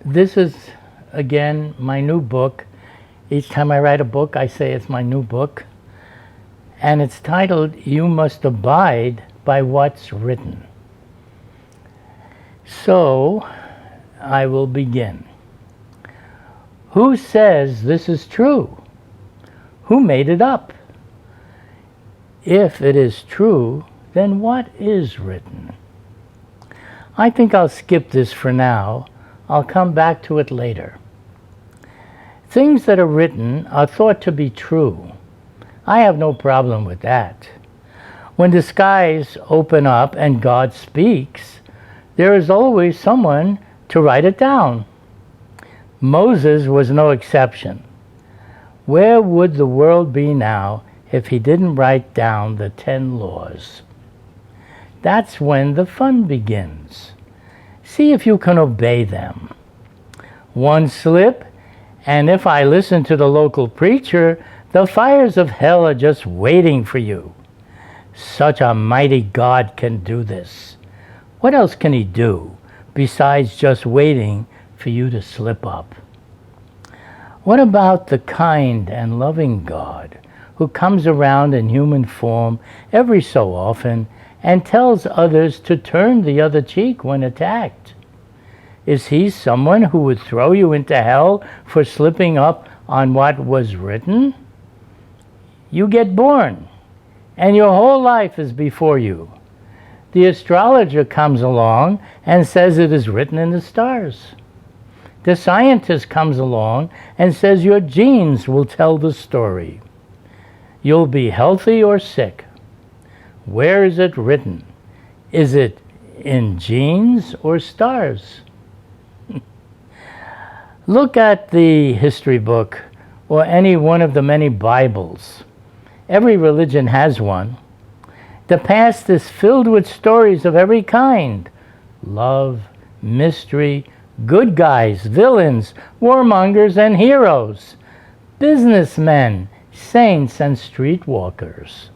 This is, again, my new book. Each time I write a book, I say it's my new book. And it's titled, You Must Abide by What's Written. So, I will begin. Who says this is true? Who made it up? If it is true, then what is written? I think I'll skip this for now. I'll come back to it later. Things that are written are thought to be true. I have no problem with that. When the skies open up and God speaks, there is always someone to write it down. Moses was no exception. Where would the world be now if he didn't write down the 10 laws? That's when the fun begins. See if you can obey them. One slip, and if I listen to the local preacher, the fires of hell are just waiting for you. Such a mighty God can do this. What else can he do besides just waiting for you to slip up? What about the kind and loving God who comes around in human form every so often and tells others to turn the other cheek when attacked? Is he someone who would throw you into hell for slipping up on what was written? You get born, and your whole life is before you. The astrologer comes along and says it is written in the stars. The scientist comes along and says your genes will tell the story. You'll be healthy or sick. Where is it written? Is it in genes or stars? Look at the history book or any one of the many Bibles. Every religion has one. The past is filled with stories of every kind. Love, mystery, good guys, villains, warmongers, and heroes. Businessmen, saints, and streetwalkers.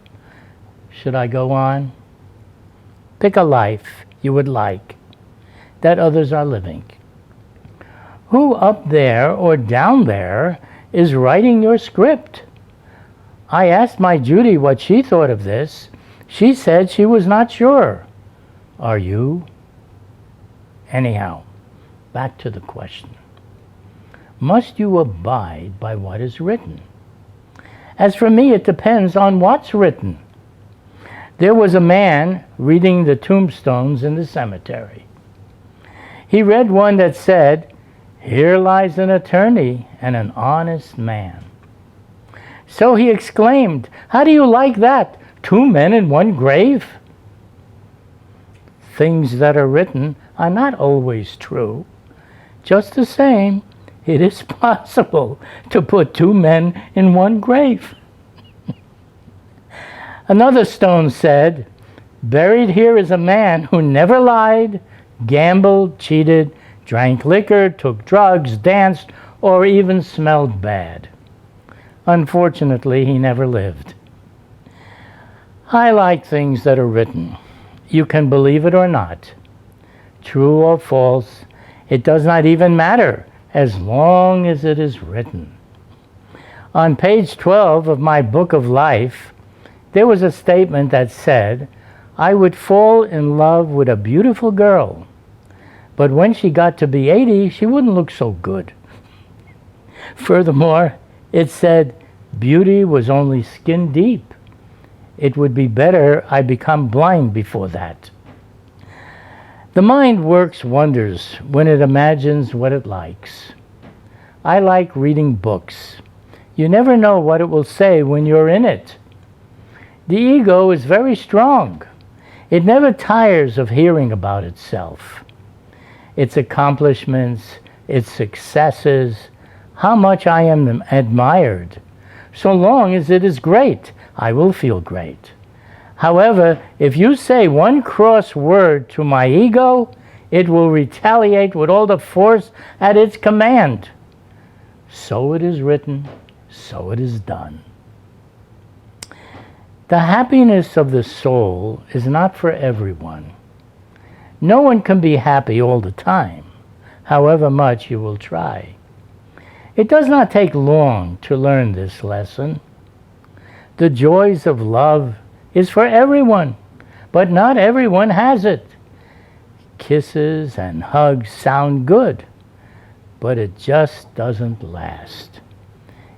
Should I go on? Pick a life you would like that others are living. Who up there or down there is writing your script? I asked my Judy what she thought of this. She said she was not sure. Are you? Anyhow, back to the question. Must you abide by what is written? As for me, it depends on what's written. There was a man reading the tombstones in the cemetery. He read one that said, "Here lies an attorney and an honest man." So he exclaimed, "How do you like that? 2 men in one grave?" Things that are written are not always true. Just the same, it is possible to put 2 men in one grave. Another stone said, "Buried here is a man who never lied, gambled, cheated, drank liquor, took drugs, danced, or even smelled bad." Unfortunately, he never lived. I like things that are written. You can believe it or not. True or false, it does not even matter as long as it is written. On page 12 of my book of life, there was a statement that said, "I would fall in love with a beautiful girl, but when she got to be 80, she wouldn't look so good." Furthermore, it said, "Beauty was only skin deep. It would be better I become blind before that." The mind works wonders when it imagines what it likes. I like reading books. You never know what it will say when you're in it. The ego is very strong. It never tires of hearing about itself, its accomplishments, its successes, how much I am admired. So long as it is great, I will feel great. However, if you say one cross word to my ego, it will retaliate with all the force at its command. So it is written, so it is done. The happiness of the soul is not for everyone. No one can be happy all the time. however much you will try. It does not take long to learn this lesson. The joys of love is for everyone, but not everyone has it. Kisses and hugs sound good, but it just doesn't last.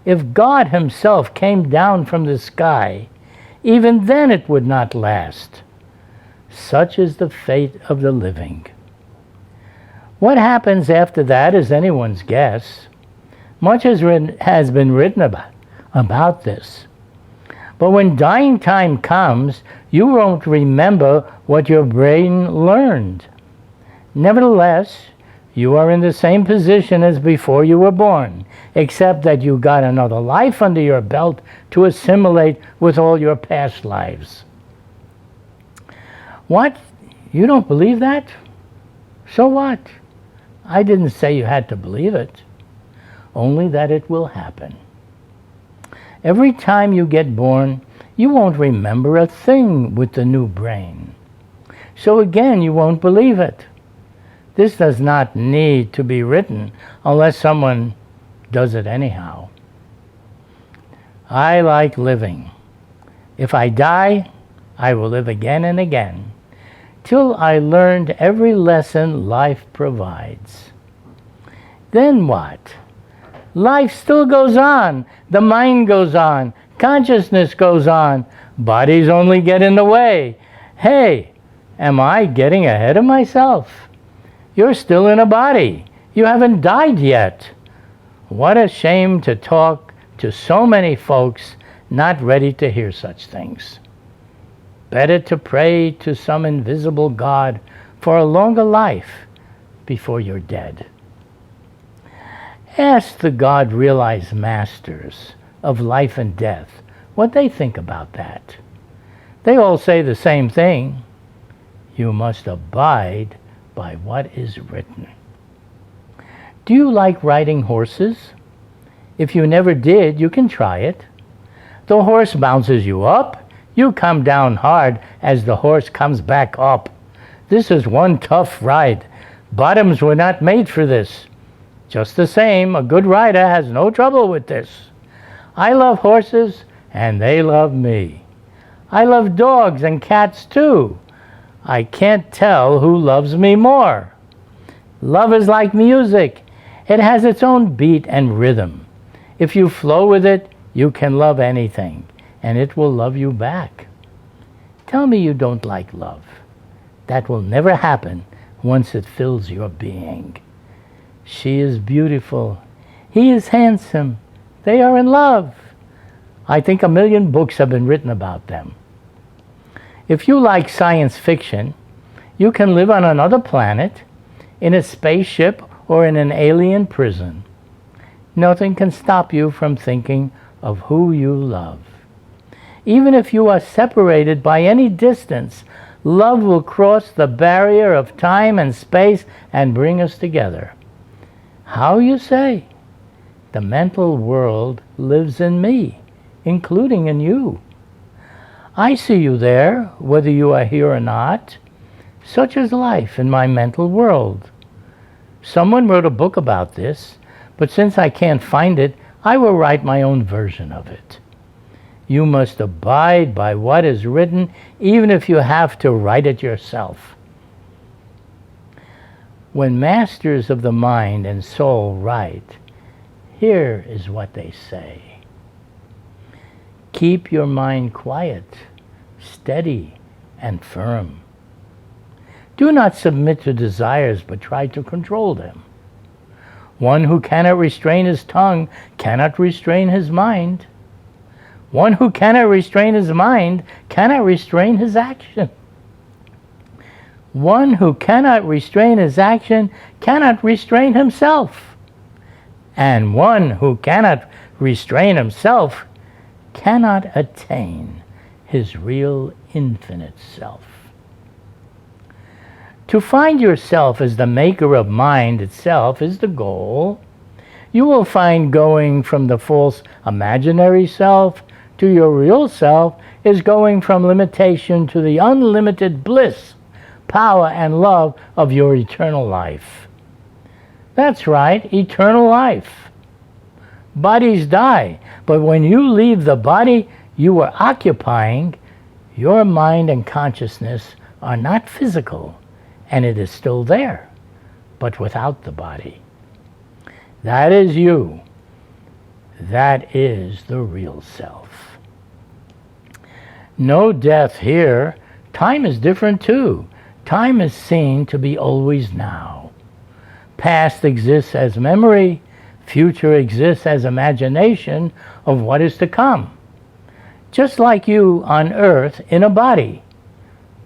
If God himself came down from the sky, even then it would not last. Such is the fate of the living. What happens after that is anyone's guess. Much has been written about this. But when dying time comes, you won't remember what your brain learned. Nevertheless, you are in the same position as before you were born, except that you got another life under your belt to assimilate with all your past lives. What? You don't believe that? So what? I didn't say you had to believe it, only that it will happen. Every time you get born, you won't remember a thing with the new brain. So again, you won't believe it. This does not need to be written unless someone does it anyhow. I like living. If I die, I will live again and again, till I learned every lesson life provides. Then what? Life still goes on. The mind goes on. Consciousness goes on. Bodies only get in the way. Hey, am I getting ahead of myself? You're still in a body. You haven't died yet. What a shame to talk to so many folks not ready to hear such things. Better to pray to some invisible God for a longer life before you're dead. Ask the God-realized masters of life and death what they think about that. They all say the same thing. You must abide by what is written. Do you like riding horses? If you never did, you can try it. The horse bounces you up. You come down hard as the horse comes back up. This is one tough ride. Bottoms were not made for this. Just the same, a good rider has no trouble with this. I love horses, and they love me. I love dogs and cats too. I can't tell who loves me more. Love is like music. It has its own beat and rhythm. If you flow with it, you can love anything, and it will love you back. Tell me you don't like love. That will never happen once it fills your being. She is beautiful. He is handsome. They are in love. I think 1 million books have been written about them. If you like science fiction, you can live on another planet, in a spaceship, or in an alien prison. Nothing can stop you from thinking of who you love. Even if you are separated by any distance, love will cross the barrier of time and space and bring us together. How, you say? The mental world lives in me, including in you. I see you there, whether you are here or not. Such is life in my mental world. Someone wrote a book about this, but since I can't find it, I will write my own version of it. You must abide by what is written, even if you have to write it yourself. When masters of the mind and soul write, here is what they say. Keep your mind quiet, steady, and firm. Do not submit to desires, but try to control them. One who cannot restrain his tongue cannot restrain his mind. One who cannot restrain his mind cannot restrain his action. One who cannot restrain his action cannot restrain himself. And one who cannot restrain himself cannot attain his real infinite self. To find yourself as the maker of mind itself is the goal. You will find going from the false imaginary self to your real self is going from limitation to the unlimited bliss, power, and love of your eternal life. That's right, eternal life. Bodies die, but when you leave the body you were occupying, your mind and consciousness are not physical, and it is still there, but without the body. That is you. That is the real self. No death here. Time is different too. Time is seen to be always now. Past exists as memory. Future exists as imagination of what is to come. Just like you on earth in a body.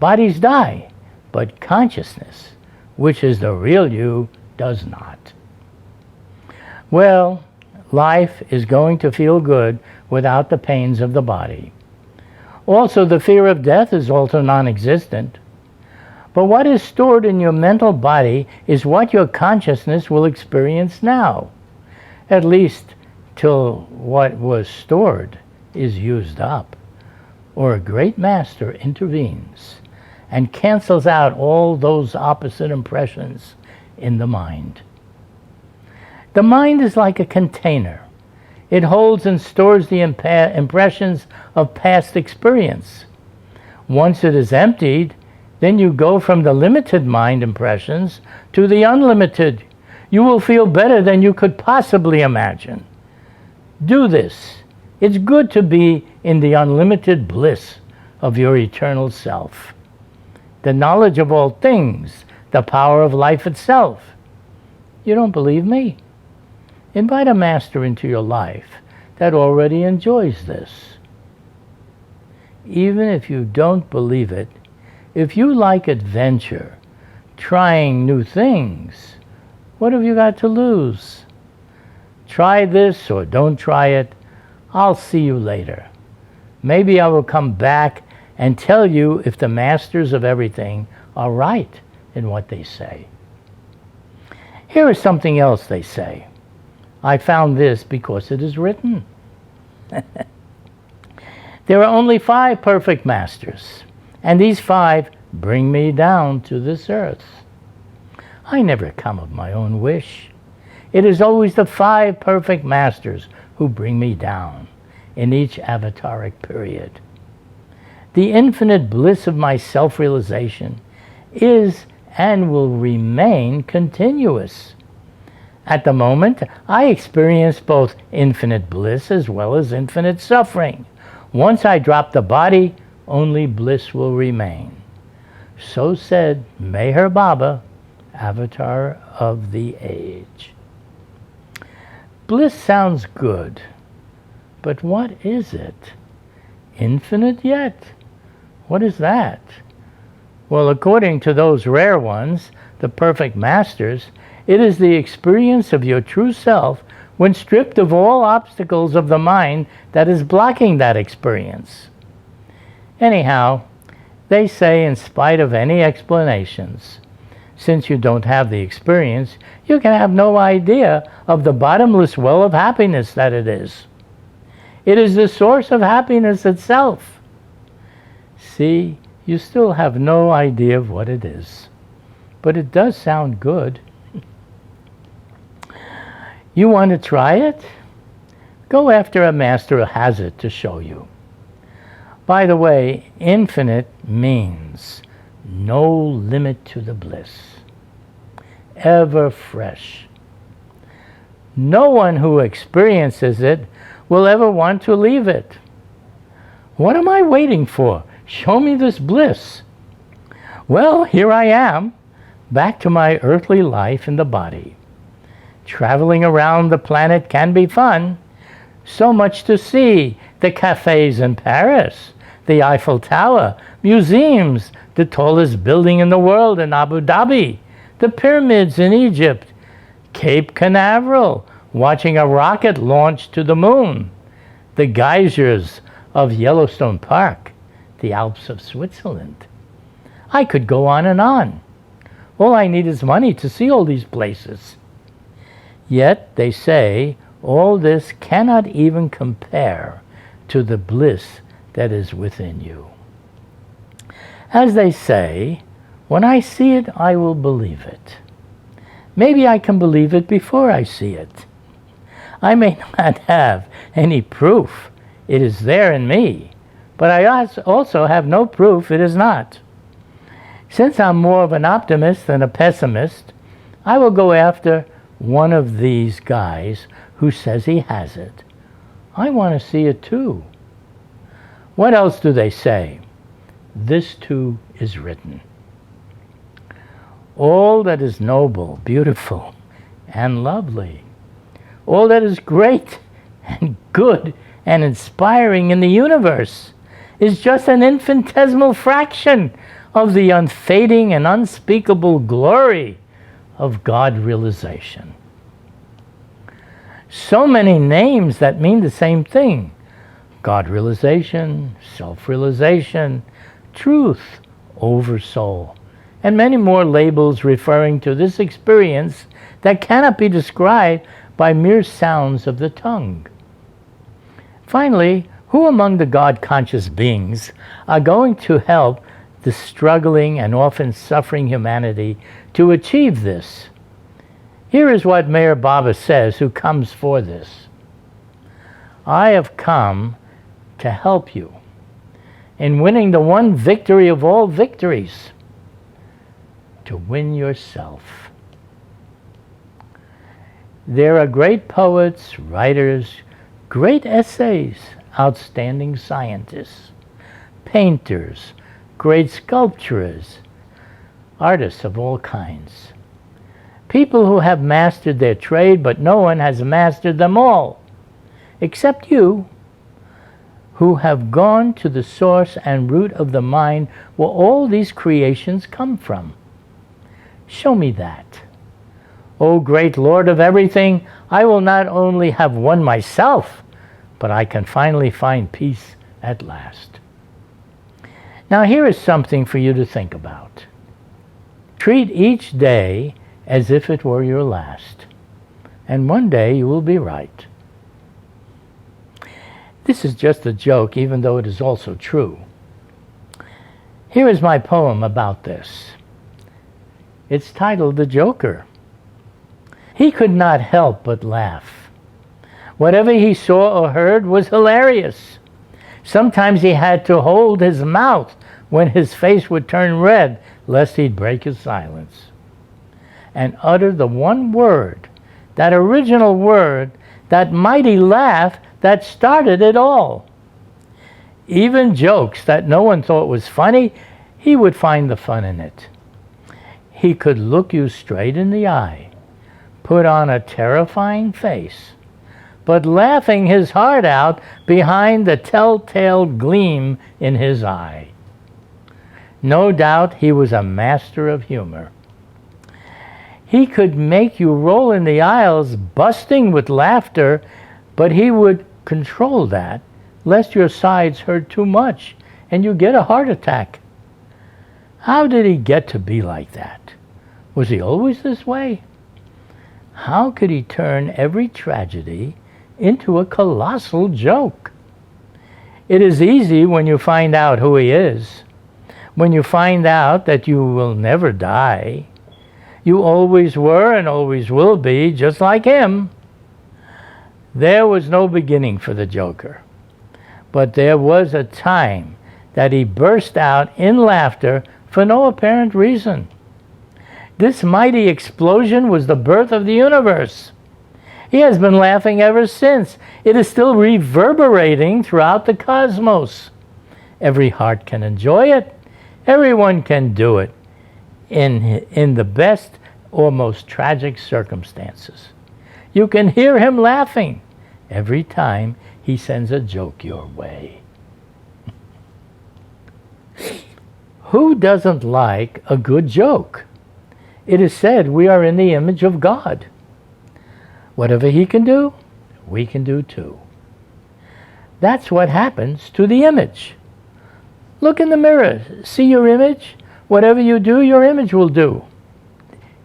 Bodies die, but consciousness, which is the real you, does not. Well, life is going to feel good without the pains of the body. Also, the fear of death is also non-existent. But what is stored in your mental body is what your consciousness will experience now, at least till what was stored is used up, or a great master intervenes and cancels out all those opposite impressions in the mind. The mind is like a container. It holds and stores the impressions of past experience. Once it is emptied, then you go from the limited mind impressions to the unlimited. You will feel better than you could possibly imagine. Do this. It's good to be in the unlimited bliss of your eternal self. The knowledge of all things, the power of life itself. You don't believe me? Invite a master into your life that already enjoys this. Even if you don't believe it, if you like adventure, trying new things, what have you got to lose? Try this or don't try it. I'll see you later. Maybe I will come back and tell you if the masters of everything are right in what they say. Here is something else they say. I found this because it is written. There are only 5 perfect masters, and these 5 bring me down to this earth. I never come of my own wish. It is always the 5 perfect masters who bring me down in each avataric period. The infinite bliss of my self-realization is and will remain continuous. At the moment, I experience both infinite bliss as well as infinite suffering. Once I drop the body, only bliss will remain. So said Meher Baba, Avatar of the Age. Bliss sounds good, but what is it? Infinite yet? What is that? Well, according to those rare ones, the perfect masters, it is the experience of your true self when stripped of all obstacles of the mind that is blocking that experience. Anyhow, they say in spite of any explanations, since you don't have the experience, you can have no idea of the bottomless well of happiness that it is. It is the source of happiness itself. See, you still have no idea of what it is, but it does sound good. You want to try it? Go after a master who has it to show you. By the way, infinite means no limit to the bliss. Ever fresh. No one who experiences it will ever want to leave it. What am I waiting for? Show me this bliss. Well, here I am, back to my earthly life in the body. Traveling around the planet can be fun. So much to see. The cafes in Paris, the Eiffel Tower, museums, the tallest building in the world in Abu Dhabi, the pyramids in Egypt, Cape Canaveral, watching a rocket launch to the moon, the geysers of Yellowstone Park, the Alps of Switzerland. I could go on and on. All I need is money to see all these places. Yet, they say, all this cannot even compare to the bliss that is within you. As they say, when I see it, I will believe it. Maybe I can believe it before I see it. I may not have any proof it is there in me, but I also have no proof it is not. Since I'm more of an optimist than a pessimist, I will go after one of these guys who says he has it. I want to see it too. What else do they say? This too is written. All that is noble, beautiful, and lovely, all that is great and good and inspiring in the universe is just an infinitesimal fraction of the unfading and unspeakable glory of God realization. So many names that mean the same thing: God realization, self-realization, truth, oversoul, and many more labels referring to this experience that cannot be described by mere sounds of the tongue. Finally, who among the God-conscious beings are going to help the struggling and often suffering humanity to achieve this? Here is what Mayor Baba says, who comes for this. I have come to help you in winning the one victory of all victories, to win yourself. There are great poets, writers, great essays, outstanding scientists, painters, great sculptors, artists of all kinds. People who have mastered their trade, but no one has mastered them all, except you, who have gone to the source and root of the mind where all these creations come from. Show me that. O great Lord of everything, I will not only have won myself, but I can finally find peace at last. Now here is something for you to think about. Treat each day as if it were your last, and one day you will be right. This is just a joke, even though it is also true. Here is my poem about this. It's titled The Joker. He could not help but laugh. Whatever he saw or heard was hilarious. Sometimes he had to hold his mouth when his face would turn red, lest he'd break his silence, and utter the one word, that original word, that mighty laugh that started it all. Even jokes that no one thought was funny, he would find the fun in it. He could look you straight in the eye, put on a terrifying face, but laughing his heart out behind the telltale gleam in his eye. No doubt he was a master of humor. He could make you roll in the aisles busting with laughter, but he would control that, lest your sides hurt too much and you get a heart attack. How did he get to be like that? Was he always this way? How could he turn every tragedy into a colossal joke? It is easy when you find out who he is, when you find out that you will never die. You always were and always will be just like him. There was no beginning for the Joker, but there was a time that he burst out in laughter for no apparent reason. This mighty explosion was the birth of the universe. He has been laughing ever since. It is still reverberating throughout the cosmos. Every heart can enjoy it. Everyone can do it in the best or most tragic circumstances. You can hear him laughing every time he sends a joke your way. Who doesn't like a good joke? It is said we are in the image of God. Whatever he can do, we can do too. That's what happens to the image. Look in the mirror, see your image. Whatever you do, your image will do.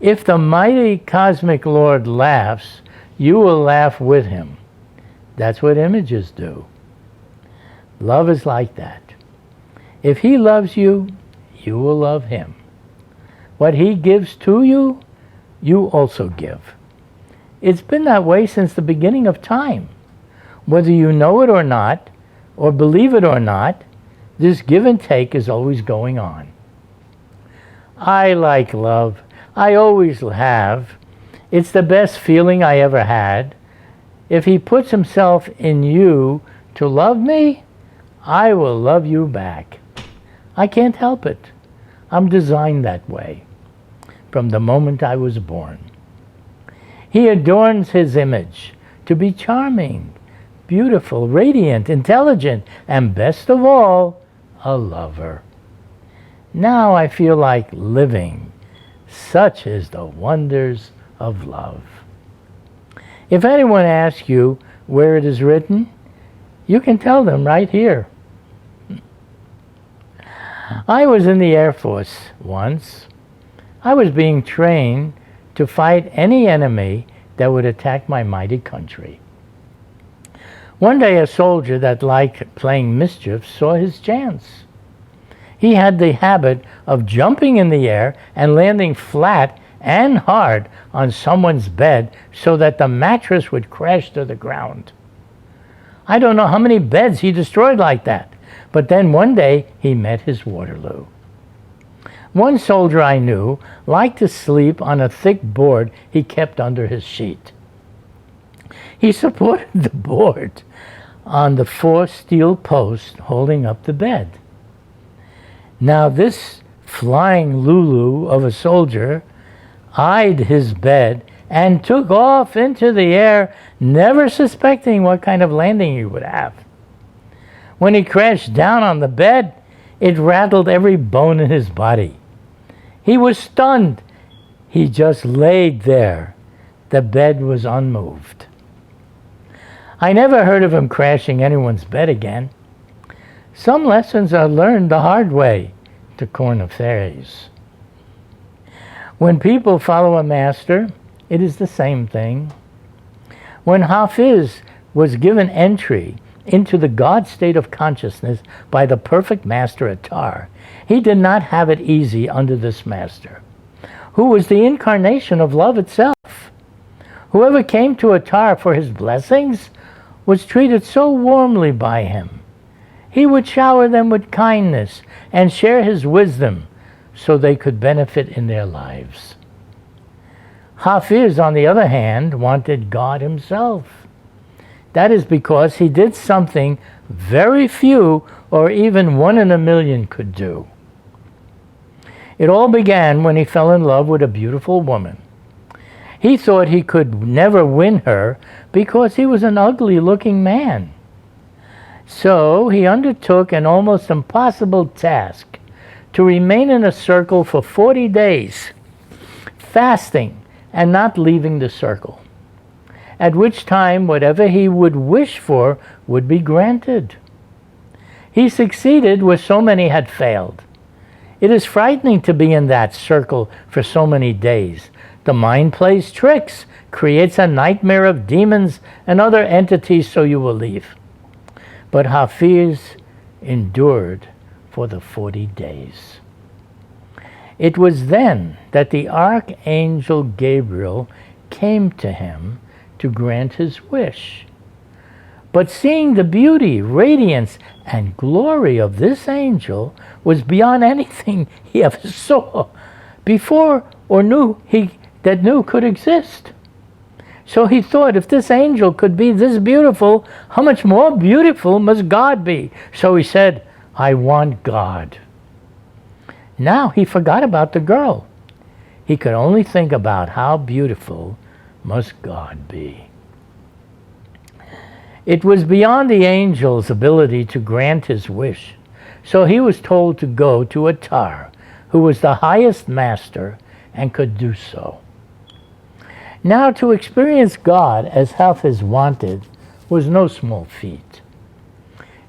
If the mighty cosmic Lord laughs, you will laugh with him. That's what images do. Love is like that. If he loves you, you will love him. What he gives to you, you also give. It's been that way since the beginning of time. Whether you know it or not, or believe it or not, this give and take is always going on. I like love. I always have. It's the best feeling I ever had. If he puts himself in you to love me, I will love you back. I can't help it. I'm designed that way from the moment I was born. He adorns his image to be charming, beautiful, radiant, intelligent, and best of all, a lover. Now I feel like living. Such is the wonders of love. If anyone asks you where it is written, you can tell them right here. I was in the Air Force once. I was being trained to fight any enemy that would attack my mighty country. One day a soldier that liked playing mischief saw his chance. He had the habit of jumping in the air and landing flat and hard on someone's bed so that the mattress would crash to the ground. I don't know how many beds he destroyed like that, but then one day he met his Waterloo. One soldier I knew liked to sleep on a thick board he kept under his sheet. He supported the board on the 4 steel posts holding up the bed. Now this flying Lulu of a soldier eyed his bed and took off into the air, never suspecting what kind of landing he would have. When he crashed down on the bed, it rattled every bone in his body. He was stunned. He just laid there. The bed was unmoved. I never heard of him crashing anyone's bed again. Some lessons are learned the hard way, to corner fairies. When people follow a master, it is the same thing. When Hafiz was given entry into the God state of consciousness by the perfect master Attar, he did not have it easy under this master, who was the incarnation of love itself. Whoever came to Attar for his blessings was treated so warmly by him. He would shower them with kindness and share his wisdom so they could benefit in their lives. Hafiz, on the other hand, wanted God himself. That is because he did something very few or even 1 in a million could do. It all began when he fell in love with a beautiful woman. He thought he could never win her because he was an ugly-looking man. So he undertook an almost impossible task to remain in a circle for 40 days, fasting and not leaving the circle, at which time whatever he would wish for would be granted. He succeeded where so many had failed. It is frightening to be in that circle for so many days. The mind plays tricks, creates a nightmare of demons and other entities, so you will leave. But Hafiz endured for the 40 days. It was then that the Archangel Gabriel came to him to grant his wish. But seeing the beauty, radiance, and glory of this angel was beyond anything he ever saw before or knew could exist. So he thought, if this angel could be this beautiful, how much more beautiful must God be? So he said, I want God. Now he forgot about the girl. He could only think about how beautiful must God be. It was beyond the angel's ability to grant his wish, so he was told to go to Attar, who was the highest master and could do so. Now to experience God as Hafiz wanted was no small feat.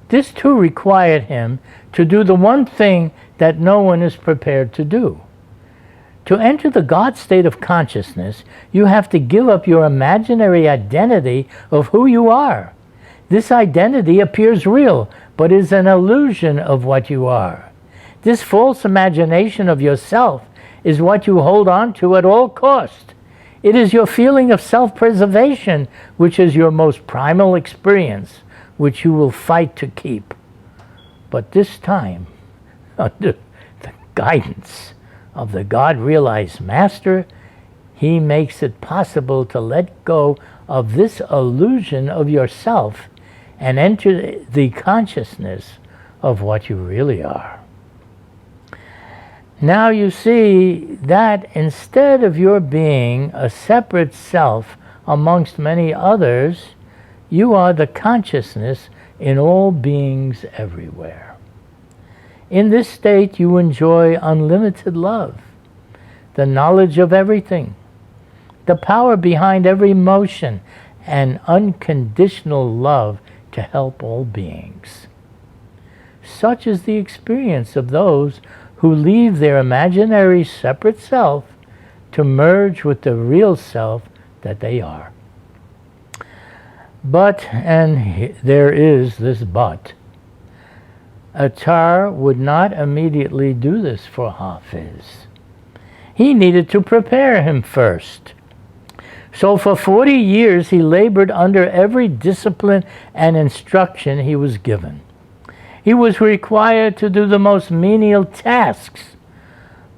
This too required him to do the one thing that no one is prepared to do. To enter the God state of consciousness, you have to give up your imaginary identity of who you are. This identity appears real, but is an illusion of what you are. This false imagination of yourself is what you hold on to at all cost. It is your feeling of self-preservation, which is your most primal experience, which you will fight to keep. But this time, under the guidance of the God-realized Master, he makes it possible to let go of this illusion of yourself and enter the consciousness of what you really are. Now you see that instead of your being a separate self amongst many others, you are the consciousness in all beings everywhere. In this state you enjoy unlimited love, the knowledge of everything, the power behind every motion, and unconditional love to help all beings. Such is the experience of those who leave their imaginary separate self to merge with the real self that they are. But, and there is this but, Attar would not immediately do this for Hafiz. He needed to prepare him first. So for 40 years he labored under every discipline and instruction he was given. He was required to do the most menial tasks.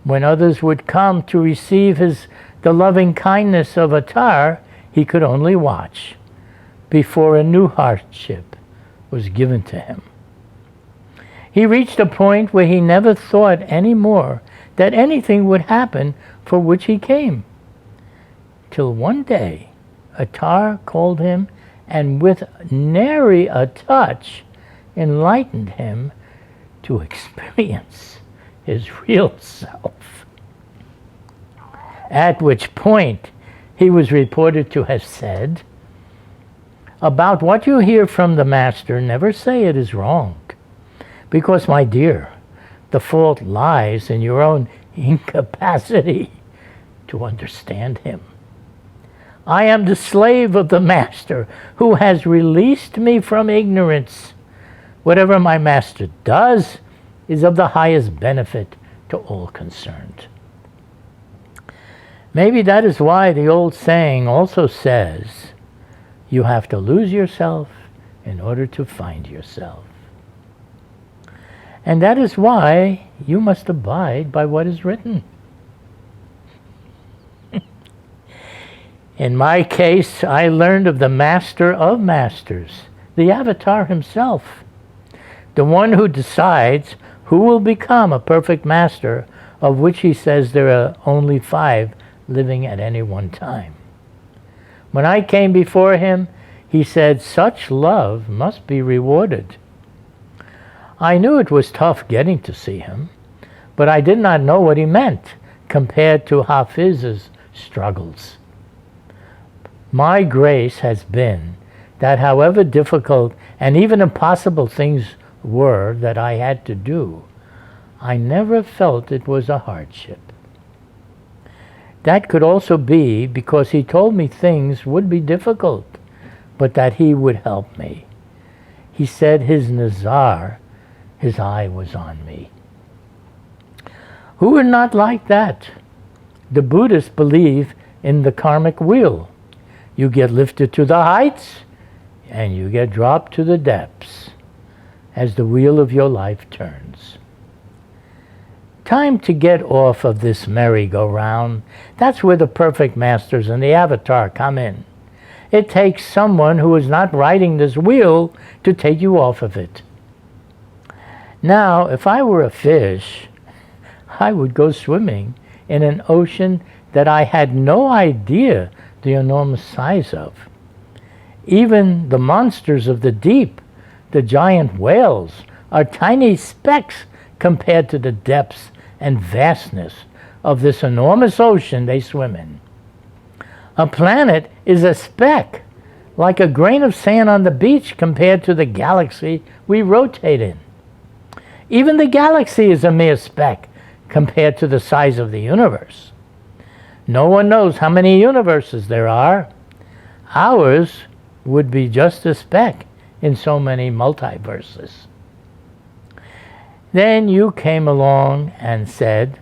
When others would come to receive the loving kindness of Attar, he could only watch before a new hardship was given to him. He reached a point where he never thought any more that anything would happen for which he came. Till one day, Attar called him and with nary a touch enlightened him to experience his real self. At which point he was reported to have said, "About what you hear from the Master, never say it is wrong, because, my dear, the fault lies in your own incapacity to understand him. I am the slave of the Master who has released me from ignorance. Whatever my Master does is of the highest benefit to all concerned." Maybe that is why the old saying also says, you have to lose yourself in order to find yourself. And that is why you must abide by what is written. In my case, I learned of the Master of Masters, the Avatar himself, the one who decides who will become a perfect master, of which he says there are only 5 living at any one time. When I came before him, he said, such love must be rewarded. I knew it was tough getting to see him, but I did not know what he meant compared to Hafiz's struggles. My grace has been that however difficult and even impossible things were that I had to do, I never felt it was a hardship. That could also be because he told me things would be difficult, but that he would help me. He said his Nazar, his eye was on me. Who would not like that? The Buddhists believe in the karmic wheel. You get lifted to the heights and you get dropped to the depths as the wheel of your life turns. Time to get off of this merry-go-round. That's where the perfect masters and the Avatar come in. It takes someone who is not riding this wheel to take you off of it. Now, if I were a fish, I would go swimming in an ocean that I had no idea the enormous size of. Even the monsters of the deep, the giant whales, are tiny specks compared to the depths and vastness of this enormous ocean they swim in. A planet is a speck, like a grain of sand on the beach compared to the galaxy we rotate in. Even the galaxy is a mere speck compared to the size of the universe. No one knows how many universes there are. Ours would be just a speck in so many multiverses. Then you came along and said,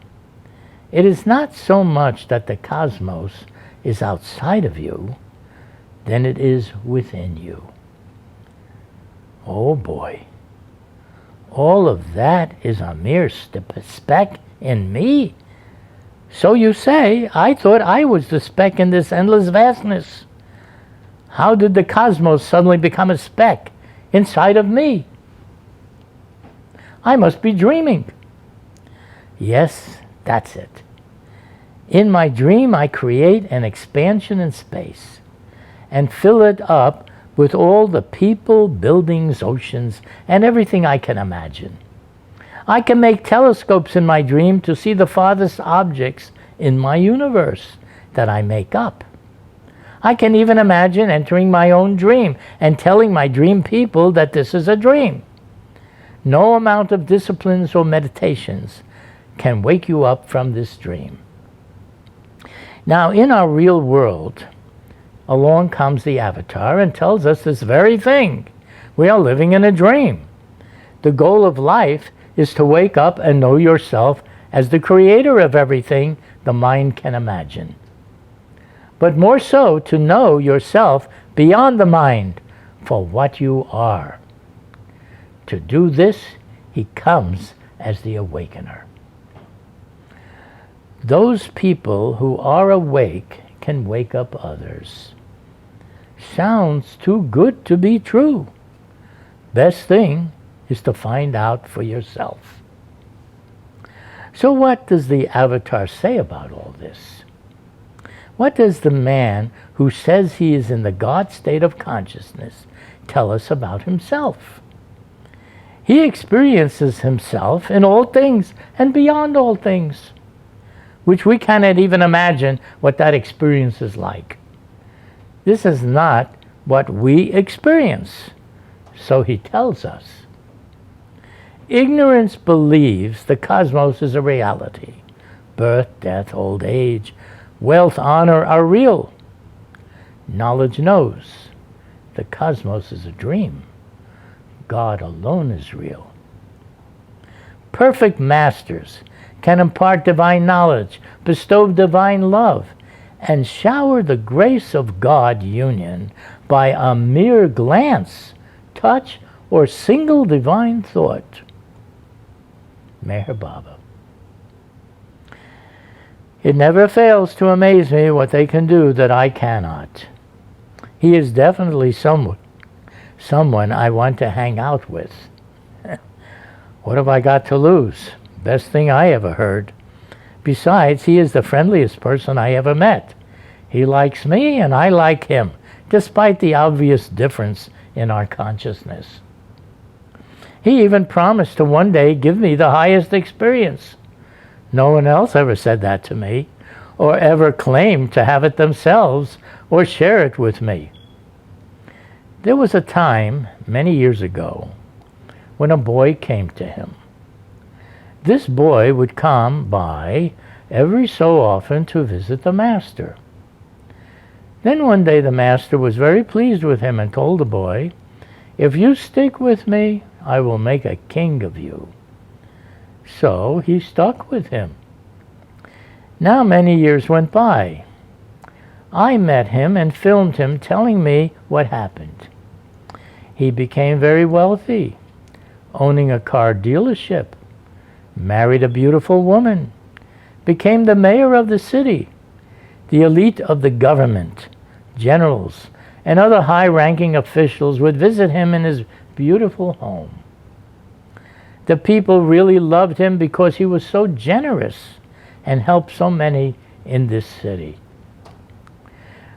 it is not so much that the cosmos is outside of you than it is within you. Oh boy. All of that is a mere speck in me? So you say. I thought I was the speck in this endless vastness. How did the cosmos suddenly become a speck inside of me? I must be dreaming. Yes, that's it. In my dream, I create an expansion in space and fill it up with all the people, buildings, oceans, and everything I can imagine. I can make telescopes in my dream to see the farthest objects in my universe that I make up. I can even imagine entering my own dream and telling my dream people that this is a dream. No amount of disciplines or meditations can wake you up from this dream. Now, in our real world, along comes the avatar and tells us this very thing. We are living in a dream. The goal of life is to wake up and know yourself as the creator of everything the mind can imagine. But more so, to know yourself beyond the mind for what you are. To do this, he comes as the awakener. Those people who are awake can wake up others. Sounds too good to be true. Best thing is to find out for yourself. So what does the avatar say about all this? What does the man who says he is in the God state of consciousness tell us about himself? He experiences himself in all things and beyond all things, which we cannot even imagine what that experience is like. This is not what we experience, so he tells us. Ignorance believes the cosmos is a reality. Birth, death, old age, wealth, honor are real. Knowledge knows the cosmos is a dream. God alone is real. Perfect masters can impart divine knowledge, bestow divine love, and shower the grace of God union by a mere glance, touch, or single divine thought. Meher Baba. It never fails to amaze me what they can do that I cannot. He is definitely someone I want to hang out with. What have I got to lose? Best thing I ever heard. Besides, he is the friendliest person I ever met. He likes me and I like him, despite the obvious difference in our consciousness. He even promised to one day give me the highest experience. No one else ever said that to me, or ever claimed to have it themselves, or share it with me. There was a time, many years ago, when a boy came to him. This boy would come by every so often to visit the master. Then one day the master was very pleased with him and told the boy, "If you stick with me, I will make a king of you." So he stuck with him. Now many years went by. I met him and filmed him telling me what happened. He became very wealthy, owning a car dealership, married a beautiful woman, became the mayor of the city. The elite of the government, generals, and other high-ranking officials would visit him in his beautiful home. The people really loved him because he was so generous and helped so many in this city.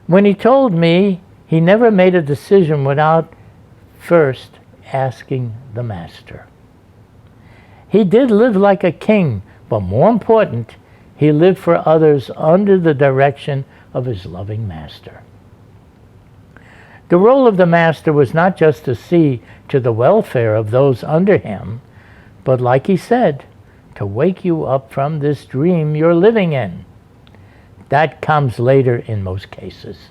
When he told me he never made a decision without first asking the master. He did live like a king, but more important, he lived for others under the direction of his loving master. The role of the master was not just to see to the welfare of those under him, but like he said, to wake you up from this dream you're living in. That comes later in most cases.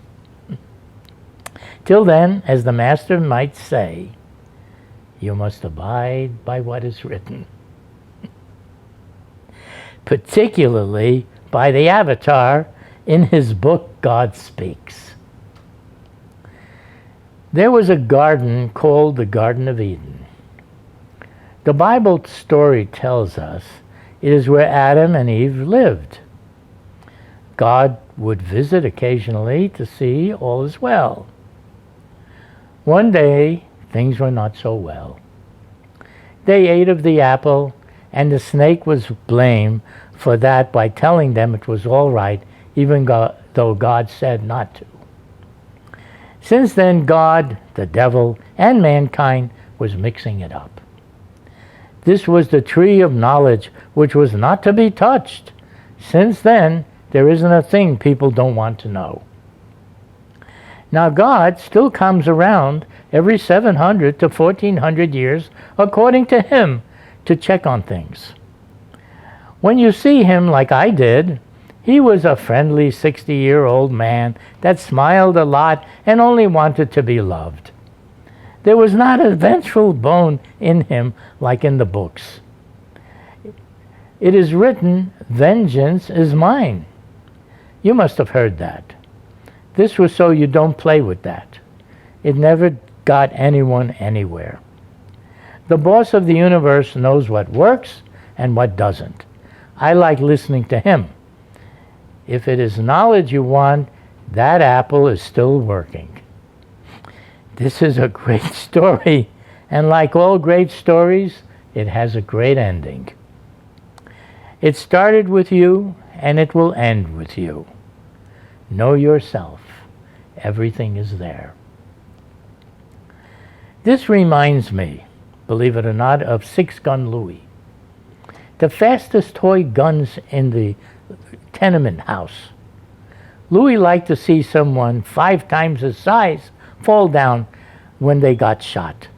Till then, as the master might say, you must abide by what is written. Particularly by the avatar In his book, God Speaks. There was a garden called the Garden of Eden. The Bible story tells us it is where Adam and Eve lived. God would visit occasionally to see all is well. One day, things were not so well. They ate of the apple, and the snake was blamed for that by telling them it was all right, even though God said not to. Since then, God, the devil, and mankind was mixing it up. This was the tree of knowledge which was not to be touched. Since then, there isn't a thing people don't want to know. Now God still comes around every 700 to 1400 years, according to him, to check on things. When you see him like I did, he was a friendly 60-year-old man that smiled a lot and only wanted to be loved. There was not a vengeful bone in him like in the books. It is written, "Vengeance is mine." You must have heard that. This was so you don't play with that. It never got anyone anywhere. The boss of the universe knows what works and what doesn't. I like listening to him. If it is knowledge you want, that apple is still working. This is a great story, and like all great stories, it has a great ending. It started with you, and it will end with you. Know yourself. Everything is there. This reminds me, believe it or not, of 6-gun Louie. The fastest toy guns in the tenement house. Louie liked to see someone 5 times his size fall down when they got shot.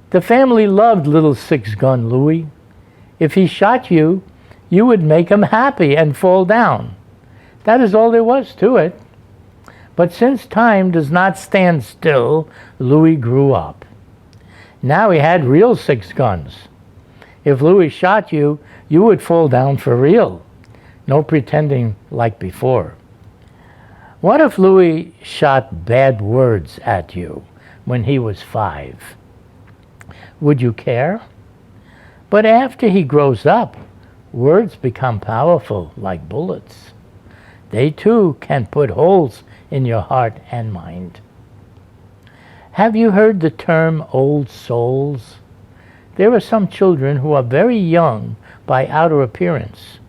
The family loved little 6-gun Louie. If he shot you, you would make him happy and fall down. That is all there was to it. But since time does not stand still, Louie grew up. Now he had real 6 guns. If Louie shot you, you would fall down for real. No pretending like before. What if Louie shot bad words at you when he was 5? Would you care? But after he grows up, words become powerful like bullets. They too can put holes in your heart and mind. Have you heard the term old souls? There are some children who are very young by outer appearance,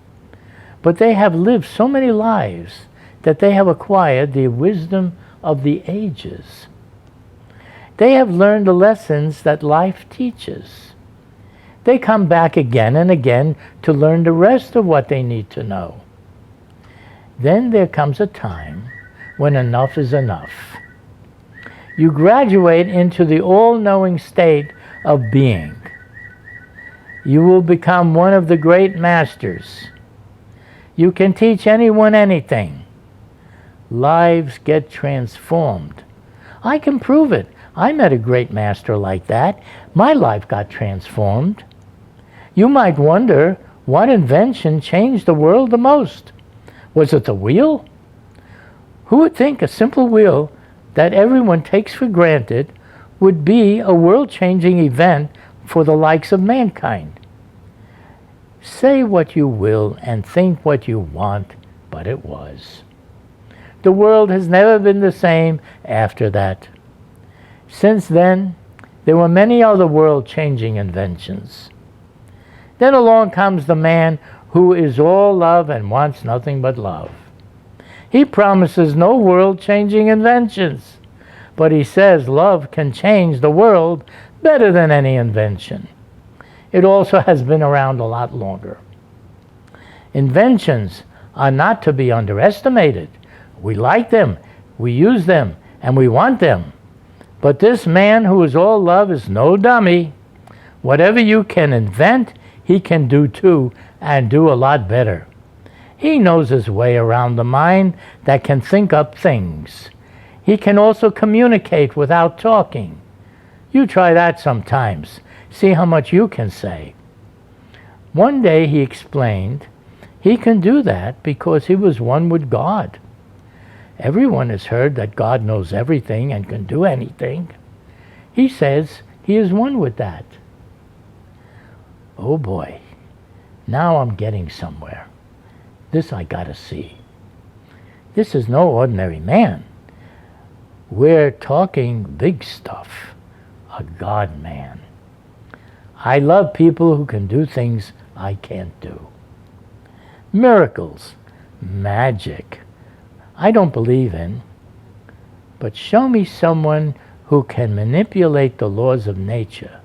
but they have lived so many lives that they have acquired the wisdom of the ages. They have learned the lessons that life teaches. They come back again and again to learn the rest of what they need to know. Then there comes a time when enough is enough. You graduate into the all-knowing state of being. You will become one of the great masters. You can teach anyone anything. Lives get transformed. I can prove it. I met a great master like that. My life got transformed. You might wonder, what invention changed the world the most? Was it the wheel? Who would think a simple wheel that everyone takes for granted would be a world-changing event for the likes of mankind? Say what you will and think what you want, but it was. The world has never been the same after that. Since then, there were many other world-changing inventions. Then along comes the man who is all love and wants nothing but love. He promises no world-changing inventions, but he says love can change the world better than any invention. It also has been around a lot longer. Inventions are not to be underestimated. We like them, we use them, and we want them. But this man who is all love is no dummy. Whatever you can invent, he can do too, and do a lot better. He knows his way around the mind that can think up things. He can also communicate without talking. You try that sometimes. See how much you can say. One day he explained He can do that because he was one with God. Everyone has heard that God knows everything and can do anything. He says he is one with that. Oh boy, now I'm getting somewhere. This I gotta see. This is no ordinary man. We're talking big stuff. A God man. I love people who can do things I can't do. Miracles, magic, I don't believe in. But show me someone who can manipulate the laws of nature.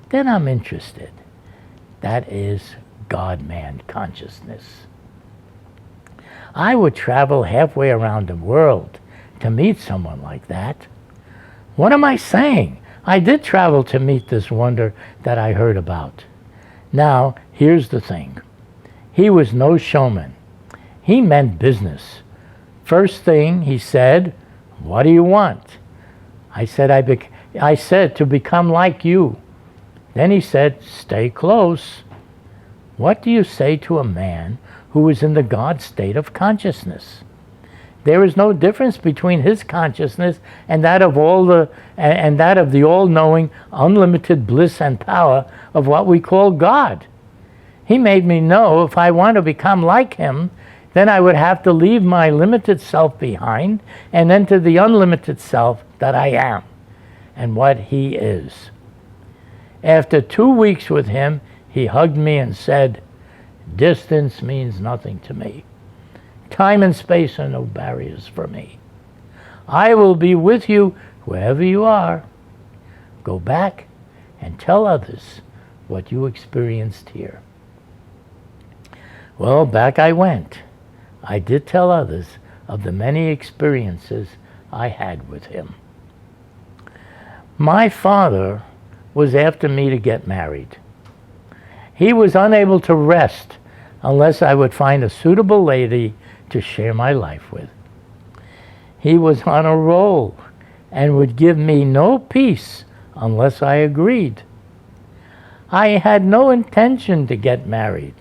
Then I'm interested. That is God-man consciousness. I would travel halfway around the world to meet someone like that. What am I saying? I did travel to meet this wonder that I heard about. Now, here's the thing. He was no showman. He meant business. First thing he said, "What do you want?" I said, "To become like you." Then he said, "Stay close." What do you say to a man who is in the God state of consciousness? There is no difference between his consciousness and that of the all-knowing, unlimited bliss and power of what we call God. He made me know if I want to become like him, then I would have to leave my limited self behind and enter the unlimited self that I am and what he is. After 2 weeks with him, he hugged me and said, "Distance means nothing to me. Time and space are no barriers for me. I will be with you wherever you are. Go back and tell others what you experienced here." Well, back I went. I did tell others of the many experiences I had with him. My father was after me to get married. He was unable to rest unless I would find a suitable lady to share my life with. He was on a roll and would give me no peace unless I agreed. I had no intention to get married.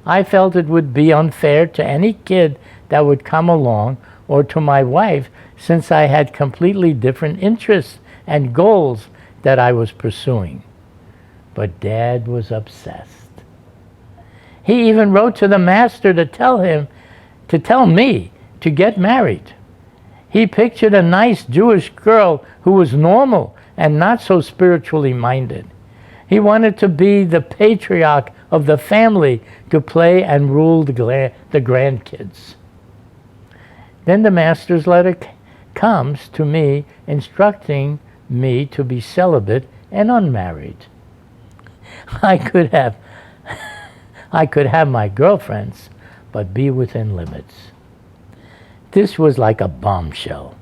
I felt it would be unfair to any kid that would come along or to my wife, since I had completely different interests and goals that I was pursuing. But Dad was obsessed. He even wrote to the master to tell me to get married. He pictured a nice Jewish girl who was normal and not so spiritually minded. He wanted to be the patriarch of the family, to play and rule the grandkids. Then the master's letter comes to me instructing me to be celibate and unmarried. I could have my girlfriends, but be within limits. This was like a bombshell.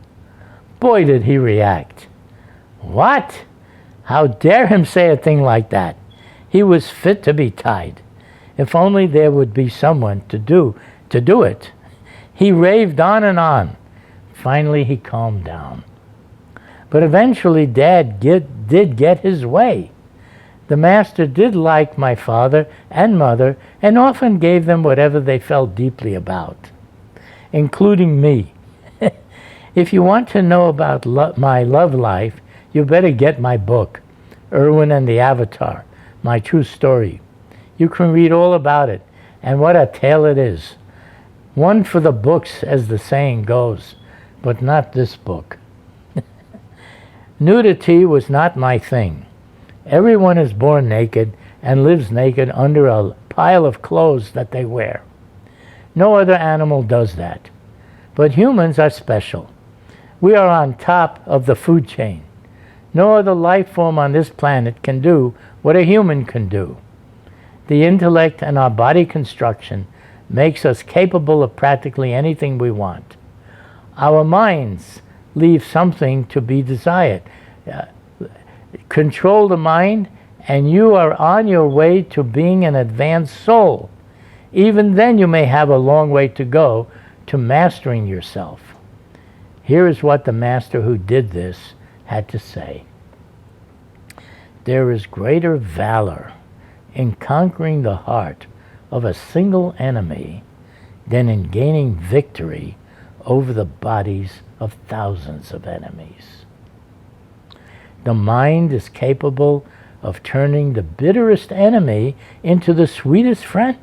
Boy, did he react. What? How dare him say a thing like that? He was fit to be tied. If only there would be someone to do it. He raved on and on. Finally, he calmed down. But eventually, Dad did get his way. The master did like my father and mother and often gave them whatever they felt deeply about, including me. If you want to know about my love life, you better get my book, Irwin and the Avatar, my true story. You can read all about it, and what a tale it is. One for the books, as the saying goes, but not this book. Nudity was not my thing. Everyone is born naked and lives naked under a pile of clothes that they wear. No other animal does that. But humans are special. We are on top of the food chain. No other life form on this planet can do what a human can do. The intellect and our body construction makes us capable of practically anything we want. Our minds leave something to be desired. Control the mind, and you are on your way to being an advanced soul. Even then, you may have a long way to go to mastering yourself. Here is what the master who did this had to say. There is greater valor in conquering the heart of a single enemy than in gaining victory over the bodies of thousands of enemies. The mind is capable of turning the bitterest enemy into the sweetest friend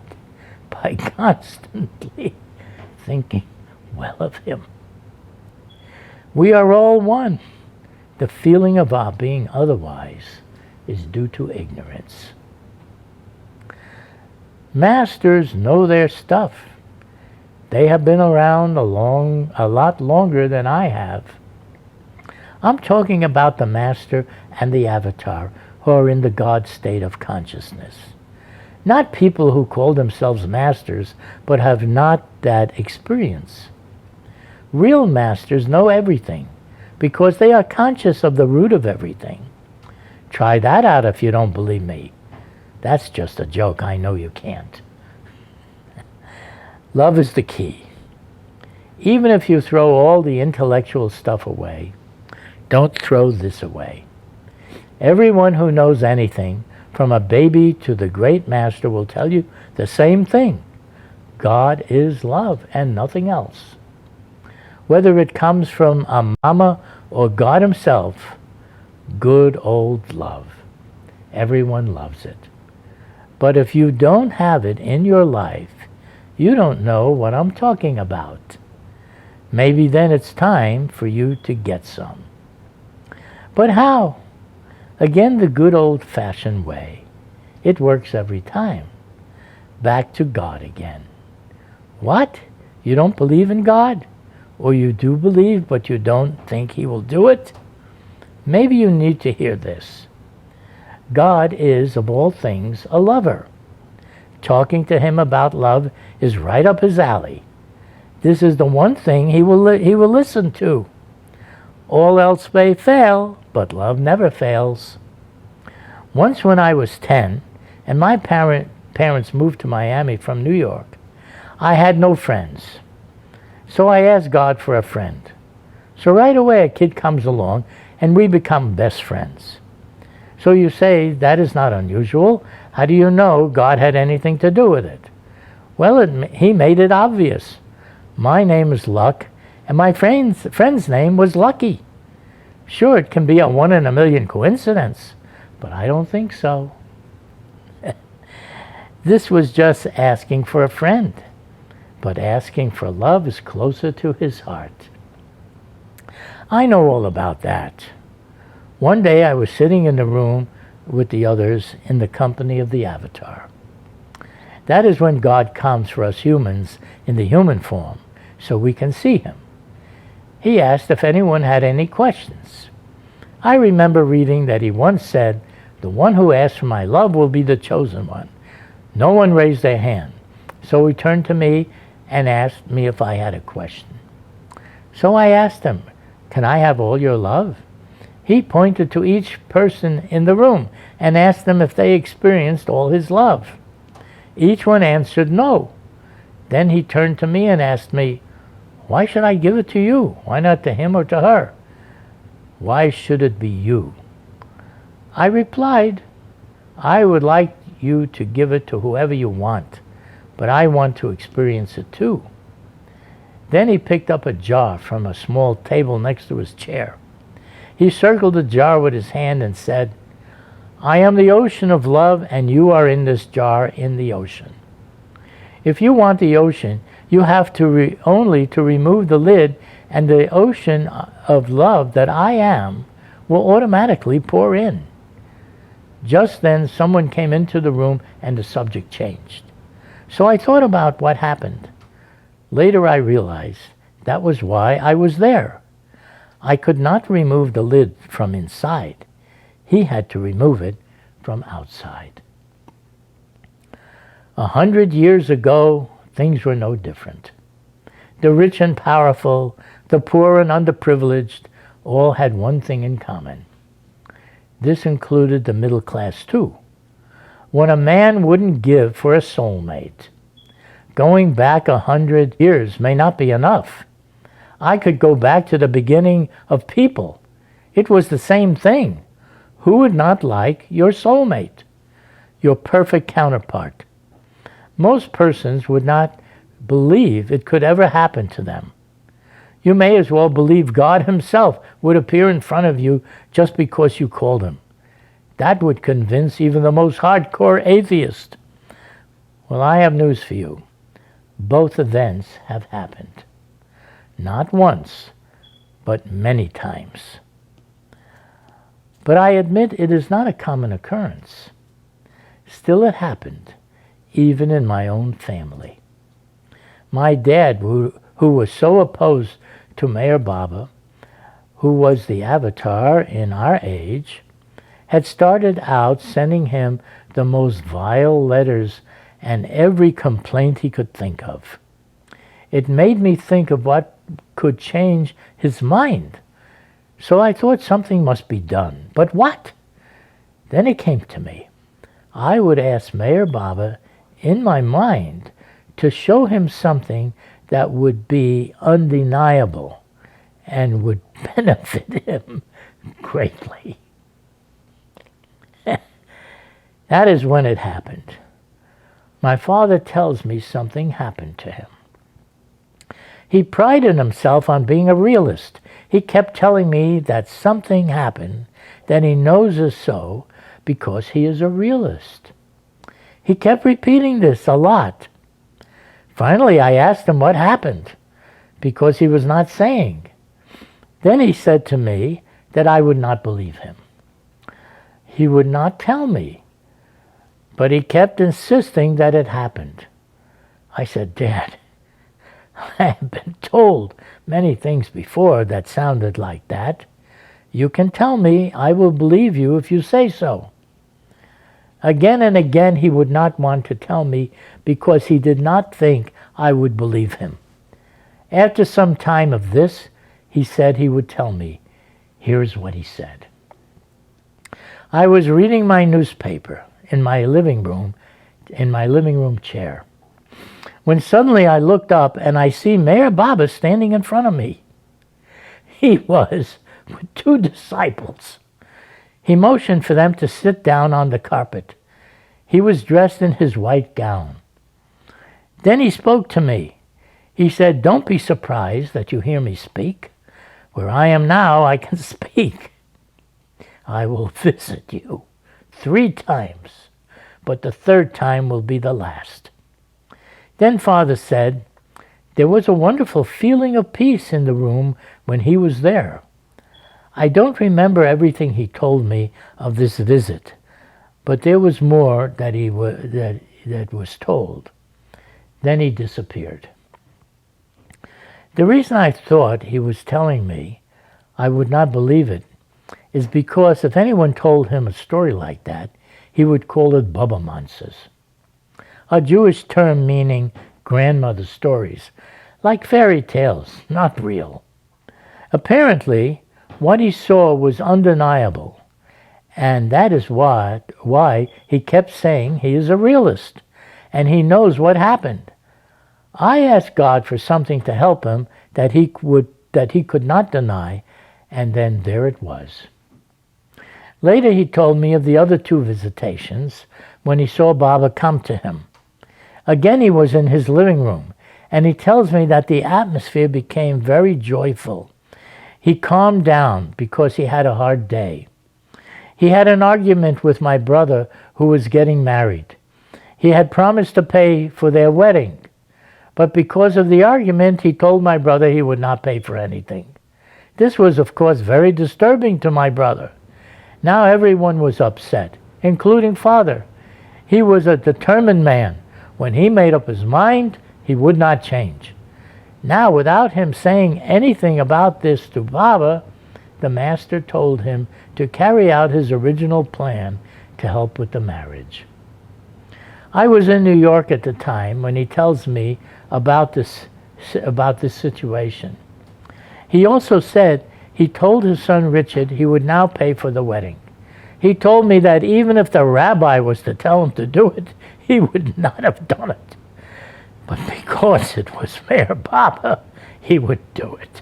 by constantly thinking well of him. We are all one. The feeling of our being otherwise is due to ignorance. Masters know their stuff. They have been around a lot longer than I have. I'm talking about the master and the avatar who are in the God state of consciousness. Not people who call themselves masters but have not that experience. Real masters know everything because they are conscious of the root of everything. Try that out if you don't believe me. That's just a joke. I know you can't. Love is the key. Even if you throw all the intellectual stuff away, don't throw this away. Everyone who knows anything, from a baby to the great master, will tell you the same thing. God is love and nothing else. Whether it comes from a mama or God himself, good old love. Everyone loves it. But if you don't have it in your life, you don't know what I'm talking about. Maybe then it's time for you to get some. But how? Again, the good old-fashioned way. It works every time. Back to God again. What? You don't believe in God? Or you do believe, but you don't think he will do it? Maybe you need to hear this. God is, of all things, a lover. Talking to him about love is right up his alley. This is the one thing he will listen to. All else may fail, but love never fails. Once when I was 10, and my parents moved to Miami from New York, I had no friends. So I asked God for a friend. So right away a kid comes along and we become best friends. So you say, that is not unusual. How do you know God had anything to do with it? Well, he made it obvious. My name is Luck, and my friend's name was Lucky. Sure, it can be a 1 in a million coincidence, but I don't think so. This was just asking for a friend, but asking for love is closer to his heart. I know all about that. One day I was sitting in the room with the others in the company of the avatar. That is when God comes for us humans in the human form, so we can see him. He asked if anyone had any questions. I remember reading that he once said, "The one who asks for my love will be the chosen one." No one raised their hand, so he turned to me and asked me if I had a question. So I asked him, "Can I have all your love?" He pointed to each person in the room and asked them if they experienced all his love. Each one answered no. Then he turned to me and asked me, "Why should I give it to you? Why not to him or to her? Why should it be you?" I replied, "I would like you to give it to whoever you want, but I want to experience it too." Then he picked up a jar from a small table next to his chair. He circled the jar with his hand and said, "I am the ocean of love, and you are in this jar in the ocean. If you want the ocean, you have to only to remove the lid, and the ocean of love that I am will automatically pour in." Just then someone came into the room and the subject changed. So I thought about what happened. Later I realized that was why I was there. I could not remove the lid from inside. He had to remove it from outside. 100 years ago, things were no different. The rich and powerful, the poor and underprivileged, all had one thing in common. This included the middle class too. When a man wouldn't give for a soulmate, going back 100 years may not be enough. I could go back to the beginning of people. It was the same thing. Who would not like your soulmate, your perfect counterpart? Most persons would not believe it could ever happen to them. You may as well believe God himself would appear in front of you just because you called him. That would convince even the most hardcore atheist. Well, I have news for you. Both events have happened. Not once, but many times. But I admit it is not a common occurrence. Still, it happened, even in my own family. My dad, who was so opposed to Mayor Baba, who was the avatar in our age, had started out sending him the most vile letters and every complaint he could think of. It made me think of what could change his mind. So I thought something must be done. But what? Then it came to me. I would ask Mayor Baba in my mind to show him something that would be undeniable and would benefit him greatly. That is when it happened. My father tells me something happened to him. He prided himself on being a realist. He kept telling me that something happened, that he knows is so because he is a realist. He kept repeating this a lot. Finally, I asked him what happened, because he was not saying. Then he said to me that I would not believe him. He would not tell me, but he kept insisting that it happened. I said, Dad, I have been told many things before that sounded like that. You can tell me, I will believe you if you say so. Again and again he would not want to tell me because he did not think I would believe him. After some time of this, he said he would tell me. Here's what he said. I was reading my newspaper in my living room chair, when suddenly I looked up and I see Mayor Baba standing in front of me. He was with two disciples. He motioned for them to sit down on the carpet. He was dressed in his white gown. Then he spoke to me. He said, don't be surprised that you hear me speak. Where I am now, I can speak. I will visit you 3 times, but the 3rd time will be the last. Then Father said, there was a wonderful feeling of peace in the room when he was there. I don't remember everything he told me of this visit, but there was more that was told. Then he disappeared. The reason I thought he was telling me I would not believe it is because if anyone told him a story like that, he would call it Baba Monsters, a Jewish term meaning grandmother stories, like fairy tales, not real. Apparently, what he saw was undeniable, and that is why he kept saying he is a realist, and he knows what happened. I asked God for something to help him that he could not deny, and then there it was. Later he told me of the other 2 visitations when he saw Baba come to him. Again he was in his living room, and he tells me that the atmosphere became very joyful. He calmed down because he had a hard day. He had an argument with my brother who was getting married. He had promised to pay for their wedding, but because of the argument, he told my brother he would not pay for anything. This was, of course, very disturbing to my brother. Now everyone was upset, including Father. He was a determined man. When he made up his mind, he would not change. Now, without him saying anything about this to Baba, the master told him to carry out his original plan to help with the marriage. I was in New York at the time when he tells me about this situation. He also said he told his son Richard he would now pay for the wedding. He told me that even if the rabbi was to tell him to do it, he would not have done it. But because it was Mayor Baba, he would do it.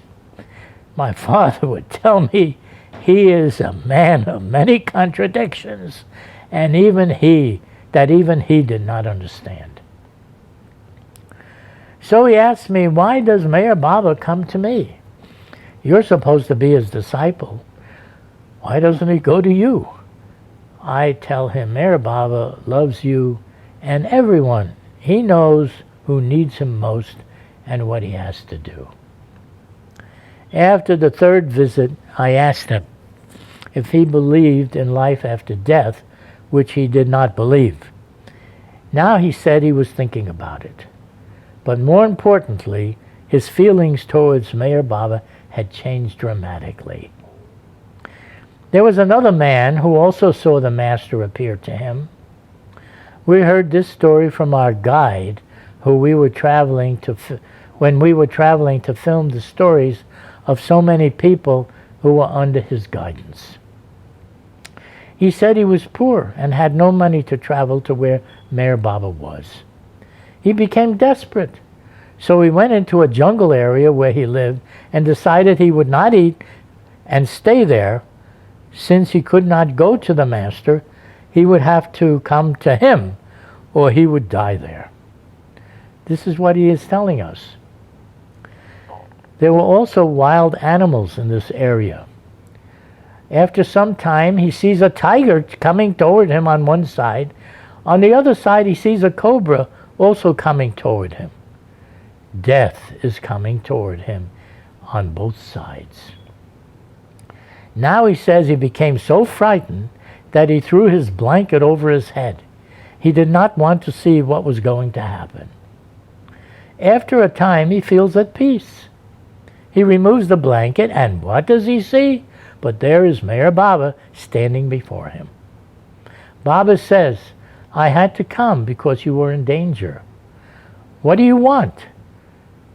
My father would tell me he is a man of many contradictions, and even he did not understand. So he asked me, why does Mayor Baba come to me? You're supposed to be his disciple. Why doesn't he go to you? I tell him, Mayor Baba loves you and everyone. He knows who needs him most and what he has to do. After the third visit, I asked him if he believed in life after death, which he did not believe. Now he said he was thinking about it. But more importantly, his feelings towards Mayor Baba had changed dramatically. There was another man who also saw the Master appear to him. We heard this story from our guide, who we were traveling to when we were traveling to film the stories of so many people who were under his guidance. He said he was poor and had no money to travel to where Mayor Baba was. He became desperate, so he went into a jungle area where he lived and decided he would not eat and stay there. Since he could not go to the Master, he would have to come to him, or he would die there. This is what he is telling us. There were also wild animals in this area. After some time, he sees a tiger coming toward him on one side. On the other side, he sees a cobra also coming toward him. Death is coming toward him on both sides. Now he says he became so frightened that he threw his blanket over his head. He did not want to see what was going to happen. After a time, he feels at peace. He removes the blanket, and what does he see? But there is Mayor Baba standing before him. Baba says, I had to come because you were in danger. What do you want?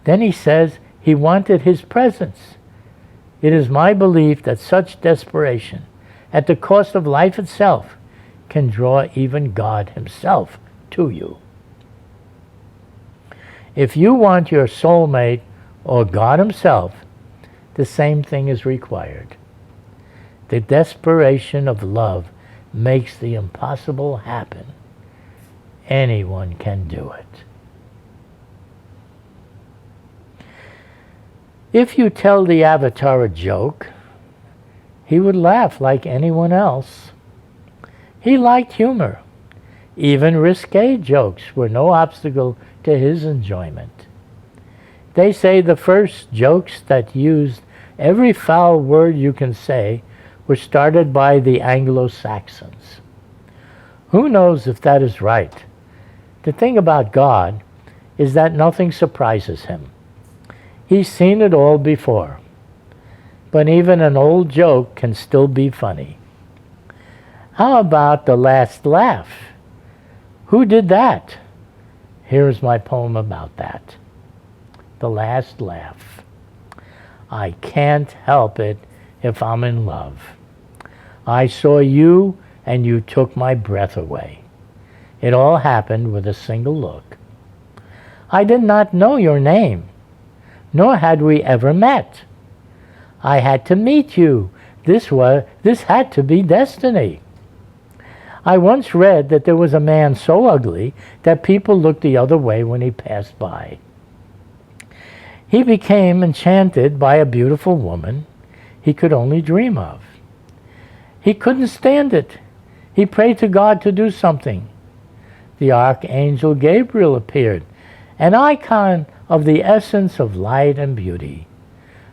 Then he says he wanted his presence. It is my belief that such desperation, at the cost of life itself, can draw even God himself to you. If you want your soulmate or God himself, the same thing is required. The desperation of love makes the impossible happen. Anyone can do it. If you tell the Avatar a joke, he would laugh like anyone else. He liked humor. Even risque jokes were no obstacle to his enjoyment. They say the first jokes that used every foul word you can say were started by the Anglo-Saxons. Who knows if that is right? The thing about God is that nothing surprises him. He's seen it all before. But even an old joke can still be funny. How about the last laugh? Who did that? Here's my poem about that. The last laugh. I can't help it if I'm in love. I saw you and you took my breath away. It all happened with a single look. I did not know your name, nor had we ever met. I had to meet you. This had to be destiny. I once read that there was a man so ugly that people looked the other way when he passed by. He became enchanted by a beautiful woman he could only dream of. He couldn't stand it. He prayed to God to do something. The archangel Gabriel appeared, an icon of the essence of light and beauty,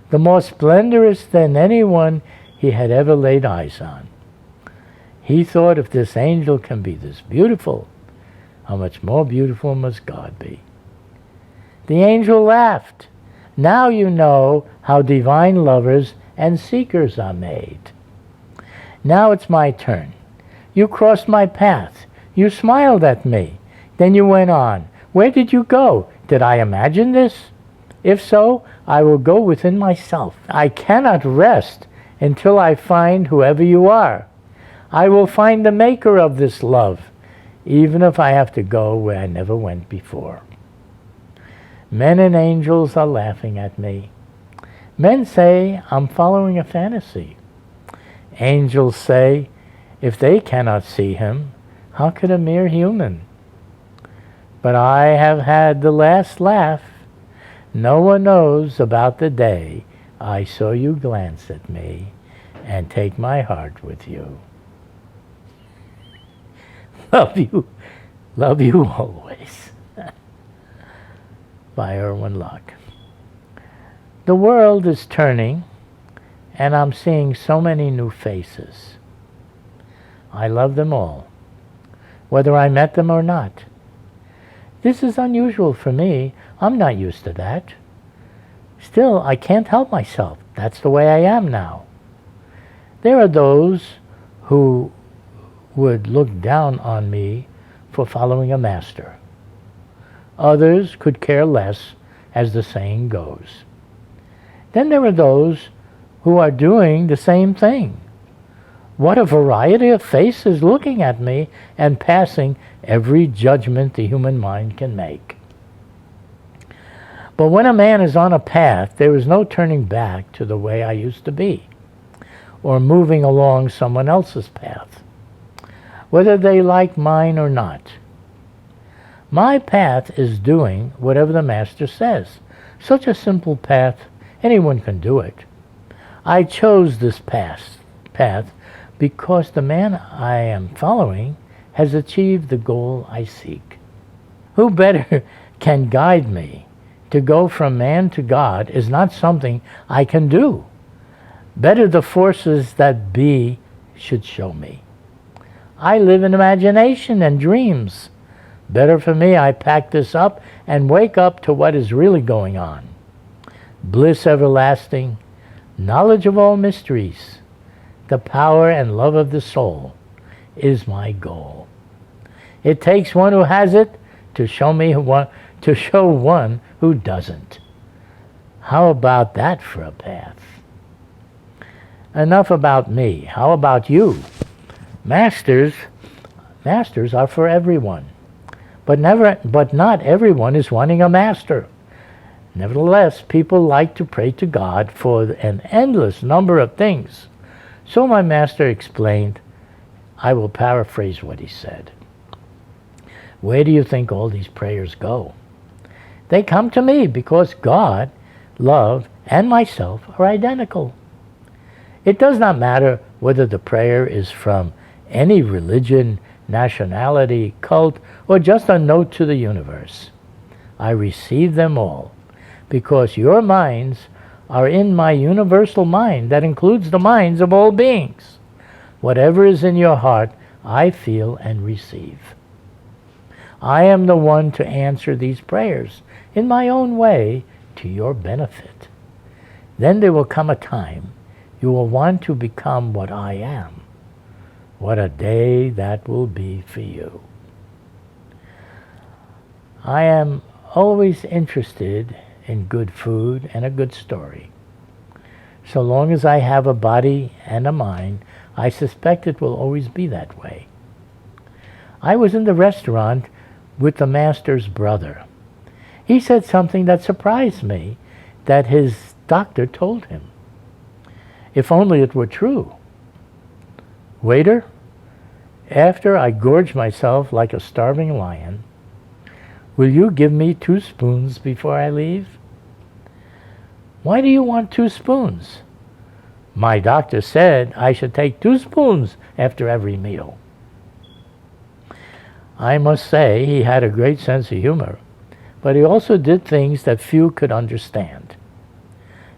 the more splendorous than anyone he had ever laid eyes on. He thought, if this angel can be this beautiful, how much more beautiful must God be? The angel laughed. Now you know how divine lovers and seekers are made. Now it's my turn. You crossed my path. You smiled at me. Then you went on. Where did you go? Did I imagine this? If so, I will go within myself. I cannot rest until I find whoever you are. I will find the maker of this love, even if I have to go where I never went before. Men and angels are laughing at me. Men say I'm following a fantasy. Angels say, if they cannot see him, how could a mere human? But I have had the last laugh, No one knows about the day I saw you glance at me and take my heart with you. Love you always. By Irwin. The world is turning, and I'm seeing so many new faces. I love them all, whether I met them or not. This is unusual for me. I'm not used to that. Still, I can't help myself. That's the way I am now. There are those who would look down on me for following a master. Others could care less, as the saying goes. Then there are those who are doing the same thing. What a variety of faces looking at me and passing every judgment the human mind can make. But when a man is on a path, there is no turning back to the way I used to be, or moving along someone else's path, whether they like mine or not. My path is doing whatever the master says. Such a simple path, anyone can do it. I chose this path because the man I am following has achieved the goal I seek. Who better can guide me? To go from man to God is not something I can do. Better the forces that be should show me. I live in imagination and dreams. Better for me I pack this up and wake up to what is really going on. Bliss everlasting, knowledge of all mysteries, the power and love of the soul is my goal. It takes one who has it to show one who doesn't. How about that for a path? Enough about me. How about you? Masters are for everyone. But not everyone is wanting a master. Nevertheless, people like to pray to God for an endless number of things. So my master explained, I will paraphrase what he said. Where do you think all these prayers go? They come to me because God, love, and myself are identical. It does not matter whether the prayer is from any religion, nationality, cult, or just a note to the universe. I receive them all because your minds are in my universal mind that includes the minds of all beings. Whatever is in your heart, I feel and receive. I am the one to answer these prayers in my own way to your benefit. Then there will come a time you will want to become what I am. What a day that will be for you. I am always interested in good food and a good story. So long as I have a body and a mind, I suspect it will always be that way. I was in the restaurant with the master's brother. He said something that surprised me that his doctor told him. If only it were true. Waiter, after I gorge myself like a starving lion, will you give me 2 spoons before I leave? Why do you want 2 spoons? My doctor said I should take 2 spoons after every meal. I must say he had a great sense of humor, but he also did things that few could understand.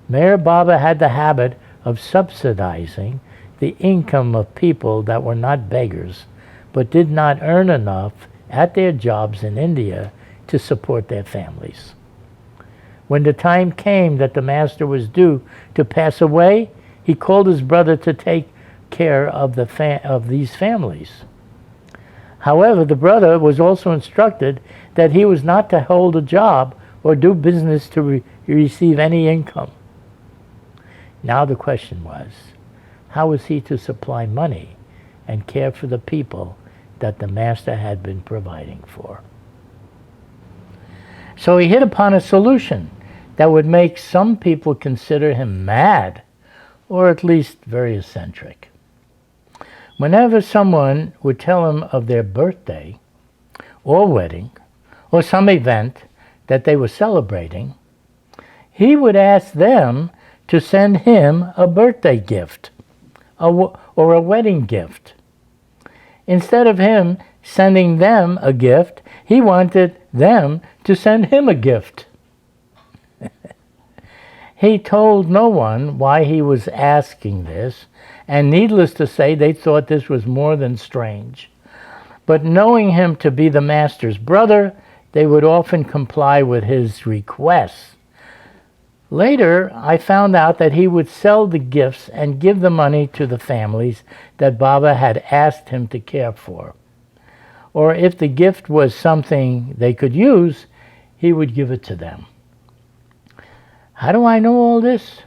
Mayor Baba had the habit of subsidizing the income of people that were not beggars, but did not earn enough at their jobs in India to support their families. When the time came that the master was due to pass away, he called his brother to take care of these families. However, the brother was also instructed that he was not to hold a job or do business to receive any income. Now the question was, how was he to supply money and care for the people that the master had been providing for? So he hit upon a solution that would make some people consider him mad, or at least very eccentric. Whenever someone would tell him of their birthday or wedding or some event that they were celebrating, he would ask them to send him a birthday gift or a wedding gift. Instead of him sending them a gift, he wanted them to send him a gift. He told no one why he was asking this, and needless to say, they thought this was more than strange. But knowing him to be the master's brother, they would often comply with his requests. Later, I found out that he would sell the gifts and give the money to the families that Baba had asked him to care for. Or if the gift was something they could use, he would give it to them. How do I know all this?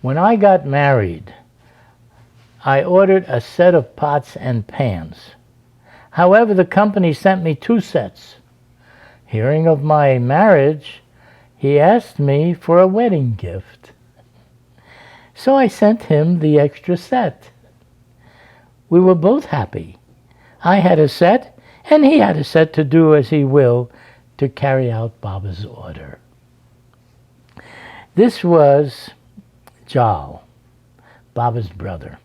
When I got married, I ordered a set of pots and pans. However, the company sent me 2 sets. Hearing of my marriage, he asked me for a wedding gift. So I sent him the extra set. We were both happy. I had a set, and he had a set to do as he will to carry out Baba's order. This was Jal, Baba's brother.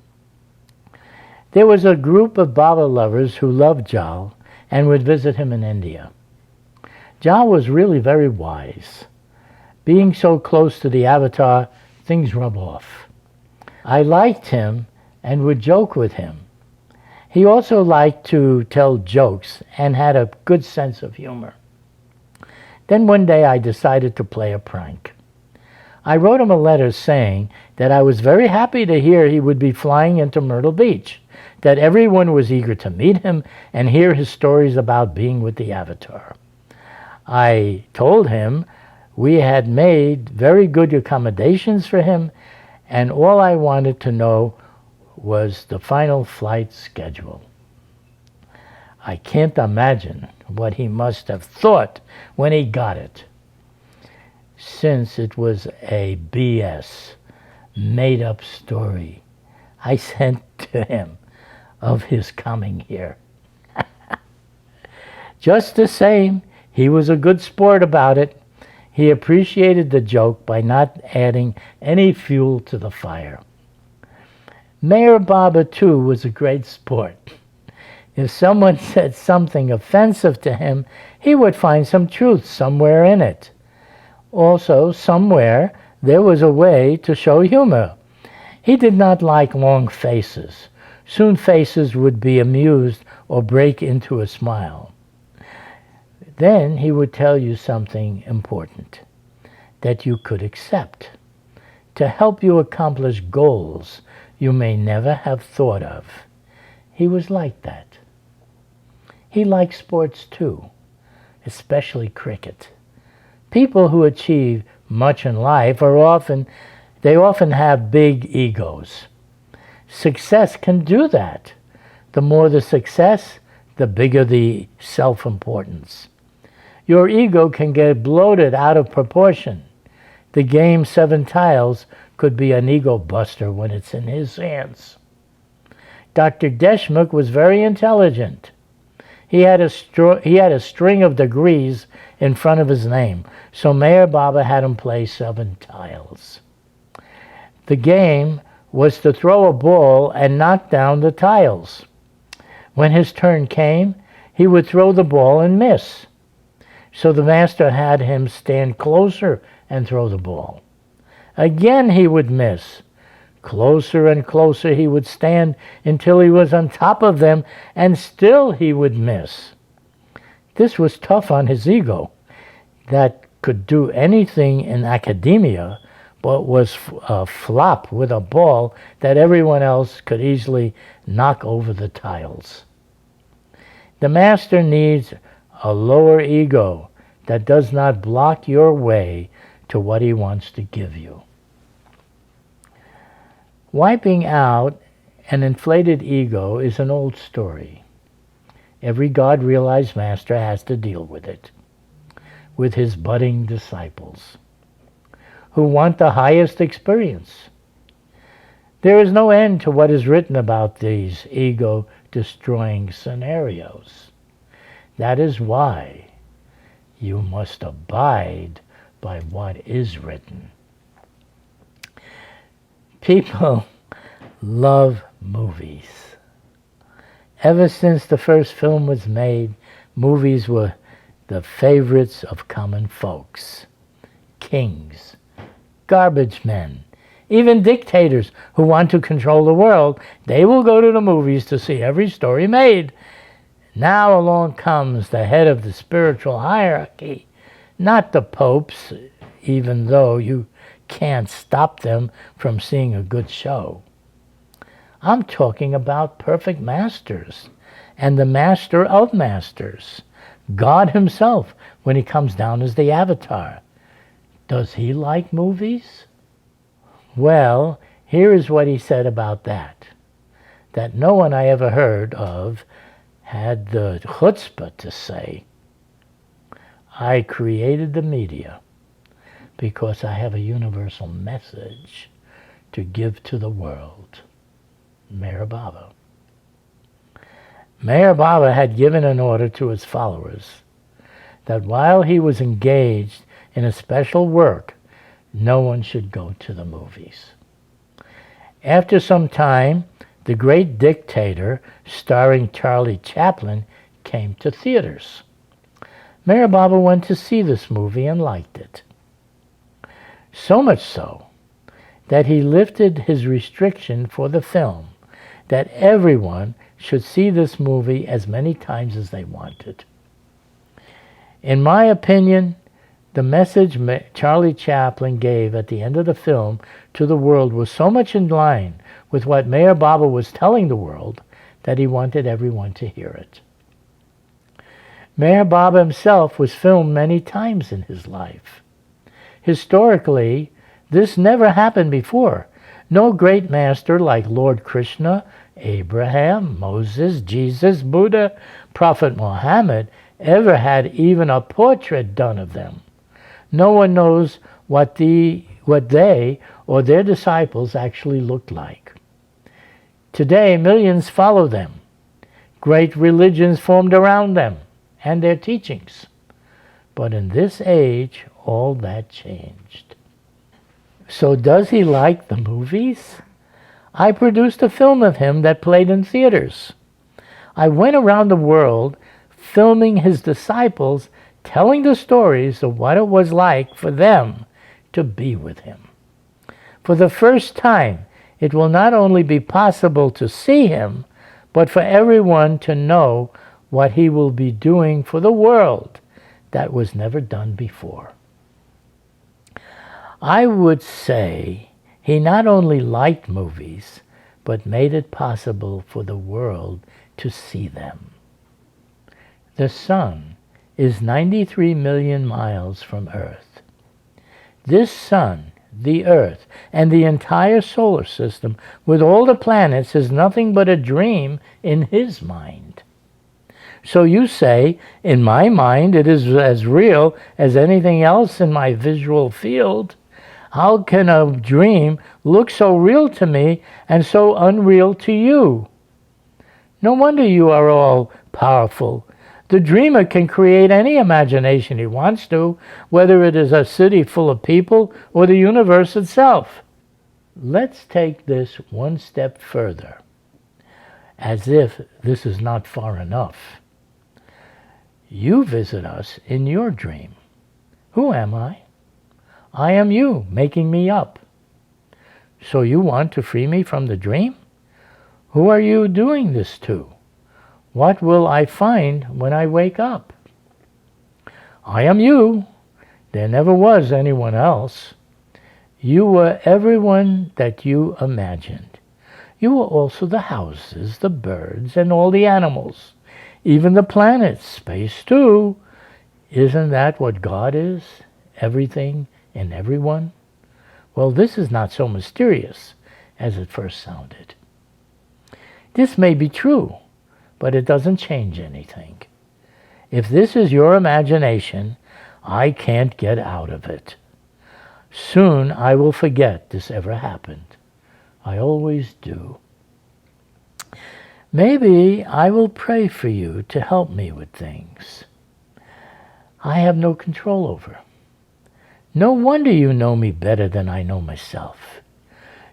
There was a group of Baba lovers who loved Jal and would visit him in India. Jal was really very wise. Being so close to the avatar, things rub off. I liked him and would joke with him. He also liked to tell jokes and had a good sense of humor. Then one day I decided to play a prank. I wrote him a letter saying that I was very happy to hear he would be flying into Myrtle Beach, that everyone was eager to meet him and hear his stories about being with the avatar. I told him we had made very good accommodations for him, and all I wanted to know was the final flight schedule. I can't imagine what he must have thought when he got it, since it was a BS, made-up story I sent to him of his coming here. Just the same, he was a good sport about it. He appreciated the joke by not adding any fuel to the fire. Mayor Baba, too, was a great sport. If someone said something offensive to him, he would find some truth somewhere in it. Also, somewhere, there was a way to show humor. He did not like long faces. Soon faces would be amused or break into a smile. Then he would tell you something important that you could accept to help you accomplish goals you may never have thought of. He was like that. He liked sports too, especially cricket. People who achieve much in life often have big egos. Success can do that. The more the success, the bigger the self-importance. Your ego can get bloated out of proportion. The game 7 Tiles could be an ego buster when it's in his hands. Dr. Deshmukh was very intelligent. He had a string of degrees in front of his name, so Mayor Baba had him play 7 tiles. The game was to throw a ball and knock down the tiles. When his turn came, he would throw the ball and miss. So the master had him stand closer and throw the ball. Again he would miss. Closer and closer he would stand until he was on top of them, and still he would miss. This was tough on his ego, that could do anything in academia, but was a flop with a ball that everyone else could easily knock over the tiles. The master needs a lower ego that does not block your way to what he wants to give you. Wiping out an inflated ego is an old story. Every God-realized master has to deal with it, with his budding disciples, who want the highest experience. There is no end to what is written about these ego-destroying scenarios. That is why you must abide by what is written. People love movies. Ever since the first film was made, movies were the favorites of common folks. Kings, garbage men, even dictators who want to control the world, they will go to the movies to see every story made. Now along comes the head of the spiritual hierarchy, not the popes, even though you can't stop them from seeing a good show. I'm talking about perfect masters and the master of masters, God himself, when he comes down as the avatar. Does he like movies? Well, here is what he said about that no one I ever heard of had the chutzpah to say, I created the media because I have a universal message to give to the world. Meher Baba. Meher Baba had given an order to his followers that while he was engaged in a special work, no one should go to the movies. After some time, The Great Dictator, starring Charlie Chaplin, came to theaters. Meher Baba went to see this movie and liked it. So much so that he lifted his restriction for the film, that everyone should see this movie as many times as they wanted. In my opinion, the message Charlie Chaplin gave at the end of the film to the world was so much in line with what Meher Baba was telling the world that he wanted everyone to hear it. Meher Baba himself was filmed many times in his life. Historically, this never happened before. No great master like Lord Krishna, Abraham, Moses, Jesus, Buddha, Prophet Muhammad ever had even a portrait done of them. No one knows what they or their disciples actually looked like. Today, millions follow them. Great religions formed around them and their teachings. But in this age, all that changed. So does he like the movies? I produced a film of him that played in theaters. I went around the world filming his disciples, telling the stories of what it was like for them to be with him. For the first time, it will not only be possible to see him, but for everyone to know what he will be doing for the world that was never done before. I would say he not only liked movies, but made it possible for the world to see them. The sun is 93 million miles from Earth. This sun, the Earth, and the entire solar system, with all the planets, is nothing but a dream in his mind. So you say, in my mind, it is as real as anything else in my visual field. How can a dream look so real to me and so unreal to you? No wonder you are all powerful. The dreamer can create any imagination he wants to, whether it is a city full of people or the universe itself. Let's take this one step further, as if this is not far enough. You visit us in your dream. Who am I? I am you, making me up. So you want to free me from the dream? Who are you doing this to? What will I find when I wake up? I am you. There never was anyone else. You were everyone that you imagined. You were also the houses, the birds, and all the animals, even the planets, space too. Isn't that what God is? Everything and everyone? Well, this is not so mysterious as it first sounded. This may be true, but it doesn't change anything. If this is your imagination, I can't get out of it. Soon I will forget this ever happened. I always do. Maybe I will pray for you to help me with things I have no control over. No wonder you know me better than I know myself.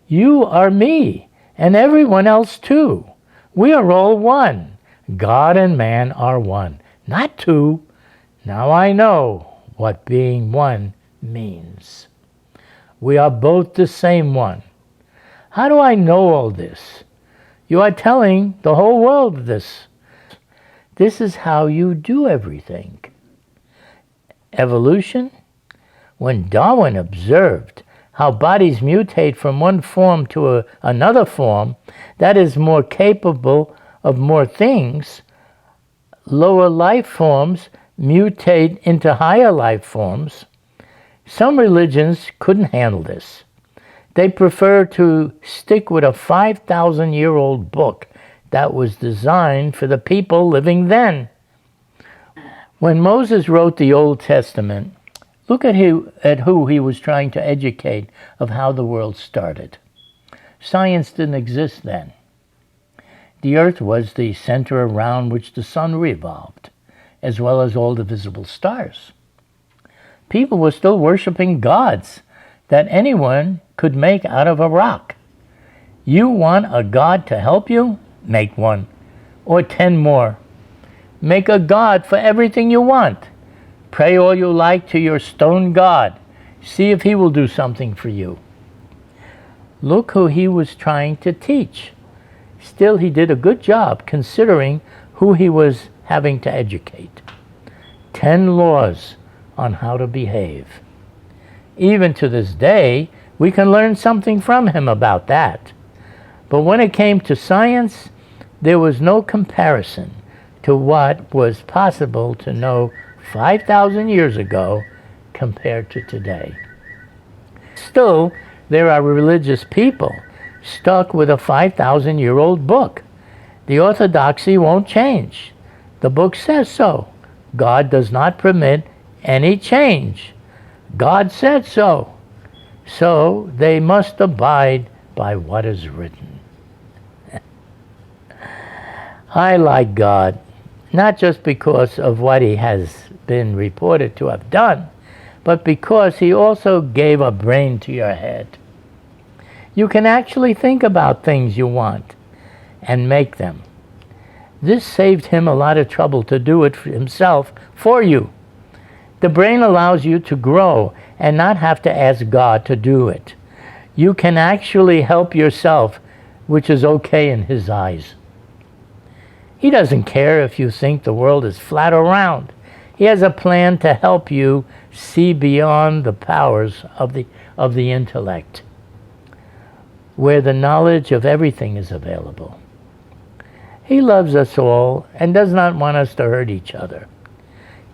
You are me, and everyone else too. We are all one. God and man are one, not two. Now I know what being one means. We are both the same one. How do I know all this? You are telling the whole world this. This is how you do everything. Evolution? When Darwin observed how bodies mutate from one form to another form that is more capable of more things, lower life forms mutate into higher life forms, some religions couldn't handle this. They prefer to stick with a 5,000-year-old book that was designed for the people living then. When Moses wrote the Old Testament, look at who he was trying to educate of how the world started. Science didn't exist then. The earth was the center around which the sun revolved, as well as all the visible stars. People were still worshiping gods that anyone could make out of a rock. You want a god to help you? Make one, or 10 more. Make a god for everything you want. Pray all you like to your stone god. See if he will do something for you. Look who he was trying to teach. Still, he did a good job considering who he was having to educate. 10 laws on how to behave. Even to this day, we can learn something from him about that. But when it came to science, there was no comparison to what was possible to know 5,000 years ago compared to today. Still, there are religious people stuck with a 5,000-year-old book. The orthodoxy won't change. The book says so. God does not permit any change. God said so. So they must abide by what is written. I like God, not just because of what he has been reported to have done, but because he also gave a brain to your head. You can actually think about things you want and make them. This saved him a lot of trouble to do it for himself for you. The brain allows you to grow and not have to ask God to do it. You can actually help yourself, which is okay in his eyes. He doesn't care if you think the world is flat or round. He has a plan to help you see beyond the powers of the intellect, where the knowledge of everything is available. He loves us all and does not want us to hurt each other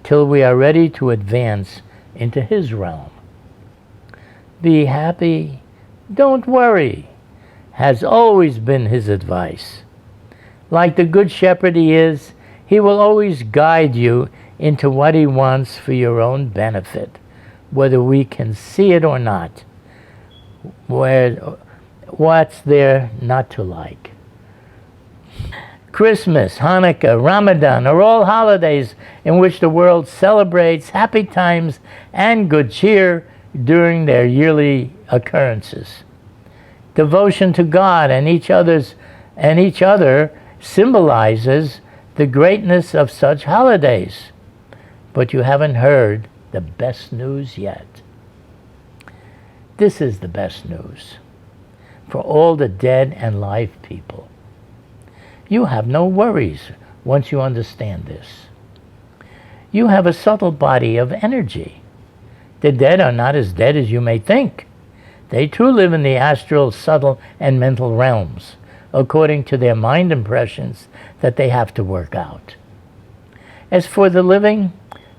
till we are ready to advance into his realm. Be happy, don't worry, has always been his advice. Like the good shepherd he is, he will always guide you into what he wants for your own benefit, whether we can see it or not. What's there not to like? Christmas, Hanukkah, Ramadan are all holidays in which the world celebrates happy times and good cheer during their yearly occurrences. Devotion to God and each other symbolizes the greatness of such holidays. But you haven't heard the best news yet. This is the best news for all the dead and live people. You have no worries once you understand this. You have a subtle body of energy. The dead are not as dead as you may think. They too live in the astral, subtle, and mental realms, according to their mind impressions that they have to work out. As for the living,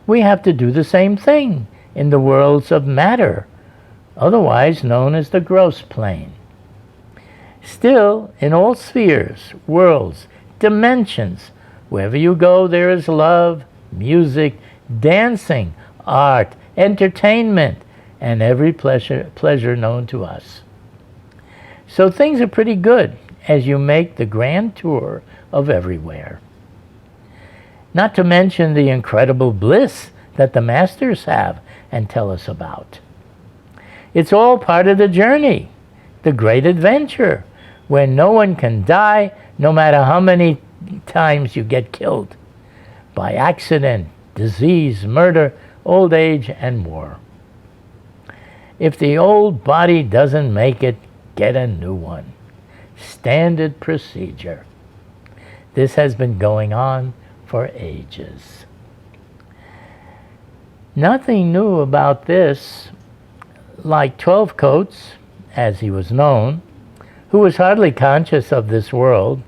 we have to do the same thing in the worlds of matter, otherwise known as the gross plane. Still, in all spheres, worlds, dimensions, wherever you go, there is love, music, dancing, art, entertainment, and every pleasure known to us. So things are pretty good as you make the grand tour of everywhere. Not to mention the incredible bliss that the masters have and tell us about. It's all part of the journey, the great adventure, where no one can die no matter how many times you get killed by accident, disease, murder, old age, and war. If the old body doesn't make it, get a new one. Standard procedure. This has been going on for ages. Nothing new about this, like 12 Coats, as he was known, who was hardly conscious of this world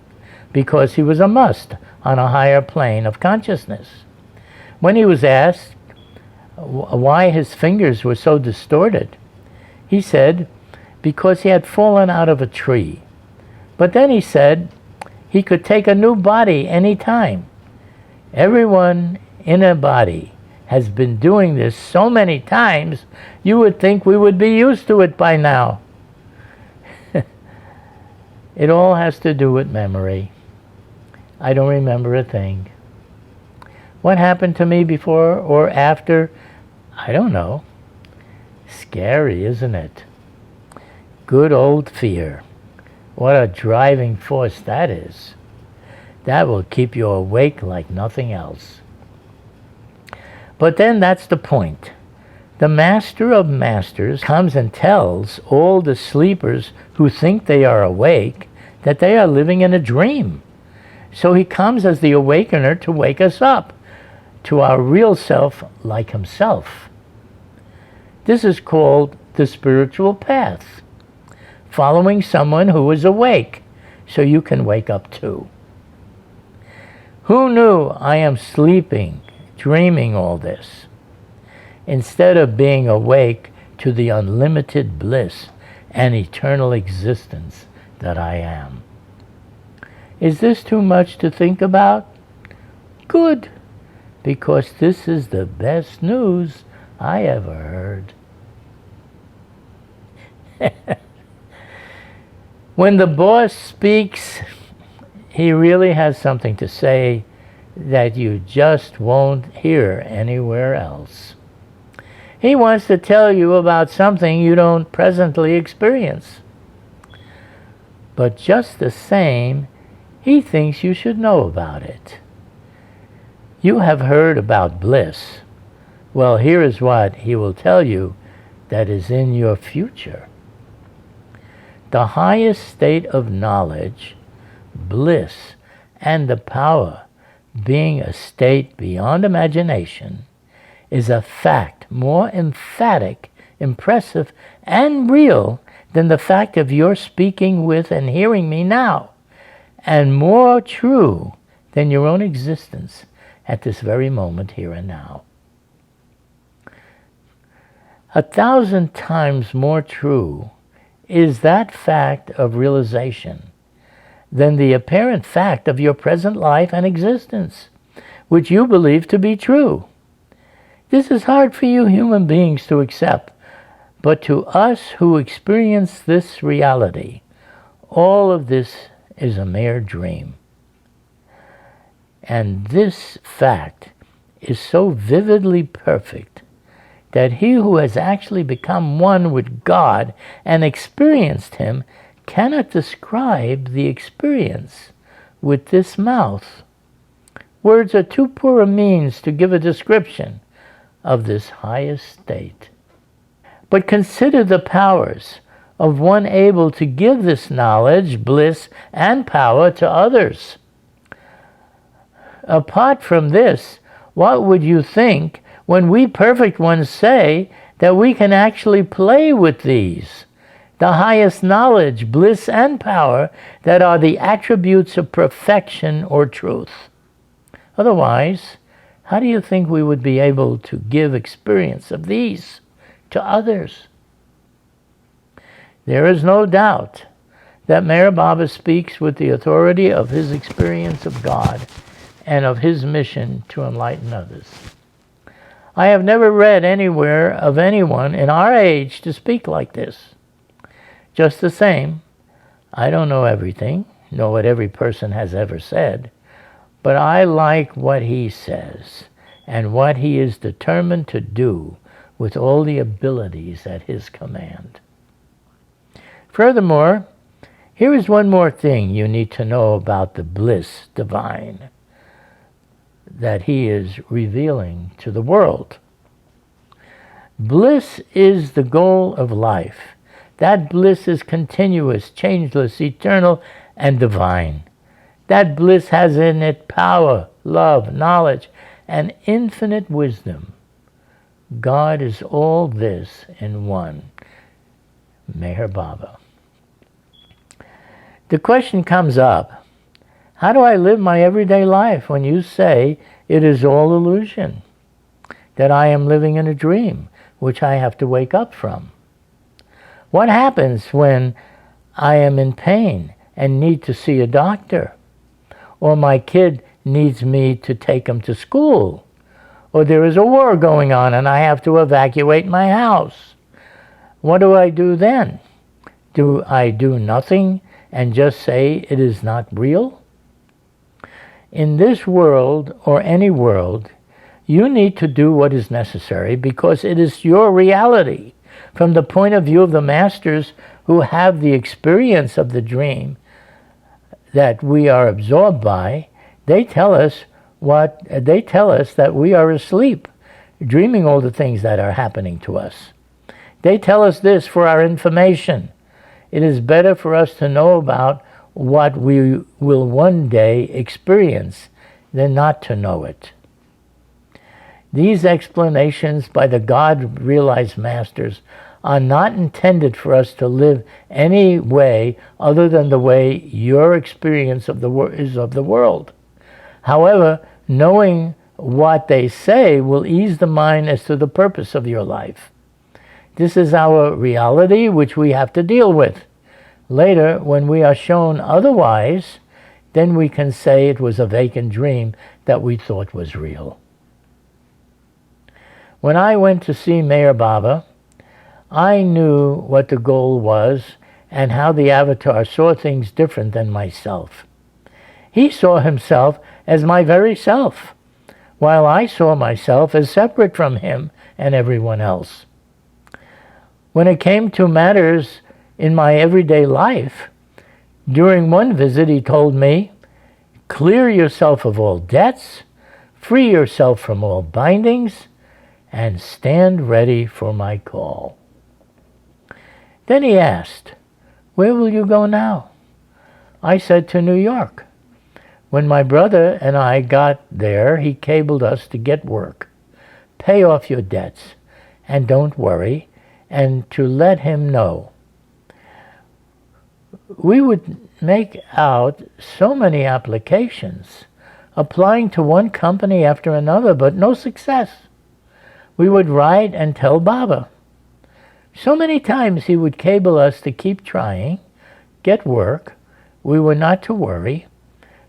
because he was a must on a higher plane of consciousness. When he was asked why his fingers were so distorted, he said because he had fallen out of a tree. But then he said he could take a new body any time. Everyone in a body has been doing this so many times, you would think we would be used to it by now. It all has to do with memory. I don't remember a thing. What happened to me before or after? I don't know. Scary, isn't it? Good old fear. What a driving force that is. That will keep you awake like nothing else. But then that's the point. The master of masters comes and tells all the sleepers who think they are awake that they are living in a dream. So he comes as the awakener to wake us up to our real self like himself. This is called the spiritual path. Following someone who is awake so you can wake up too. Who knew I am sleeping, dreaming all this, instead of being awake to the unlimited bliss and eternal existence that I am? Is this too much to think about? Good, because this is the best news I ever heard. When the boss speaks, he really has something to say that you just won't hear anywhere else. He wants to tell you about something you don't presently experience. But just the same, he thinks you should know about it. You have heard about bliss. Well, here is what he will tell you that is in your future. The highest state of knowledge, bliss, and the power, being a state beyond imagination, is a fact more emphatic, impressive, and real than the fact of your speaking with and hearing me now, and more true than your own existence at this very moment here and now. 1,000 times more true is that fact of realization than the apparent fact of your present life and existence, which you believe to be true. This is hard for you human beings to accept, but to us who experience this reality, all of this is a mere dream. And this fact is so vividly perfect that he who has actually become one with God and experienced him cannot describe the experience with this mouth. Words are too poor a means to give a description of this highest state. But consider the powers of one able to give this knowledge, bliss, and power to others. Apart from this, what would you think when we perfect ones say that we can actually play with these, the highest knowledge, bliss, and power that are the attributes of perfection or truth? Otherwise, how do you think we would be able to give experience of these to others? There is no doubt that Meher Baba speaks with the authority of his experience of God and of his mission to enlighten others. I have never read anywhere of anyone in our age to speak like this. Just the same, I don't know everything, nor what every person has ever said, but I like what he says and what he is determined to do with all the abilities at his command. Furthermore, here is one more thing you need to know about the bliss divine that he is revealing to the world. Bliss is the goal of life. That bliss is continuous, changeless, eternal, and divine. That bliss has in it power, love, knowledge, and infinite wisdom. God is all this in one. Meher Baba. The question comes up, how do I live my everyday life when you say it is all illusion, that I am living in a dream, which I have to wake up from? What happens when I am in pain and need to see a doctor? Or my kid needs me to take him to school? Or there is a war going on and I have to evacuate my house? What do I do then? Do I do nothing and just say it is not real? In this world, or any world, you need to do what is necessary because it is your reality. From the point of view of the masters who have the experience of the dream that we are absorbed by, they tell us that we are asleep, dreaming all the things that are happening to us. They tell us this for our information. It is better for us to know about what we will one day experience than not to know it. These explanations by the God-realized masters are not intended for us to live any way other than the way your experience of is of the world. However, knowing what they say will ease the mind as to the purpose of your life. This is our reality which we have to deal with. Later, when we are shown otherwise, then we can say it was a vacant dream that we thought was real. When I went to see Meher Baba, I knew what the goal was and how the avatar saw things different than myself. He saw himself as my very self, while I saw myself as separate from him and everyone else. When it came to matters in my everyday life, during one visit he told me, clear yourself of all debts, free yourself from all bindings, and stand ready for my call. Then he asked, where will you go now? I said, to New York. When my brother and I got there, he cabled us to get work, pay off your debts, and don't worry, and to let him know. We would make out so many applications, applying to one company after another, but no success. We would write and tell Baba. So many times he would cable us to keep trying, get work. We were not to worry.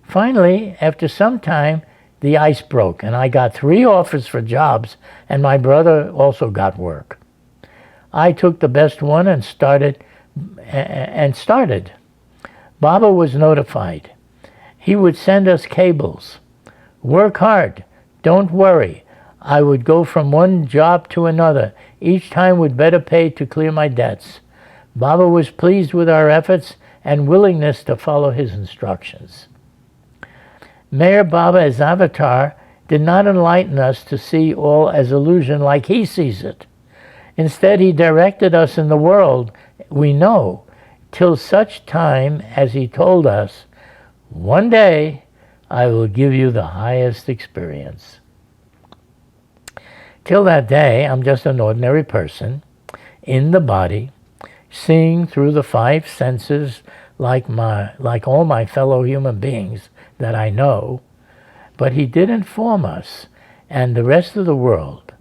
Finally, after some time, the ice broke, and I got 3 offers for jobs, and my brother also got work. I took the best one and started. Baba was notified. He would send us cables. Work hard. Don't worry. I would go from one job to another, each time with better pay to clear my debts. Baba was pleased with our efforts and willingness to follow his instructions. Meher Baba as avatar did not enlighten us to see all as illusion like he sees it. Instead, he directed us in the world we know, till such time as he told us, one day I will give you the highest experience. Till that day, I'm just an ordinary person in the body, seeing through the 5 senses like all my fellow human beings that I know. But he did inform us and the rest of the world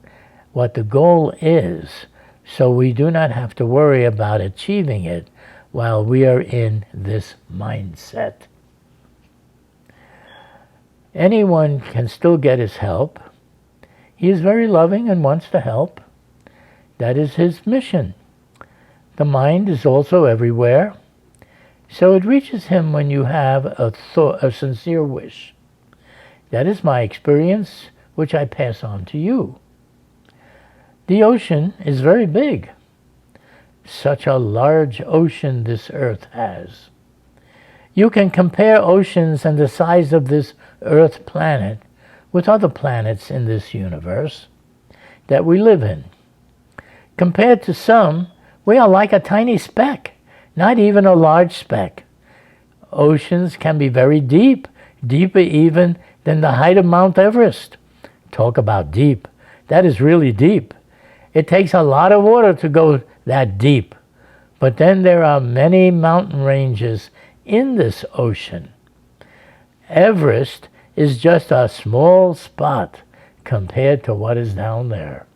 what the goal is, so we do not have to worry about achieving it while we are in this mindset. Anyone can still get his help. He is very loving and wants to help. That is his mission. The mind is also everywhere, so it reaches him when you have a sincere wish. That is my experience, which I pass on to you. The ocean is very big. Such a large ocean this Earth has. You can compare oceans and the size of this Earth planet with other planets in this universe that we live in. Compared to some, we are like a tiny speck, not even a large speck. Oceans can be very deep, deeper even than the height of Mount Everest. Talk about deep. That is really deep. It takes a lot of water to go that deep. But then there are many mountain ranges in this ocean. Everest is just a small spot compared to what is down there.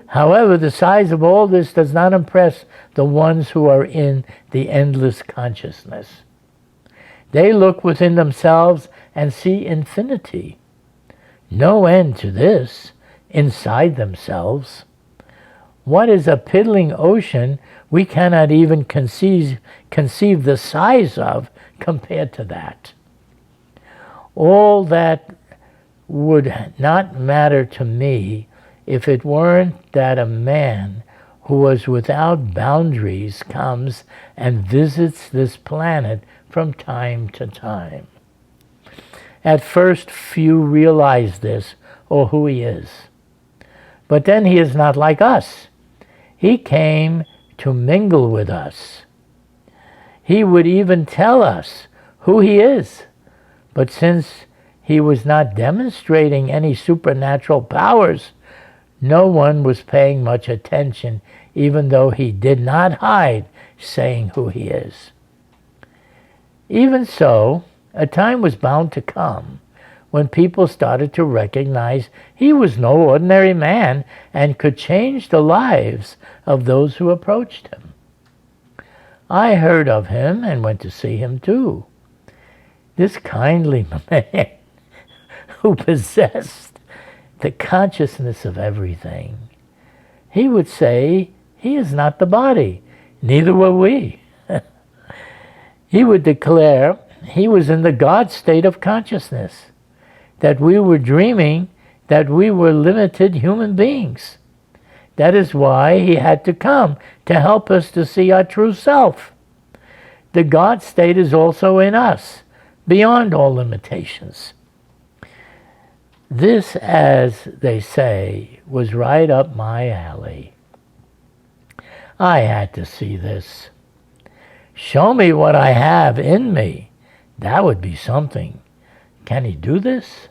However, the size of all this does not impress the ones who are in the endless consciousness. They look within themselves and see infinity. No end to this inside themselves. What is a piddling ocean we cannot even conceive the size of compared to that? All that would not matter to me if it weren't that a man who was without boundaries comes and visits this planet from time to time. At first, few realize this or who he is. But then he is not like us. He came to mingle with us. He would even tell us who he is. But since he was not demonstrating any supernatural powers, no one was paying much attention, even though he did not hide saying who he is. Even so, a time was bound to come when people started to recognize he was no ordinary man and could change the lives of those who approached him. I heard of him and went to see him too. This kindly man who possessed the consciousness of everything. He would say, he is not the body, neither were we. He would declare he was in the God state of consciousness, that we were dreaming that we were limited human beings. That is why he had to come, to help us to see our true self. The God state is also in us, beyond all limitations. This, as they say, was right up my alley. I had to see this. Show me what I have in me. That would be something. Can he do this?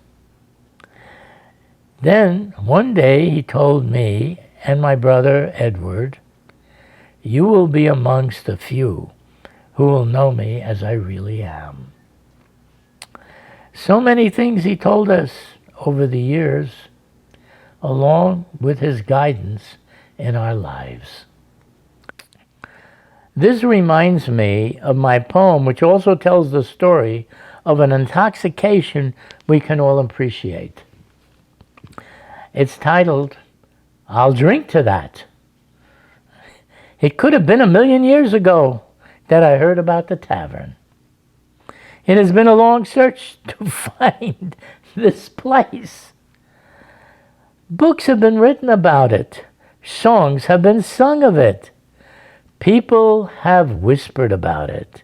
Then, one day, he told me and my brother Edward, you will be amongst the few who will know me as I really am. So many things he told us over the years, along with his guidance in our lives. This reminds me of my poem, which also tells the story of an intoxication we can all appreciate. It's titled, I'll Drink to That. It could have been 1,000,000 years ago that I heard about the tavern. It has been a long search to find this place. Books have been written about it. Songs have been sung of it. People have whispered about it.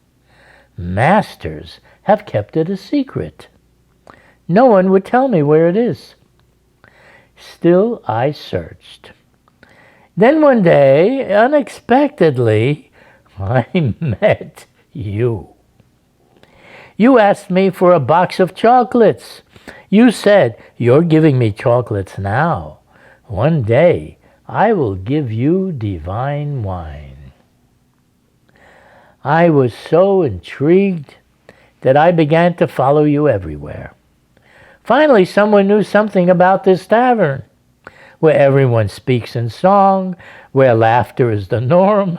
Masters have kept it a secret. No one would tell me where it is. Still, I searched. Then one day, unexpectedly, I met you. You asked me for a box of chocolates. You said, you're giving me chocolates now. One day, I will give you divine wine. I was so intrigued that I began to follow you everywhere. Finally, someone knew something about this tavern, where everyone speaks in song, where laughter is the norm,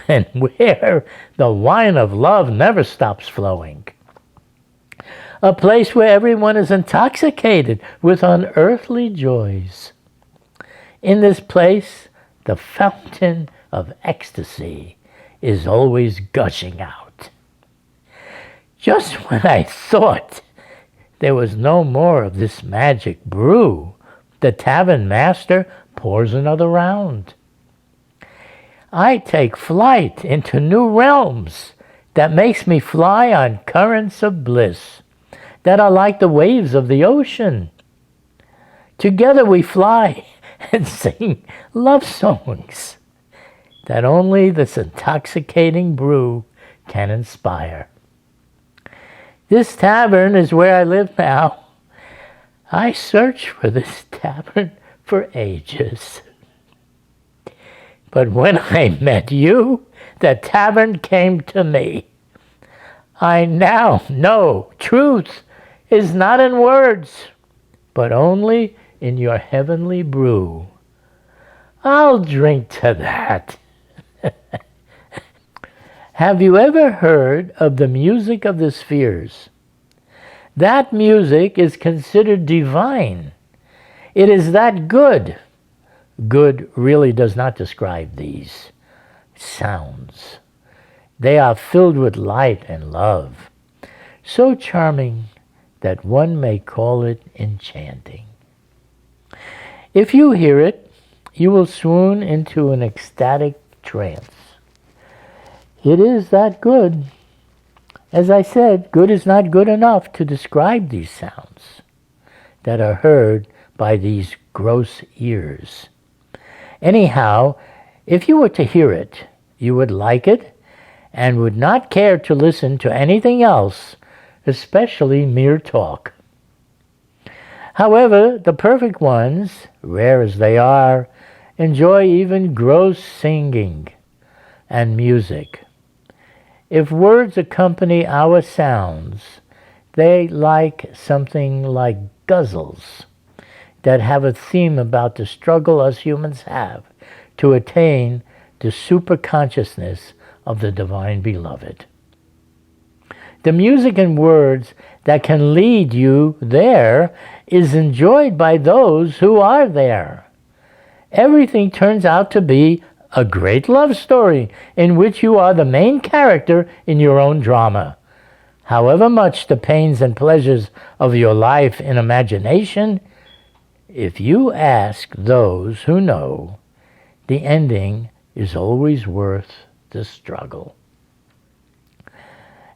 and where the wine of love never stops flowing. A place where everyone is intoxicated with unearthly joys. In this place, the fountain of ecstasy is always gushing out. Just when I thought there was no more of this magic brew, the tavern master pours another round. I take flight into new realms that makes me fly on currents of bliss that are like the waves of the ocean. Together we fly and sing love songs that only this intoxicating brew can inspire. This tavern is where I live now. I searched for this tavern for ages. But when I met you, the tavern came to me. I now know truth is not in words, but only in your heavenly brew. I'll drink to that. Have you ever heard of the music of the spheres? That music is considered divine. It is that good. Good really does not describe these sounds. They are filled with light and love, so charming that one may call it enchanting. If you hear it, you will swoon into an ecstatic trance. It is that good. As I said, good is not good enough to describe these sounds that are heard by these gross ears. Anyhow, if you were to hear it, you would like it and would not care to listen to anything else, especially mere talk. However, the perfect ones, rare as they are, enjoy even gross singing and music. If words accompany our sounds, they like something like guzzles that have a theme about the struggle us humans have to attain the superconsciousness of the divine beloved. The music and words that can lead you there is enjoyed by those who are there. Everything turns out to be a great love story in which you are the main character in your own drama. However much the pains and pleasures of your life in imagination, if you ask those who know, the ending is always worth the struggle.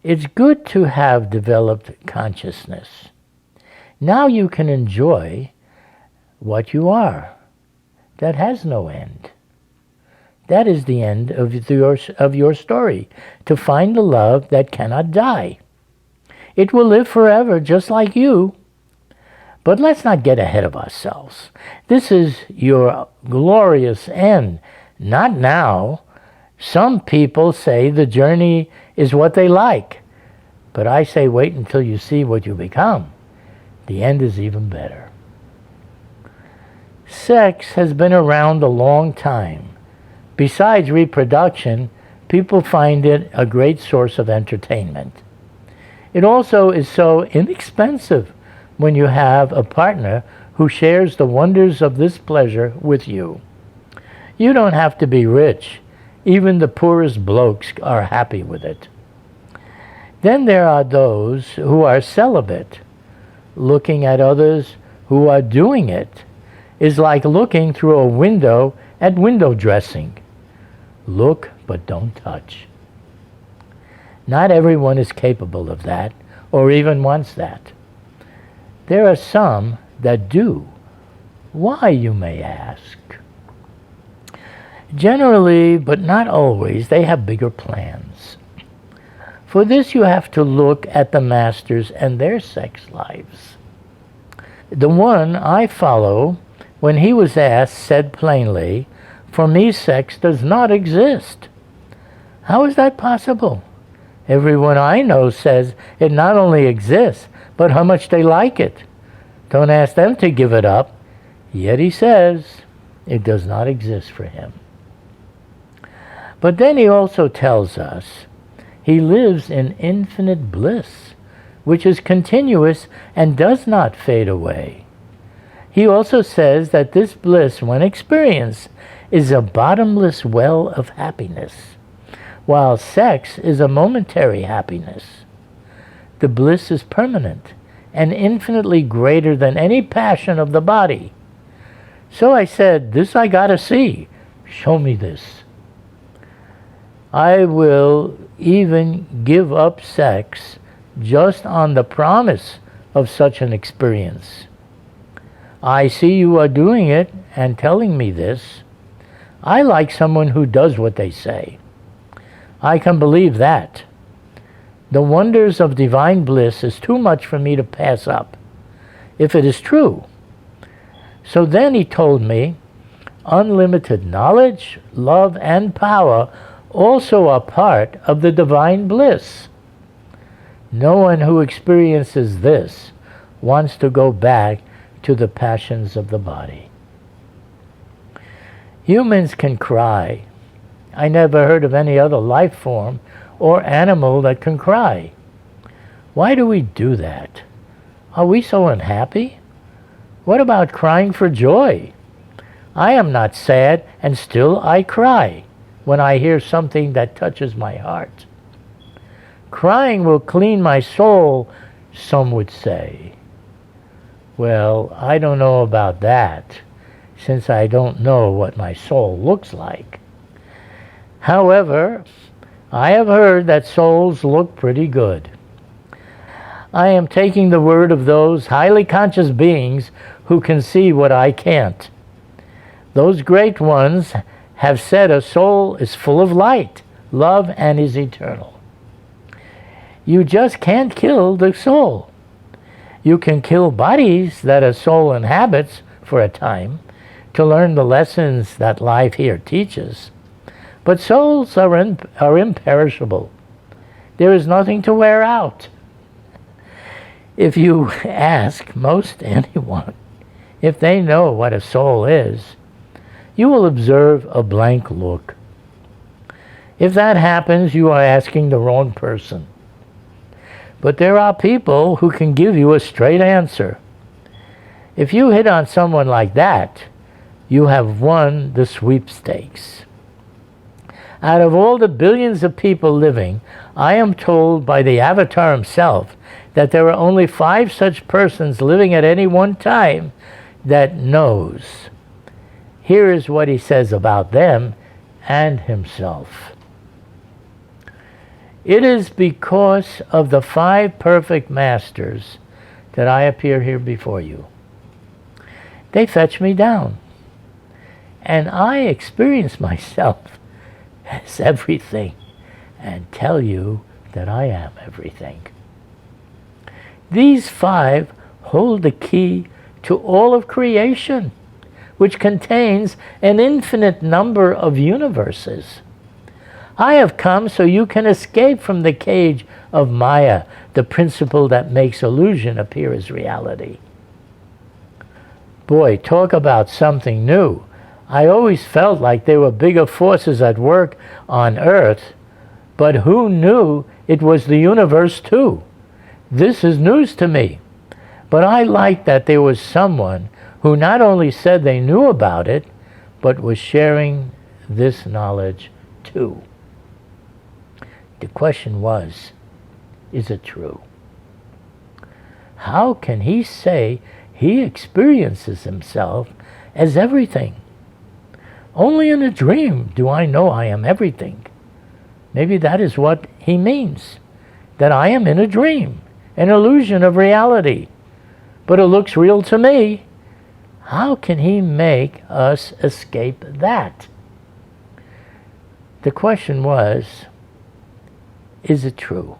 It's good to have developed consciousness. Now you can enjoy what you are. That has no end. That is the end of your story, to find the love that cannot die. It will live forever just like you. But let's not get ahead of ourselves. This is your glorious end, not now. Some people say the journey is what they like, but I say wait until you see what you become. The end is even better. Sex has been around a long time. Besides reproduction, people find it a great source of entertainment. It also is so inexpensive when you have a partner who shares the wonders of this pleasure with you. You don't have to be rich. Even the poorest blokes are happy with it. Then there are those who are celibate. Looking at others who are doing it is like looking through a window at window dressing. Look, but don't touch. Not everyone is capable of that, or even wants that. There are some that do. Why, you may ask? Generally, but not always, they have bigger plans. For this you have to look at the masters and their sex lives. The one I follow, when he was asked, said plainly, "For me, sex does not exist." How is that possible? Everyone I know says it not only exists, but how much they like it. Don't ask them to give it up. Yet he says it does not exist for him. But then he also tells us he lives in infinite bliss, which is continuous and does not fade away. He also says that this bliss, when experienced, is a bottomless well of happiness, while sex is a momentary happiness. The bliss is permanent and infinitely greater than any passion of the body. So I said, this I gotta see. Show me this. I will even give up sex just on the promise of such an experience. I see you are doing it and telling me this. I like someone who does what they say. I can believe that. The wonders of divine bliss is too much for me to pass up, if it is true. So then he told me, unlimited knowledge, love, and power also are part of the divine bliss. No one who experiences this wants to go back to the passions of the body. Humans can cry. I never heard of any other life form or animal that can cry. Why do we do that? Are we so unhappy? What about crying for joy? I am not sad, and still I cry when I hear something that touches my heart. Crying will clean my soul, some would say. Well, I don't know about that, since I don't know what my soul looks like. However, I have heard that souls look pretty good. I am taking the word of those highly conscious beings who can see what I can't. Those great ones have said a soul is full of light, love, and is eternal. You just can't kill the soul. You can kill bodies that a soul inhabits for a time to learn the lessons that life here teaches. But souls are imperishable. There is nothing to wear out. If you ask most anyone if they know what a soul is, you will observe a blank look. If that happens, you are asking the wrong person. But there are people who can give you a straight answer. If you hit on someone like that, you have won the sweepstakes. Out of all the billions of people living, I am told by the Avatar himself that there are only 5 such persons living at any one time that knows. Here is what he says about them and himself. It is because of the 5 perfect masters that I appear here before you. They fetch me down, and I experience myself as everything and tell you that I am everything. These 5 hold the key to all of creation, which contains an infinite number of universes. I have come so you can escape from the cage of Maya, the principle that makes illusion appear as reality. Boy, talk about something new. I always felt like there were bigger forces at work on Earth, but who knew it was the universe too? This is news to me. But I liked that there was someone who not only said they knew about it, but was sharing this knowledge too. The question was, is it true? How can he say he experiences himself as everything? Only in a dream do I know I am everything. Maybe that is what he means, that I am in a dream, an illusion of reality. But it looks real to me. How can he make us escape that? The question was, is it true?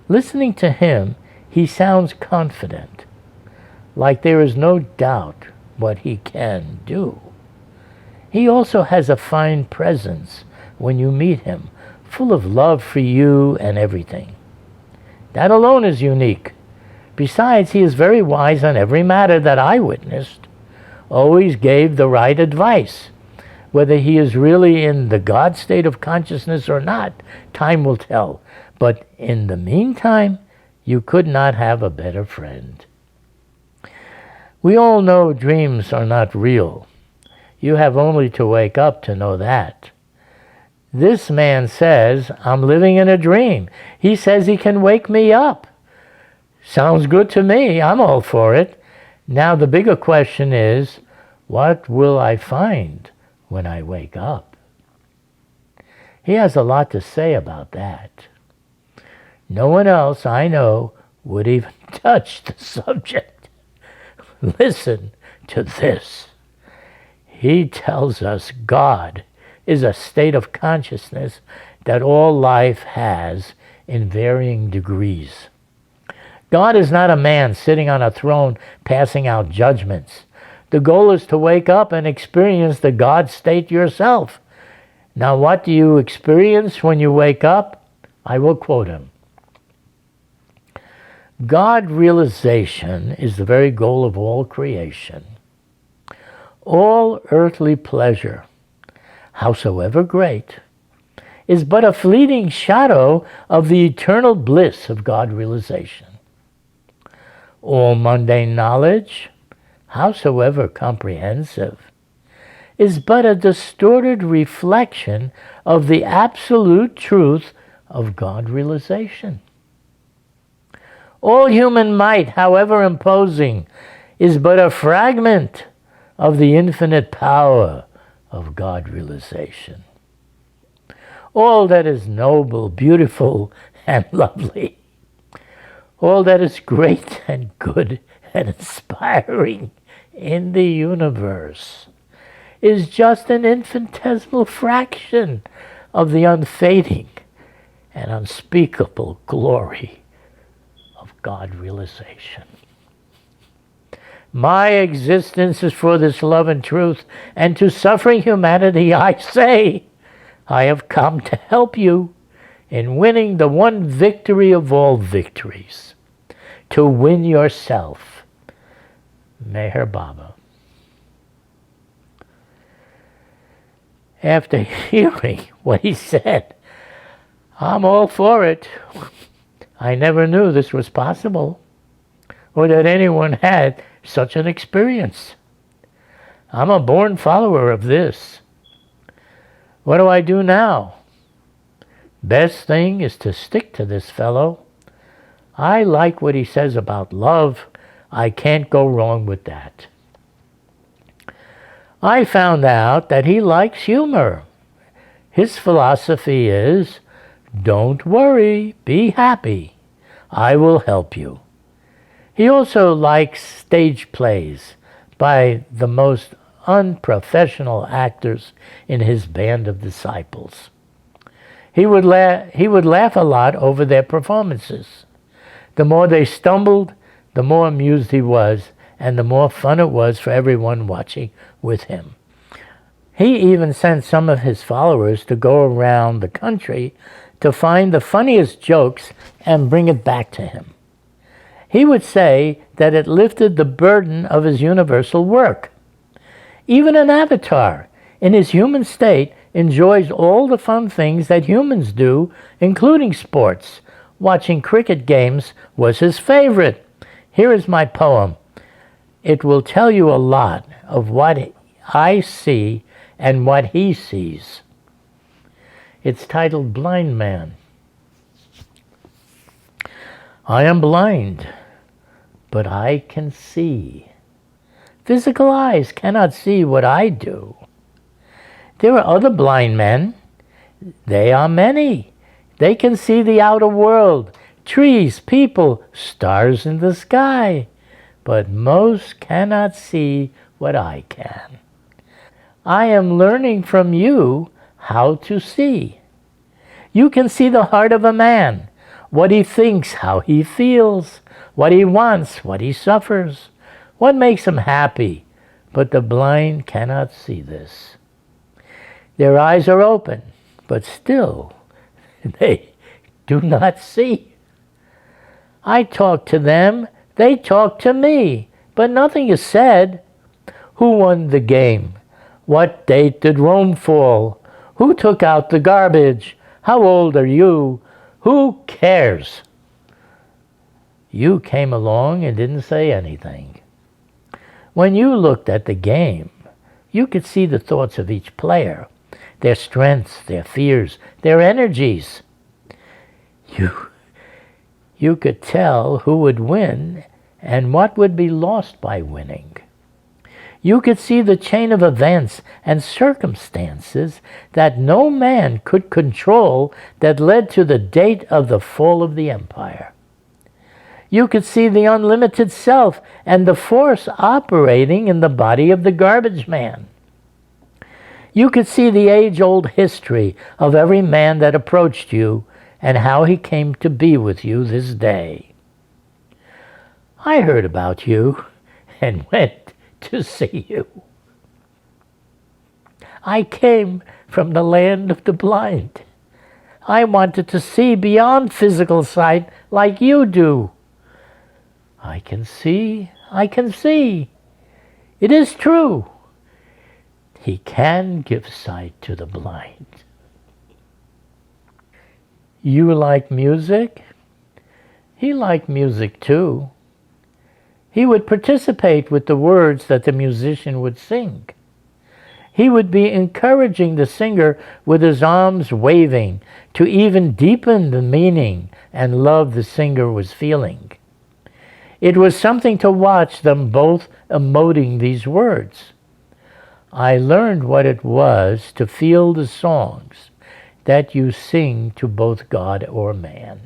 Listening to him, he sounds confident, like there is no doubt what he can do. He also has a fine presence when you meet him, full of love for you and everything. That alone is unique. Besides, he is very wise on every matter that I witnessed, always gave the right advice. Whether he is really in the God state of consciousness or not, time will tell. But in the meantime, you could not have a better friend. We all know dreams are not real. You have only to wake up to know that. This man says, I'm living in a dream. He says he can wake me up. Sounds good to me. I'm all for it. Now the bigger question is, what will I find when I wake up? He has a lot to say about that. No one else I know would even touch the subject. Listen to this. He tells us God is a state of consciousness that all life has in varying degrees. God is not a man sitting on a throne passing out judgments. The goal is to wake up and experience the God state yourself. Now, what do you experience when you wake up? I will quote him. God realization is the very goal of all creation. All earthly pleasure, howsoever great, is but a fleeting shadow of the eternal bliss of God realization. All mundane knowledge, howsoever comprehensive, is but a distorted reflection of the absolute truth of God realization. All human might, however imposing, is but a fragment of the infinite power of God realization. All that is noble, beautiful, and lovely, all that is great and good and inspiring in the universe is just an infinitesimal fraction of the unfading and unspeakable glory of God realization. My existence is for this love and truth, and to suffering humanity I say, I have come to help you in winning the one victory of all victories, to win yourself. Meher Baba. After hearing what he said, I'm all for it. I never knew this was possible, or that anyone had such an experience. I'm a born follower of this. What do I do now? Best thing is to stick to this fellow. I like what he says about love. I can't go wrong with that. I found out that he likes humor. His philosophy is, don't worry, be happy. I will help you. He also likes stage plays by the most unprofessional actors in his band of disciples. He would laugh a lot over their performances. The more they stumbled, the more amused he was, and the more fun it was for everyone watching with him. He even sent some of his followers to go around the country to find the funniest jokes and bring it back to him. He would say that it lifted the burden of his universal work. Even an avatar, in his human state, enjoys all the fun things that humans do, including sports. Watching cricket games was his favorite. Here is my poem. It will tell you a lot of what I see and what he sees. It's titled Blind Man. I am blind, but I can see. Physical eyes cannot see what I do. There are other blind men. They are many. They can see the outer world, trees, people, stars in the sky. But most cannot see what I can. I am learning from you how to see. You can see the heart of a man, what he thinks, how he feels, what he wants, what he suffers, what makes him happy. But the blind cannot see this. Their eyes are open, but still they do not see. I talk to them, they talk to me, but nothing is said. Who won the game? What date did Rome fall? Who took out the garbage? How old are you? Who cares? You came along and didn't say anything. When you looked at the game, you could see the thoughts of each player, their strengths, their fears, their energies. You could tell who would win and what would be lost by winning. You could see the chain of events and circumstances that no man could control that led to the date of the fall of the empire. You could see the unlimited self and the force operating in the body of the garbage man. You could see the age-old history of every man that approached you and how he came to be with you this day. I heard about you and went to see you. I came from the land of the blind. I wanted to see beyond physical sight like you do. I can see. It is true. He can give sight to the blind. You like music? He liked music too. He would participate with the words that the musician would sing. He would be encouraging the singer with his arms waving to even deepen the meaning and love the singer was feeling. It was something to watch them both emoting these words. I learned what it was to feel the songs that you sing to both God or man.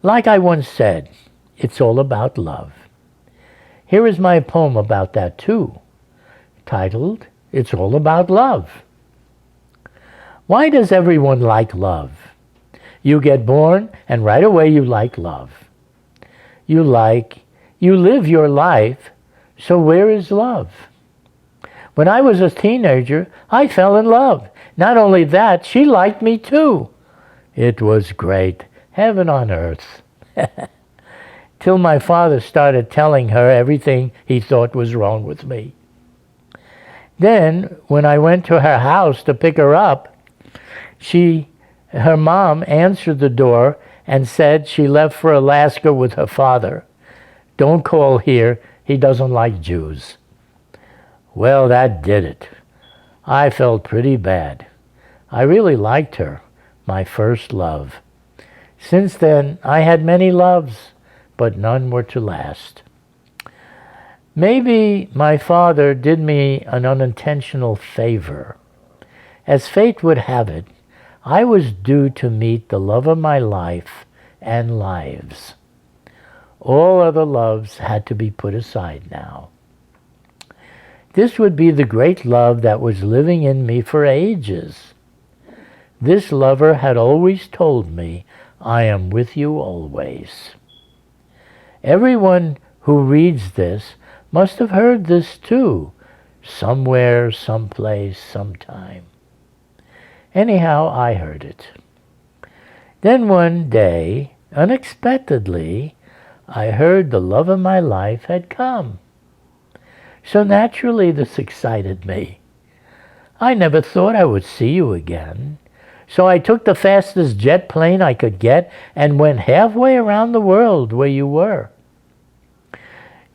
Like I once said, it's all about love. Here is my poem about that too, titled, It's All About Love. Why does everyone like love? You get born and right away you like love. You live your life, so where is love? When I was a teenager, I fell in love. Not only that, she liked me too. It was great, heaven on earth. Till my father started telling her everything he thought was wrong with me. Then, when I went to her house to pick her up, her mom answered the door and said she left for Alaska with her father. Don't call here, he doesn't like Jews. Well, that did it. I felt pretty bad. I really liked her, my first love. Since then, I had many loves, but none were to last. Maybe my father did me an unintentional favor. As fate would have it, I was due to meet the love of my life and lives. All other loves had to be put aside now. This would be the great love that was living in me for ages. This lover had always told me, I am with you always. Everyone who reads this must have heard this too, somewhere, someplace, sometime. Anyhow, I heard it. Then one day, unexpectedly, I heard the love of my life had come. So naturally this excited me. I never thought I would see you again. So I took the fastest jet plane I could get and went halfway around the world where you were.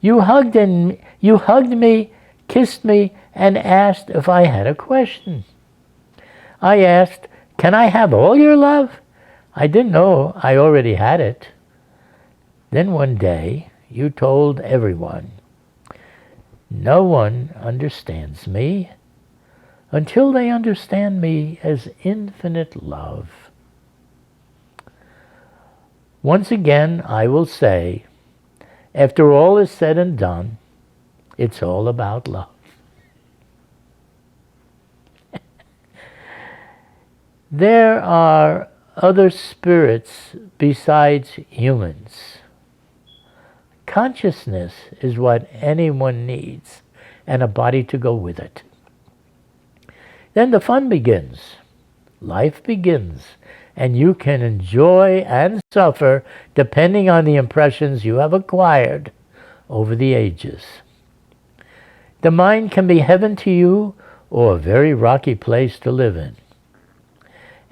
You hugged me, kissed me, and asked if I had a question. I asked, can I have all your love? I didn't know I already had it. Then one day, you told everyone, no one understands me until they understand me as infinite love. Once again, I will say, after all is said and done, it's all about love. There are other spirits besides humans. Consciousness is what anyone needs, and a body to go with it. Then the fun begins. Life begins, and you can enjoy and suffer depending on the impressions you have acquired over the ages. The mind can be heaven to you or a very rocky place to live in.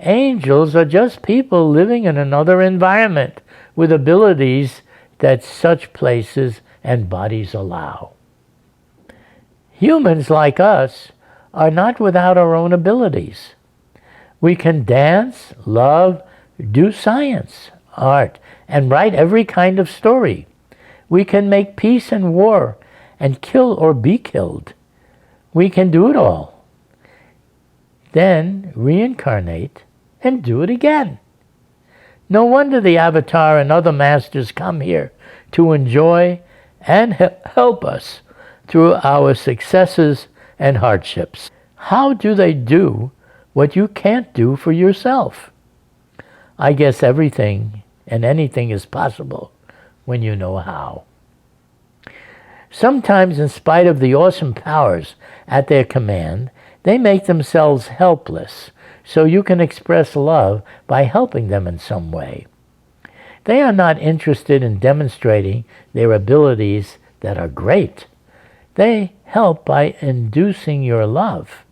Angels are just people living in another environment with abilities that such places and bodies allow. Humans like us are not without our own abilities. We can dance, love, do science, art, and write every kind of story. We can make peace and war and kill or be killed. We can do it all. Then reincarnate and do it again. No wonder the Avatar and other masters come here to enjoy and help us through our successes and hardships. How do they do what you can't do for yourself? I guess everything and anything is possible when you know how. Sometimes, in spite of the awesome powers at their command, they make themselves helpless so you can express love by helping them in some way. They are not interested in demonstrating their abilities that are great. They help by inducing your love.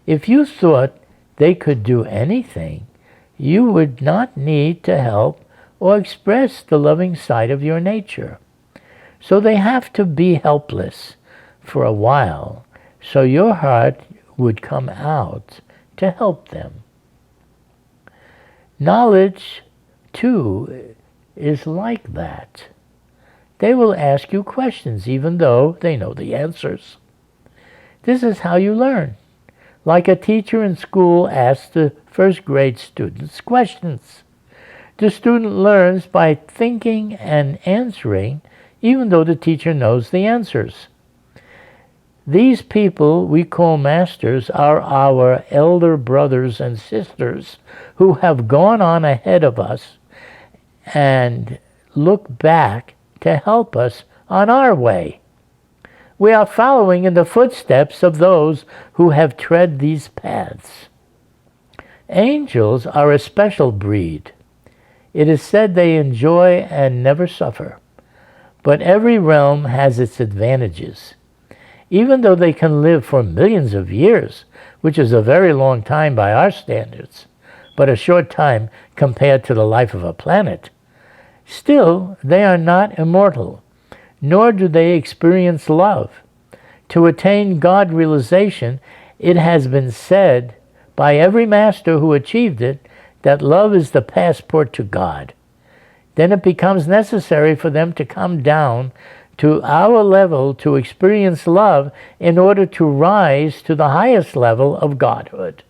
If you thought they could do anything, you would not need to help or express the loving side of your nature. So they have to be helpless for a while, so your heart would come out to help them. Knowledge, too, is like that. They will ask you questions even though they know the answers. This is how you learn. Like a teacher in school asks the first grade students questions. The student learns by thinking and answering even though the teacher knows the answers. These people we call masters are our elder brothers and sisters who have gone on ahead of us and look back to help us on our way. We are following in the footsteps of those who have tread these paths. Angels are a special breed. It is said they enjoy and never suffer. But every realm has its advantages. Even though they can live for millions of years, which is a very long time by our standards, but a short time compared to the life of a planet, still they are not immortal, nor do they experience love. To attain God realization, it has been said by every master who achieved it that love is the passport to God. Then it becomes necessary for them to come down to our level to experience love in order to rise to the highest level of godhood.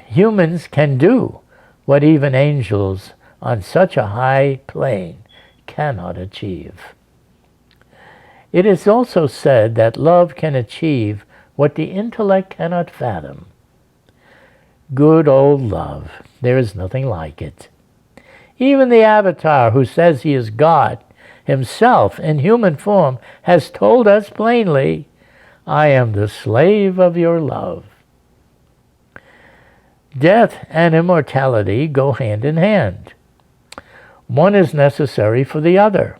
Humans can do what even angels on such a high plane cannot achieve. It is also said that love can achieve what the intellect cannot fathom. Good old love, there is nothing like it. Even the Avatar, who says he is God himself in human form, has told us plainly, I am the slave of your love. Death and immortality go hand in hand. One is necessary for the other.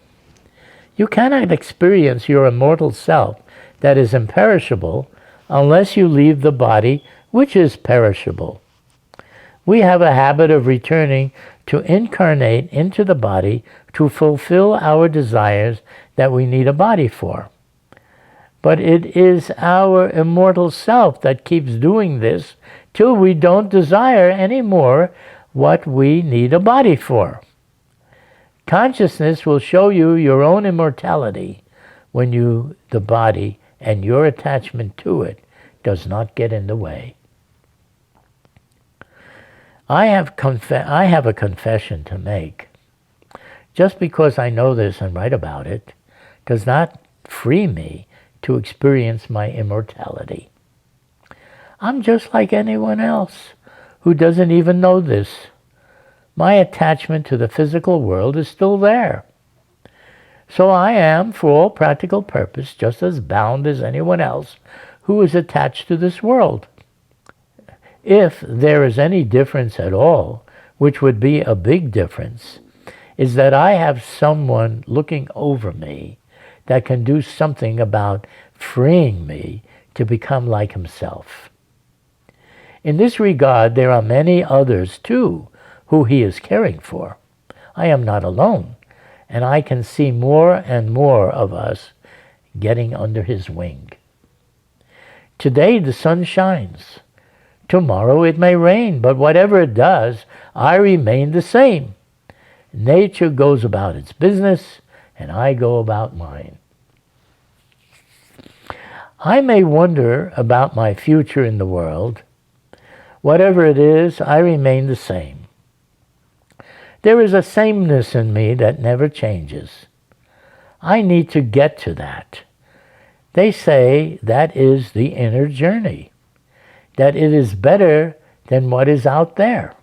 You cannot experience your immortal self that is imperishable unless you leave the body which is perishable. We have a habit of returning to incarnate into the body to fulfill our desires that we need a body for. But it is our immortal self that keeps doing this till we don't desire anymore what we need a body for. Consciousness will show you your own immortality when the body and your attachment to it does not get in the way. I have a confession to make. Just because I know this and write about it does not free me to experience my immortality. I'm just like anyone else who doesn't even know this. My attachment to the physical world is still there. So I am, for all practical purpose, just as bound as anyone else who is attached to this world. If there is any difference at all, which would be a big difference, is that I have someone looking over me that can do something about freeing me to become like himself. In this regard, there are many others too who he is caring for. I am not alone, and I can see more and more of us getting under his wing. Today the sun shines. Tomorrow it may rain, but whatever it does, I remain the same. Nature goes about its business, and I go about mine. I may wonder about my future in the world. Whatever it is, I remain the same. There is a sameness in me that never changes. I need to get to that. They say that is the inner journey, that it is better than what is out there.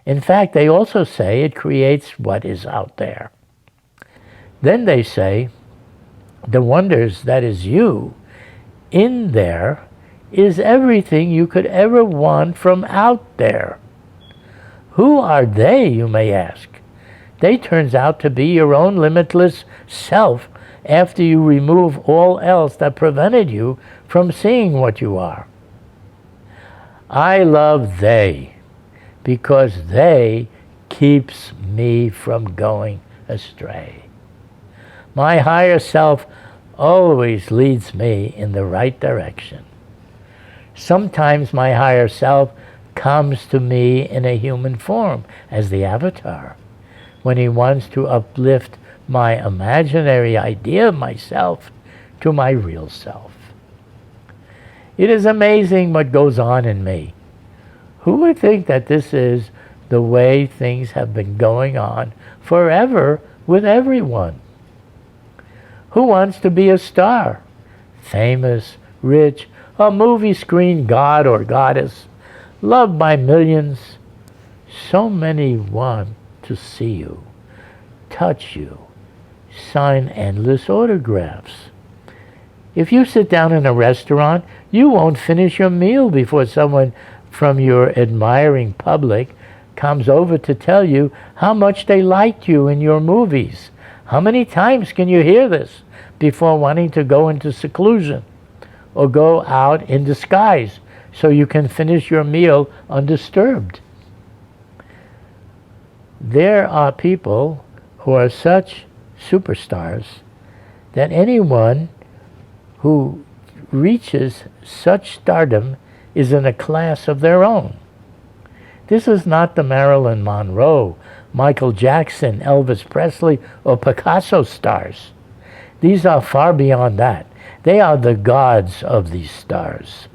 In fact, they also say it creates what is out there. Then they say the wonders that is you in there is everything you could ever want from out there. Who are they, you may ask? They turns out to be your own limitless self after you remove all else that prevented you from seeing what you are. I love they because they keeps me from going astray. My higher self always leads me in the right direction. Sometimes my higher self comes to me in a human form as the avatar when he wants to uplift my imaginary idea of myself to my real self. It is amazing what goes on in me. Who would think that this is the way things have been going on forever with everyone? Who wants to be a star? Famous, rich, a movie screen god or goddess, loved by millions. So many want to see you, touch you, sign endless autographs. If you sit down in a restaurant, you won't finish your meal before someone from your admiring public comes over to tell you how much they liked you in your movies. How many times can you hear this before wanting to go into seclusion or go out in disguise so you can finish your meal undisturbed? There are people who are such superstars that anyone who reaches such stardom is in a class of their own. This is not the Marilyn Monroe, Michael Jackson, Elvis Presley, or Picasso stars. These are far beyond that. They are the gods of these stars,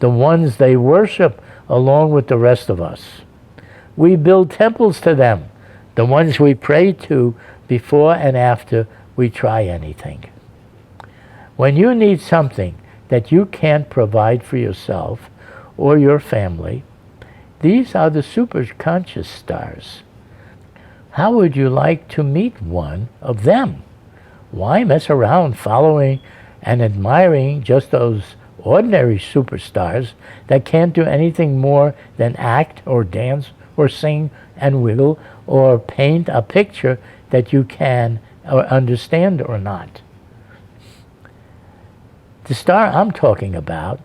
the ones they worship along with the rest of us. We build temples to them, the ones we pray to before and after we try anything. When you need something that you can't provide for yourself or your family, these are the superconscious stars. How would you like to meet one of them? Why mess around following and admiring just those ordinary superstars that can't do anything more than act or dance or sing and wiggle or paint a picture that you can or understand or not? The star I'm talking about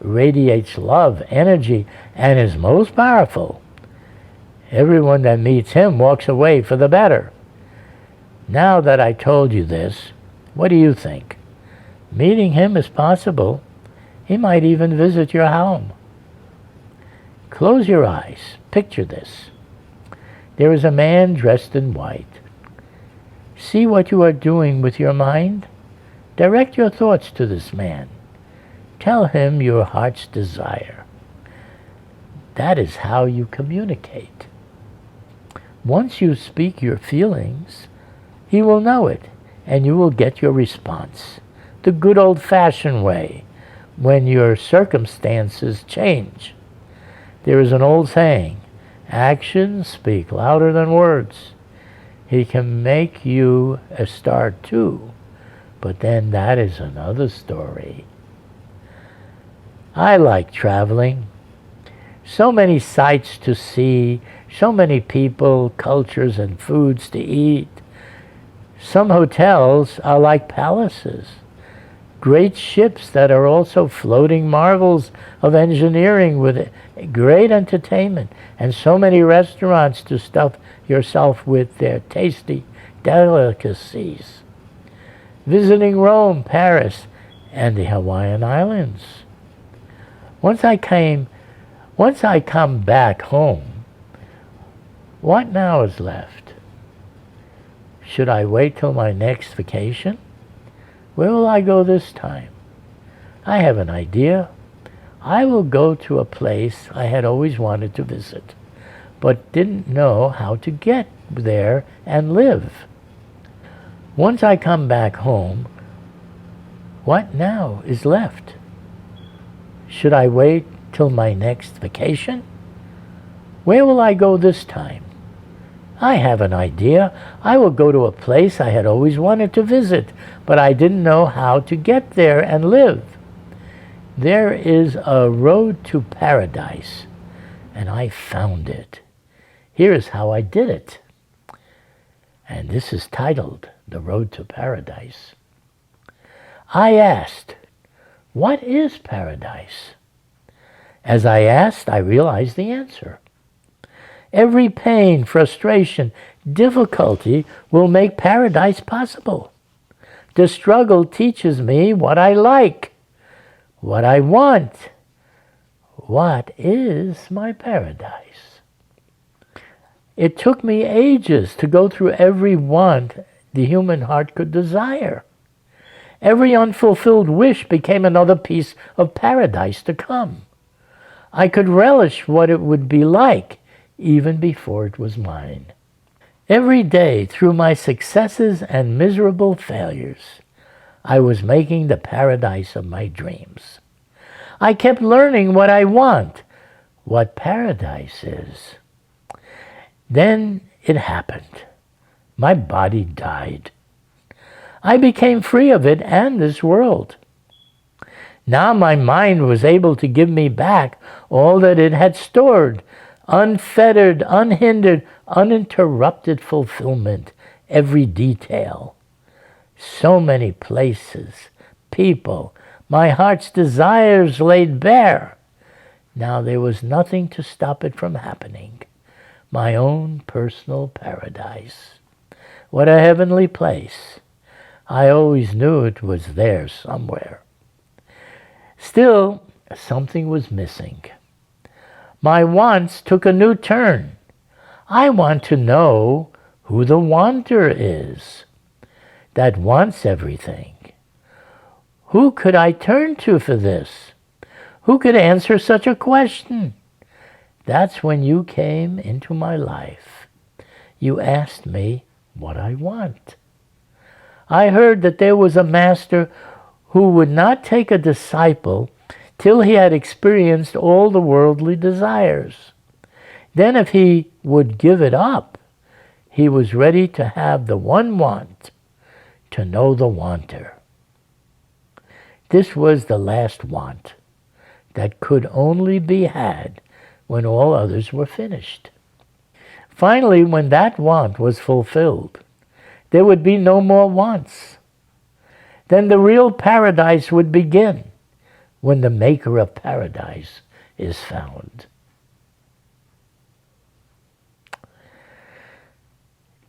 radiates love, energy, and is most powerful. Everyone that meets him walks away for the better. Now that I told you this, what do you think? Meeting him is possible. He might even visit your home. Close your eyes. Picture this. There is a man dressed in white. See what you are doing with your mind? Direct your thoughts to this man. Tell him your heart's desire. That is how you communicate. Once you speak your feelings, he will know it, and you will get your response. The good old-fashioned way, when your circumstances change. There is an old saying, actions speak louder than words. He can make you a star too, but then that is another story. I like traveling. So many sights to see, so many people, cultures, and foods to eat. Some hotels are like palaces. Great ships that are also floating marvels of engineering with great entertainment, and so many restaurants to stuff yourself with their tasty delicacies. Visiting Rome, Paris, and the Hawaiian Islands. Once I come back home, what now is left? Should I wait till my next vacation? Where will I go this time? I have an idea. I will go to a place I had always wanted to visit, but didn't know how to get there and live. Once I come back home, what now is left? Should I wait till my next vacation? Where will I go this time? I have an idea. I will go to a place I had always wanted to visit, but I didn't know how to get there and live. There is a road to paradise, and I found it. Here is how I did it. And this is titled The Road to Paradise. I asked, what is paradise? As I asked, I realized the answer. Every pain, frustration, difficulty will make paradise possible. The struggle teaches me what I like, what I want. What is my paradise? It took me ages to go through every want the human heart could desire. Every unfulfilled wish became another piece of paradise to come. I could relish what it would be like even before it was mine. Every day, through my successes and miserable failures, I was making the paradise of my dreams. I kept learning what I want, what paradise is. Then it happened. My body died. I became free of it and this world. Now my mind was able to give me back all that it had stored, unfettered, unhindered, uninterrupted fulfillment, every detail. So many places, people, my heart's desires laid bare. Now there was nothing to stop it from happening. My own personal paradise. What a heavenly place. I always knew it was there somewhere. Still, something was missing. My wants took a new turn. I want to know who the wanter is that wants everything. Who could I turn to for this? Who could answer such a question? That's when you came into my life. You asked me what I want. I heard that there was a master who would not take a disciple till he had experienced all the worldly desires. Then if he would give it up, he was ready to have the one want, to know the wanter. This was the last want that could only be had when all others were finished. Finally, when that want was fulfilled, there would be no more wants. Then the real paradise would begin, when the maker of paradise is found.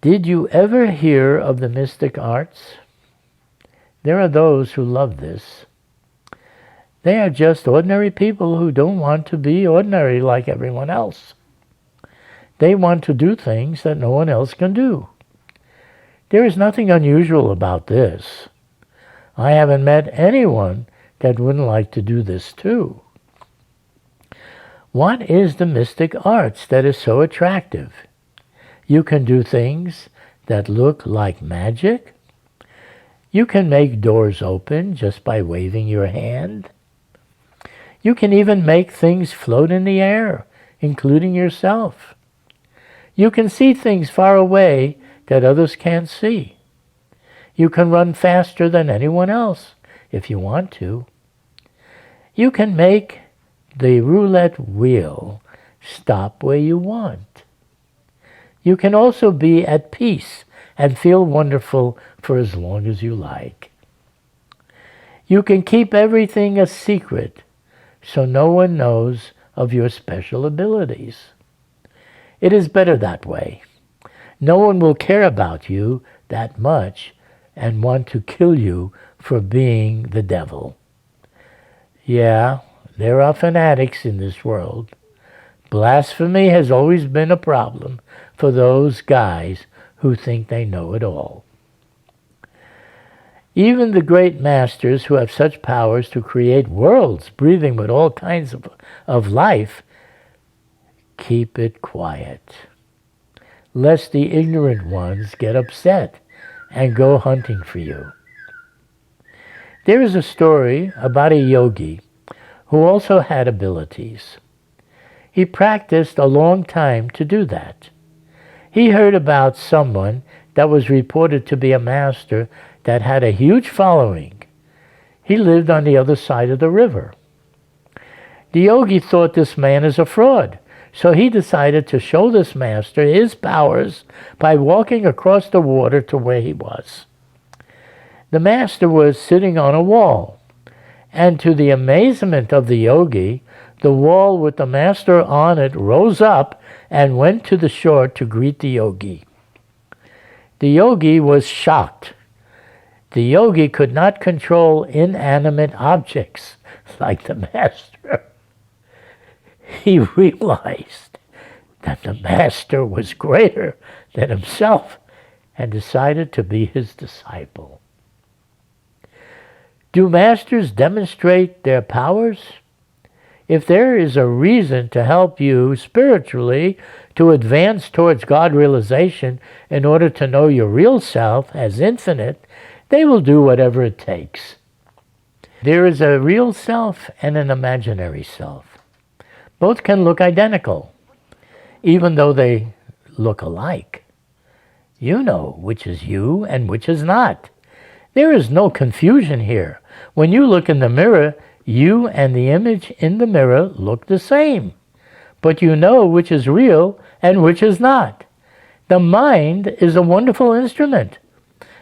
Did you ever hear of the mystic arts? There are those who love this. They are just ordinary people who don't want to be ordinary like everyone else. They want to do things that no one else can do. There is nothing unusual about this. I haven't met anyone that wouldn't like to do this too. What is the mystic arts that is so attractive? You can do things that look like magic. You can make doors open just by waving your hand. You can even make things float in the air, including yourself. You can see things far away that others can't see. You can run faster than anyone else if you want to. You can make the roulette wheel stop where you want. You can also be at peace and feel wonderful for as long as you like. You can keep everything a secret so no one knows of your special abilities. It is better that way. No one will care about you that much and want to kill you for being the devil. Yeah, there are fanatics in this world. Blasphemy has always been a problem for those guys who think they know it all. Even the great masters who have such powers to create worlds breathing with all kinds of life keep it quiet, lest the ignorant ones get upset and go hunting for you. There is a story about a yogi who also had abilities. He practiced a long time to do that. He heard about someone that was reported to be a master that had a huge following. He lived on the other side of the river. The yogi thought this man is a fraud, so he decided to show this master his powers by walking across the water to where he was. The master was sitting on a wall, and to the amazement of the yogi, the wall with the master on it rose up and went to the shore to greet the yogi. The yogi was shocked. The yogi could not control inanimate objects like the master. He realized that the master was greater than himself and decided to be his disciple. Do masters demonstrate their powers? If there is a reason to help you spiritually to advance towards God realization in order to know your real self as infinite, they will do whatever it takes. There is a real self and an imaginary self. Both can look identical, even though they look alike. You know which is you and which is not. There is no confusion here. When you look in the mirror, you and the image in the mirror look the same, but you know which is real and which is not. The mind is a wonderful instrument.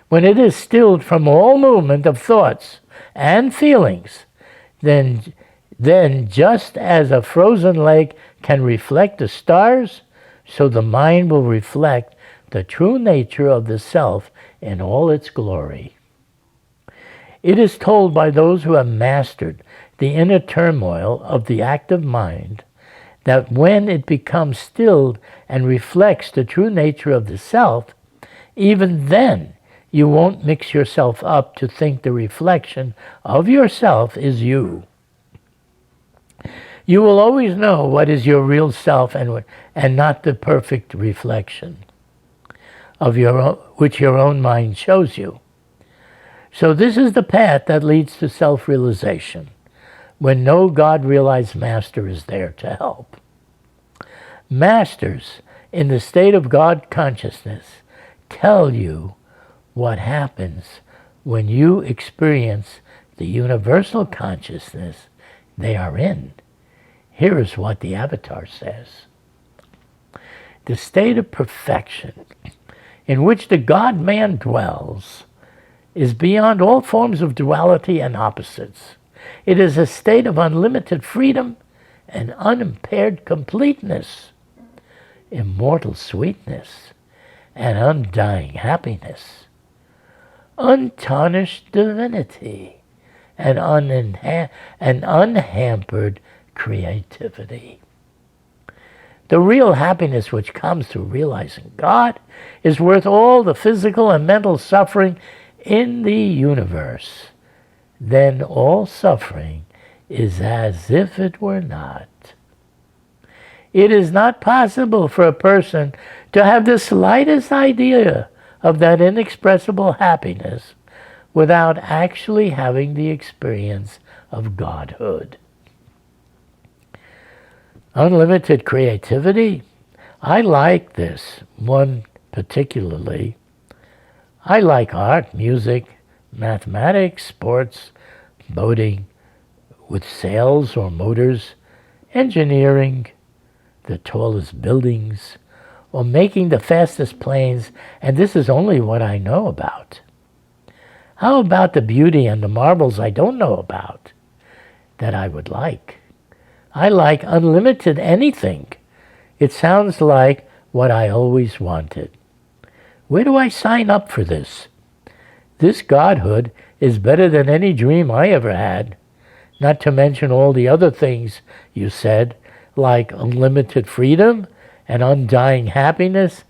When it is stilled from all movement of thoughts and feelings, then just as a frozen lake can reflect the stars, so the mind will reflect the true nature of the self in all its glory. It is told by those who have mastered the inner turmoil of the active mind that when it becomes stilled and reflects the true nature of the self, even then you won't mix yourself up to think the reflection of yourself is you. You will always know what is your real self and not the perfect reflection of which your own mind shows you. So this is the path that leads to self-realization, when no God-realized master is there to help. Masters in the state of God consciousness tell you what happens when you experience the universal consciousness they are in. Here is what the Avatar says. The state of perfection in which the God-man dwells is beyond all forms of duality and opposites. It is a state of unlimited freedom and unimpaired completeness, immortal sweetness, and undying happiness, untarnished divinity, and unhampered creativity. The real happiness which comes through realizing God is worth all the physical and mental suffering in the universe. Then all suffering is as if it were not. It is not possible for a person to have the slightest idea of that inexpressible happiness without actually having the experience of Godhood. Unlimited creativity? I like this one particularly. I like art, music, mathematics, sports, boating with sails or motors, engineering, the tallest buildings, or making the fastest planes, and this is only what I know about. How about the beauty and the marvels I don't know about that I would like? I like unlimited anything. It sounds like what I always wanted. Where do I sign up for this? This Godhood is better than any dream I ever had, not to mention all the other things you said, like unlimited freedom and undying happiness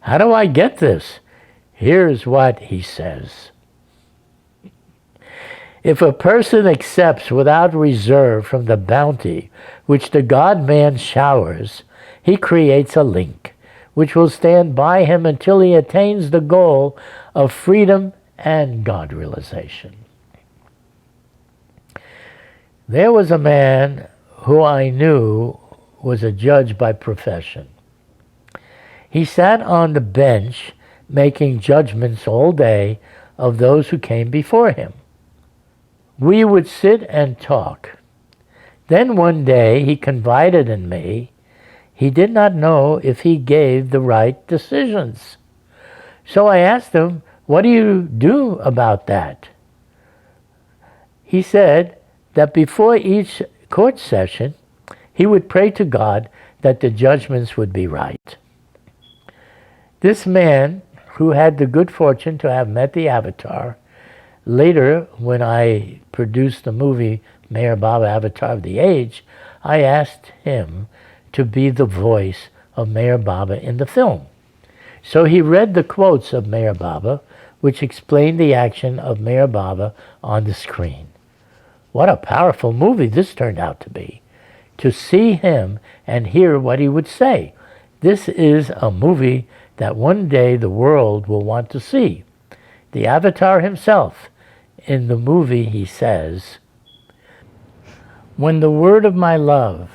How do I get this? Here's what he says. If a person accepts without reserve from the bounty which the God-man showers, he creates a link which will stand by him until he attains the goal of freedom and God realization. There was a man who I knew was a judge by profession. He sat on the bench making judgments all day of those who came before him. We would sit and talk. Then one day he confided in me he did not know if he gave the right decisions. So I asked him, what do you do about that? He said that before each court session, he would pray to God that the judgments would be right. This man, who had the good fortune to have met the Avatar, later when I produced the movie Meher Baba, Avatar of the Age, I asked him to be the voice of Meher Baba in the film. So he read the quotes of Meher Baba, which explained the action of Meher Baba on the screen. What a powerful movie this turned out to be. To see him and hear what he would say. This is a movie that one day the world will want to see. The Avatar himself, in the movie he says, when the word of my love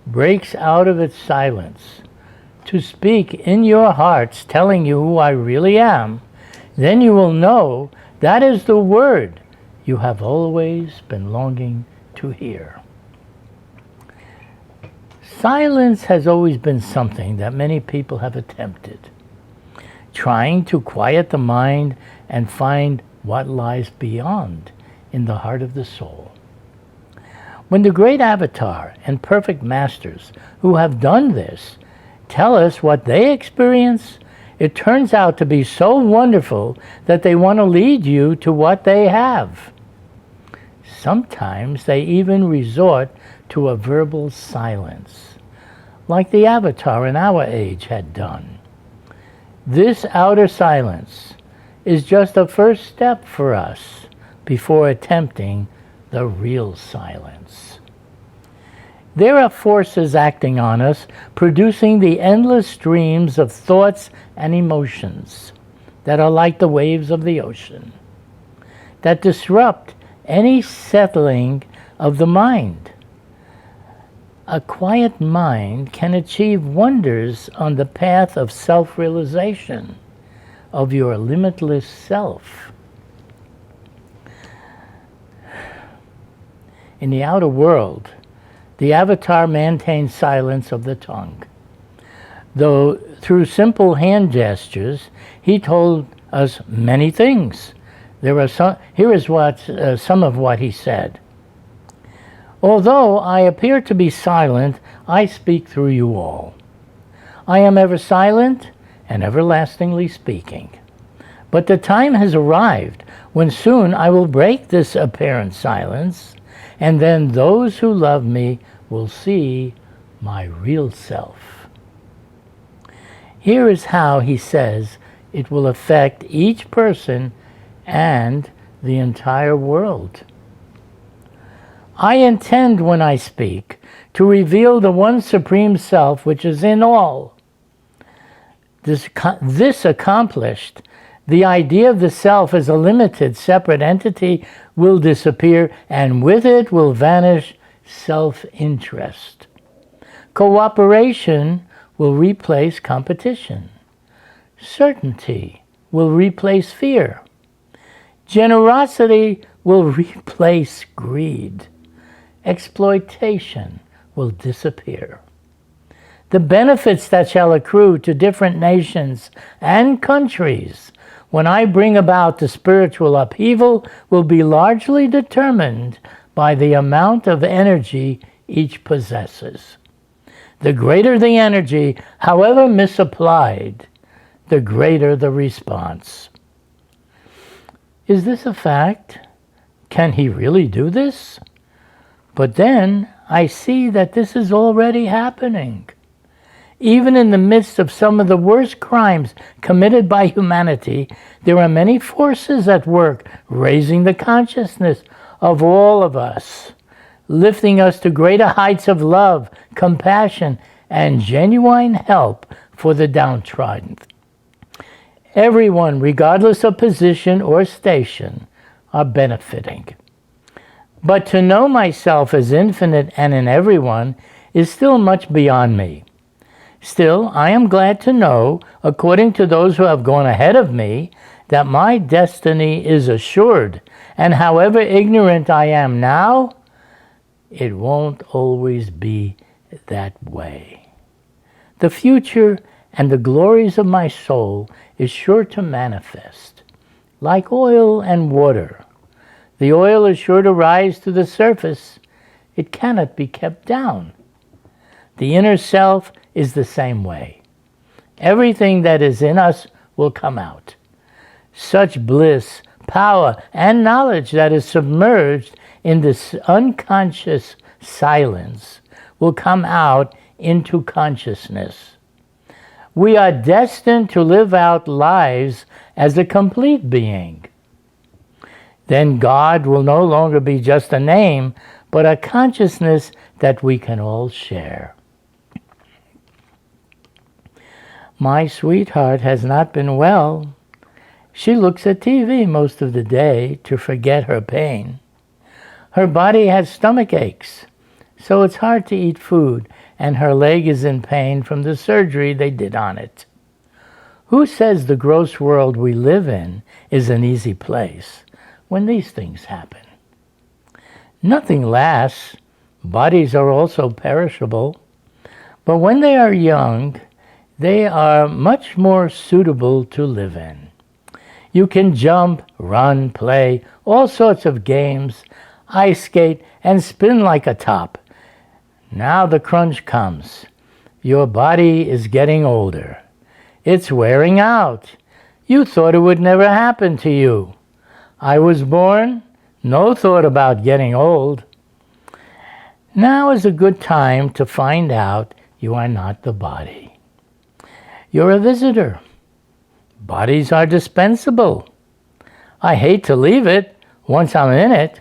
breaks out of its silence to speak in your hearts, telling you who I really am, then you will know that is the word you have always been longing to hear. Silence has always been something that many people have attempted, trying to quiet the mind and find what lies beyond in the heart of the soul. When the great Avatar and perfect masters who have done this tell us what they experience, it turns out to be so wonderful that they want to lead you to what they have. Sometimes they even resort to a verbal silence, like the Avatar in our age had done. This outer silence is just a first step for us before attempting the real silence. There are forces acting on us, producing the endless streams of thoughts and emotions that are like the waves of the ocean, that disrupt any settling of the mind. A quiet mind can achieve wonders on the path of self-realization of your limitless self. In the outer world, the Avatar maintains silence of the tongue. Though through simple hand gestures, he told us many things. Here is some of what he said. Although I appear to be silent, I speak through you all. I am ever silent and everlastingly speaking. But the time has arrived when soon I will break this apparent silence, and then those who love me will see my real self. Here is how he says it will affect each person and the entire world. I intend when I speak to reveal the one supreme self which is in all. This accomplished, the idea of the self as a limited, separate entity will disappear, and with it will vanish self-interest. Cooperation will replace competition. Certainty will replace fear. Generosity will replace greed. Exploitation will disappear. The benefits that shall accrue to different nations and countries when I bring about the spiritual upheaval will be largely determined by the amount of energy each possesses. The greater the energy, however misapplied, the greater the response. Is this a fact? Can he really do this? But then I see that this is already happening. Even in the midst of some of the worst crimes committed by humanity, there are many forces at work raising the consciousness of all of us, lifting us to greater heights of love, compassion, and genuine help for the downtrodden. Everyone, regardless of position or station, are benefiting. But to know myself as infinite and in everyone is still much beyond me. Still, I am glad to know, according to those who have gone ahead of me, that my destiny is assured, and however ignorant I am now, it won't always be that way. The future and the glories of my soul is sure to manifest. Like oil and water, the oil is sure to rise to the surface. It cannot be kept down. The inner self is the same way. Everything that is in us will come out. Such bliss, power, and knowledge that is submerged in this unconscious silence will come out into consciousness. We are destined to live out lives as a complete being. Then God will no longer be just a name, but a consciousness that we can all share. My sweetheart has not been well. She looks at TV most of the day to forget her pain. Her body has stomach aches, so it's hard to eat food, and her leg is in pain from the surgery they did on it. Who says the gross world we live in is an easy place when these things happen? Nothing lasts. Bodies are also perishable. But when they are young, they are much more suitable to live in. You can jump, run, play, all sorts of games, ice skate, and spin like a top. Now the crunch comes. Your body is getting older. It's wearing out. You thought it would never happen to you. I was born, no thought about getting old. Now is a good time to find out you are not the body. You're a visitor. Bodies are dispensable. I hate to leave it once I'm in it.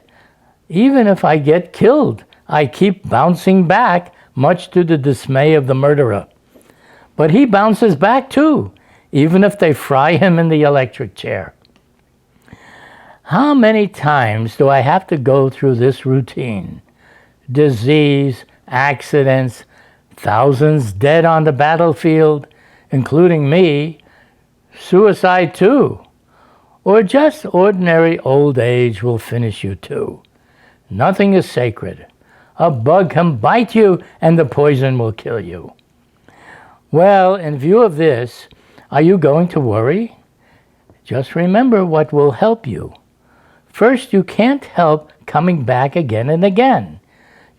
Even if I get killed, I keep bouncing back, much to the dismay of the murderer. But he bounces back too, even if they fry him in the electric chair. How many times do I have to go through this routine? Disease, accidents, thousands dead on the battlefield, including me, suicide too, or just ordinary old age will finish you too. Nothing is sacred. A bug can bite you and the poison will kill you. Well, in view of this, are you going to worry? Just remember what will help you. First, you can't help coming back again and again.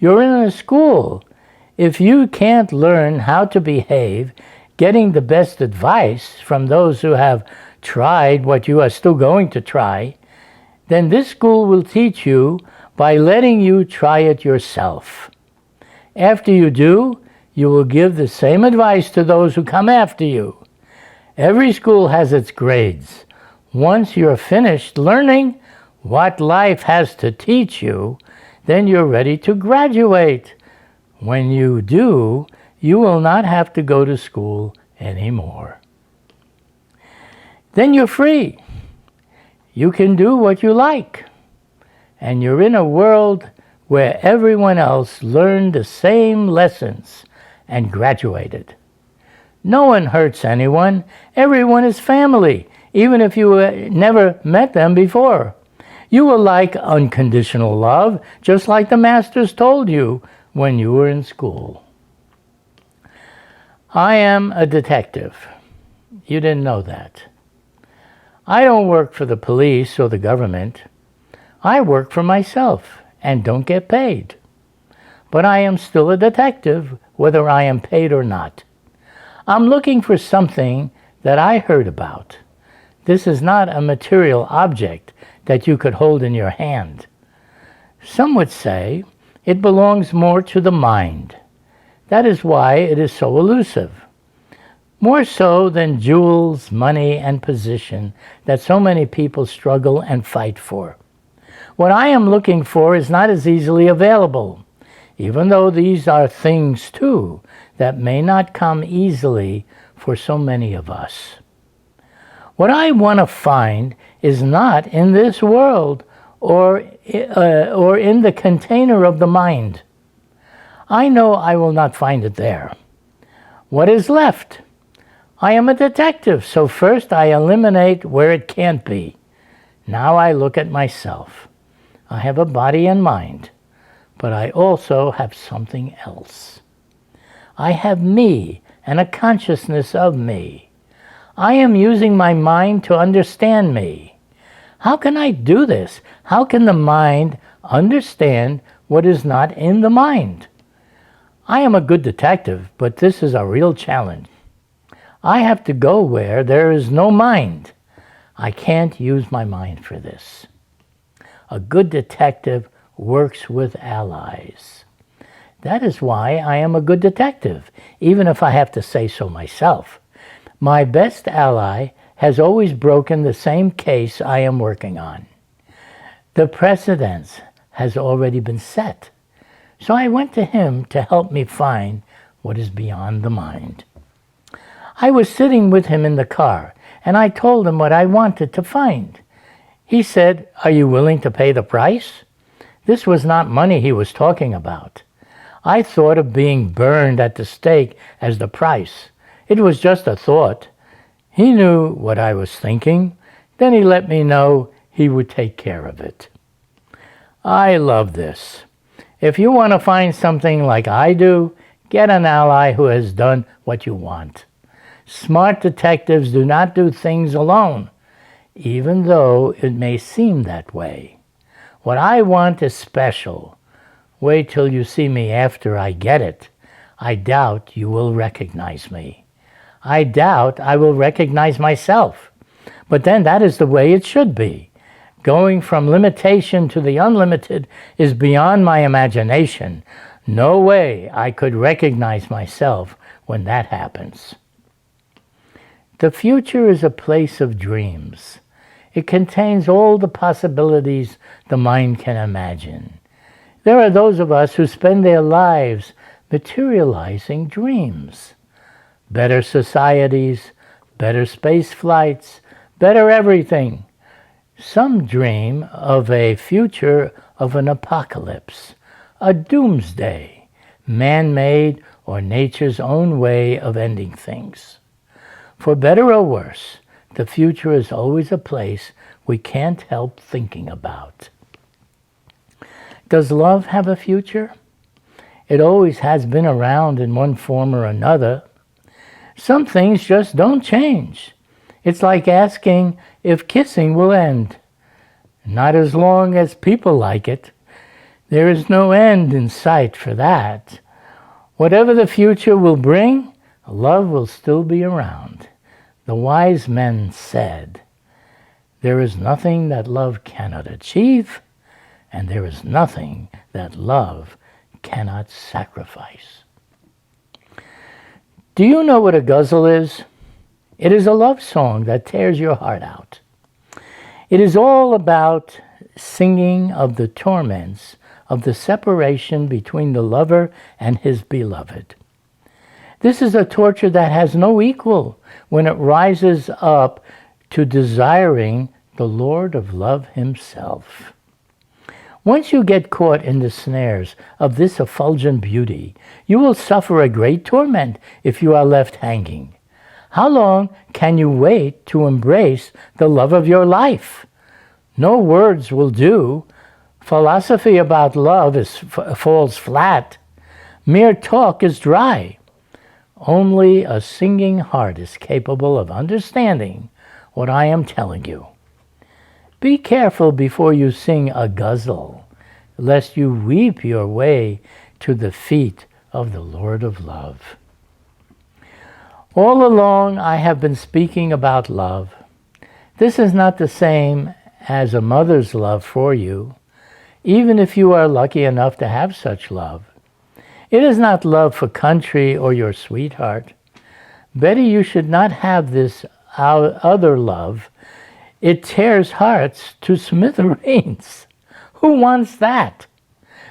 You're in a school. If you can't learn how to behave, getting the best advice from those who have tried what you are still going to try, then this school will teach you by letting you try it yourself. After you do, you will give the same advice to those who come after you. Every school has its grades. Once you're finished learning what life has to teach you, then you're ready to graduate. When you do, you will not have to go to school anymore. Then you're free. You can do what you like. And you're in a world where everyone else learned the same lessons and graduated. No one hurts anyone. Everyone is family, even if you never met them before. You will like unconditional love, just like the masters told you when you were in school. I am a detective. You didn't know that. I don't work for the police or the government. I work for myself and don't get paid. But I am still a detective, whether I am paid or not. I'm looking for something that I heard about. This is not a material object that you could hold in your hand. Some would say it belongs more to the mind. That is why it is so elusive. more so than jewels, money, and position that so many people struggle and fight for. What I am looking for is not as easily available, even though these are things too that may not come easily for so many of us. What I want to find is not in this world or in the container of the mind. I know I will not find it there. What is left? I am a detective, so first I eliminate where it can't be. Now I look at myself. I have a body and mind, but I also have something else. I have me and a consciousness of me. I am using my mind to understand me. How can I do this? How can the mind understand what is not in the mind? I am a good detective, but this is a real challenge. I have to go where there is no mind. I can't use my mind for this. A good detective works with allies. That is why I am a good detective, even if I have to say so myself. My best ally has always broken the same case I am working on. The precedence has already been set. So I went to him to help me find what is beyond the mind. I was sitting with him in the car, and I told him what I wanted to find. He said, "Are you willing to pay the price?" This was not money he was talking about. I thought of being burned at the stake as the price. It was just a thought. He knew what I was thinking. Then he let me know he would take care of it. I love this. If you want to find something like I do, get an ally who has done what you want. Smart detectives do not do things alone, even though it may seem that way. What I want is special. Wait till you see me after I get it. I doubt you will recognize me. I doubt I will recognize myself. But then that is the way it should be. Going from limitation to the unlimited is beyond my imagination. No way I could recognize myself when that happens. The future is a place of dreams. It contains all the possibilities the mind can imagine. There are those of us who spend their lives materializing dreams. Better societies, better space flights, better everything. Some dream of a future of an apocalypse, a doomsday, man-made or nature's own way of ending things. For better or worse, the future is always a place we can't help thinking about. Does love have a future? It always has been around in one form or another. Some things just don't change. It's like asking if kissing will end. Not as long as people like it. There is no end in sight for that. Whatever the future will bring, love will still be around. The wise men said, "There is nothing that love cannot achieve, and there is nothing that love cannot sacrifice." Do you know what a ghazal is? It is a love song that tears your heart out. It is all about singing of the torments of the separation between the lover and his beloved. This is a torture that has no equal when it rises up to desiring the Lord of love himself. Once you get caught in the snares of this effulgent beauty, you will suffer a great torment if you are left hanging. How long can you wait to embrace the love of your life? No words will do. Philosophy about love falls flat. Mere talk is dry. Only a singing heart is capable of understanding what I am telling you. Be careful before you sing a ghazal, lest you weep your way to the feet of the Lord of love. All along I have been speaking about love. This is not the same as a mother's love for you, even if you are lucky enough to have such love. It is not love for country or your sweetheart. Better you should not have this other love. It tears hearts to smithereens. Who wants that?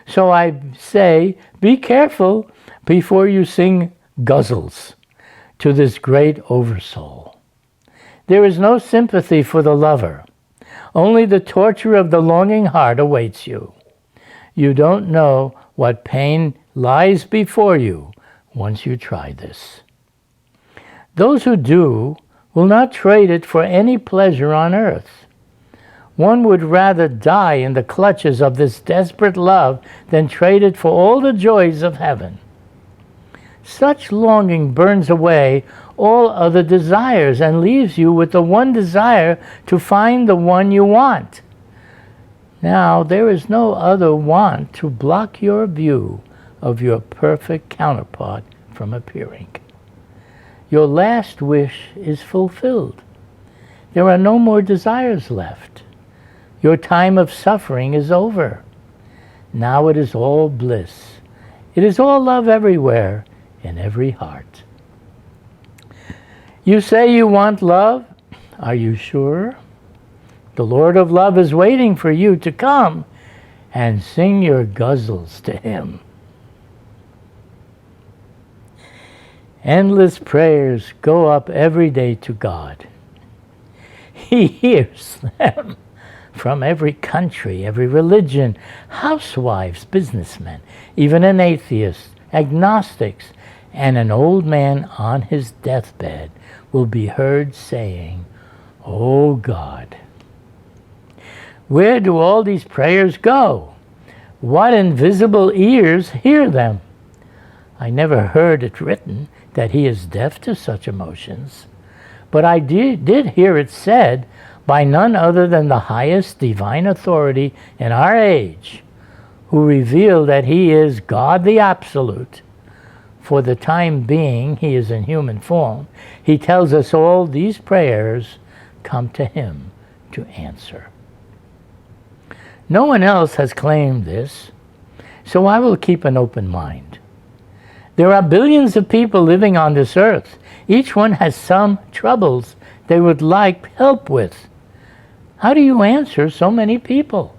So I say, be careful before you sing guzzles to this great oversoul. There is no sympathy for the lover. Only the torture of the longing heart awaits you. You don't know what pain lies before you once you try this. Those who do will not trade it for any pleasure on earth. One would rather die in the clutches of this desperate love than trade it for all the joys of heaven. Such longing burns away all other desires and leaves you with the one desire to find the one you want. Now, there is no other want to block your view of your perfect counterpart from appearing. Your last wish is fulfilled. There are no more desires left. Your time of suffering is over. Now it is all bliss. It is all love everywhere, in every heart. You say you want love? Are you sure? The Lord of love is waiting for you to come and sing your guzzles to him. Endless prayers go up every day to God. He hears them from every country, every religion, housewives, businessmen, even an atheist, agnostics, and an old man on his deathbed will be heard saying, "Oh God." Where do all these prayers go? What invisible ears hear them? I never heard it written that he is deaf to such emotions, but I did hear it said by none other than the highest divine authority in our age, who revealed that he is God the Absolute. For the time being, he is in human form. He tells us all these prayers come to him to answer. No one else has claimed this, so I will keep an open mind. There are billions of people living on this earth. Each one has some troubles they would like help with. How do you answer so many people?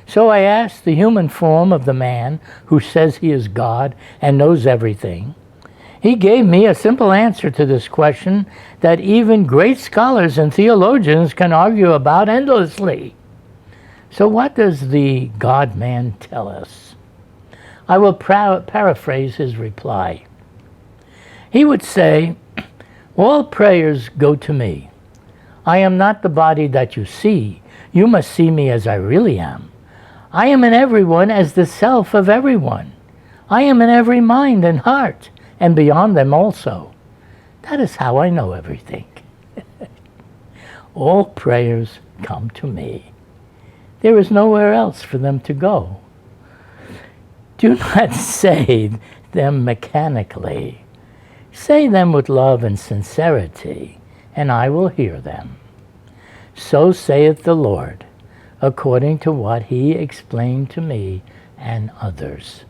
So I asked the human form of the man who says he is God and knows everything. He gave me a simple answer to this question that even great scholars and theologians can argue about endlessly. So what does the God-man tell us? I will paraphrase his reply. He would say, all prayers go to me. I am not the body that you see. You must see me as I really am. I am in everyone as the self of everyone. I am in every mind and heart, and beyond them also. That is how I know everything. All prayers come to me. There is nowhere else for them to go. Do not say them mechanically. Say them with love and sincerity, and I will hear them. So saith the Lord, according to what he explained to me and others.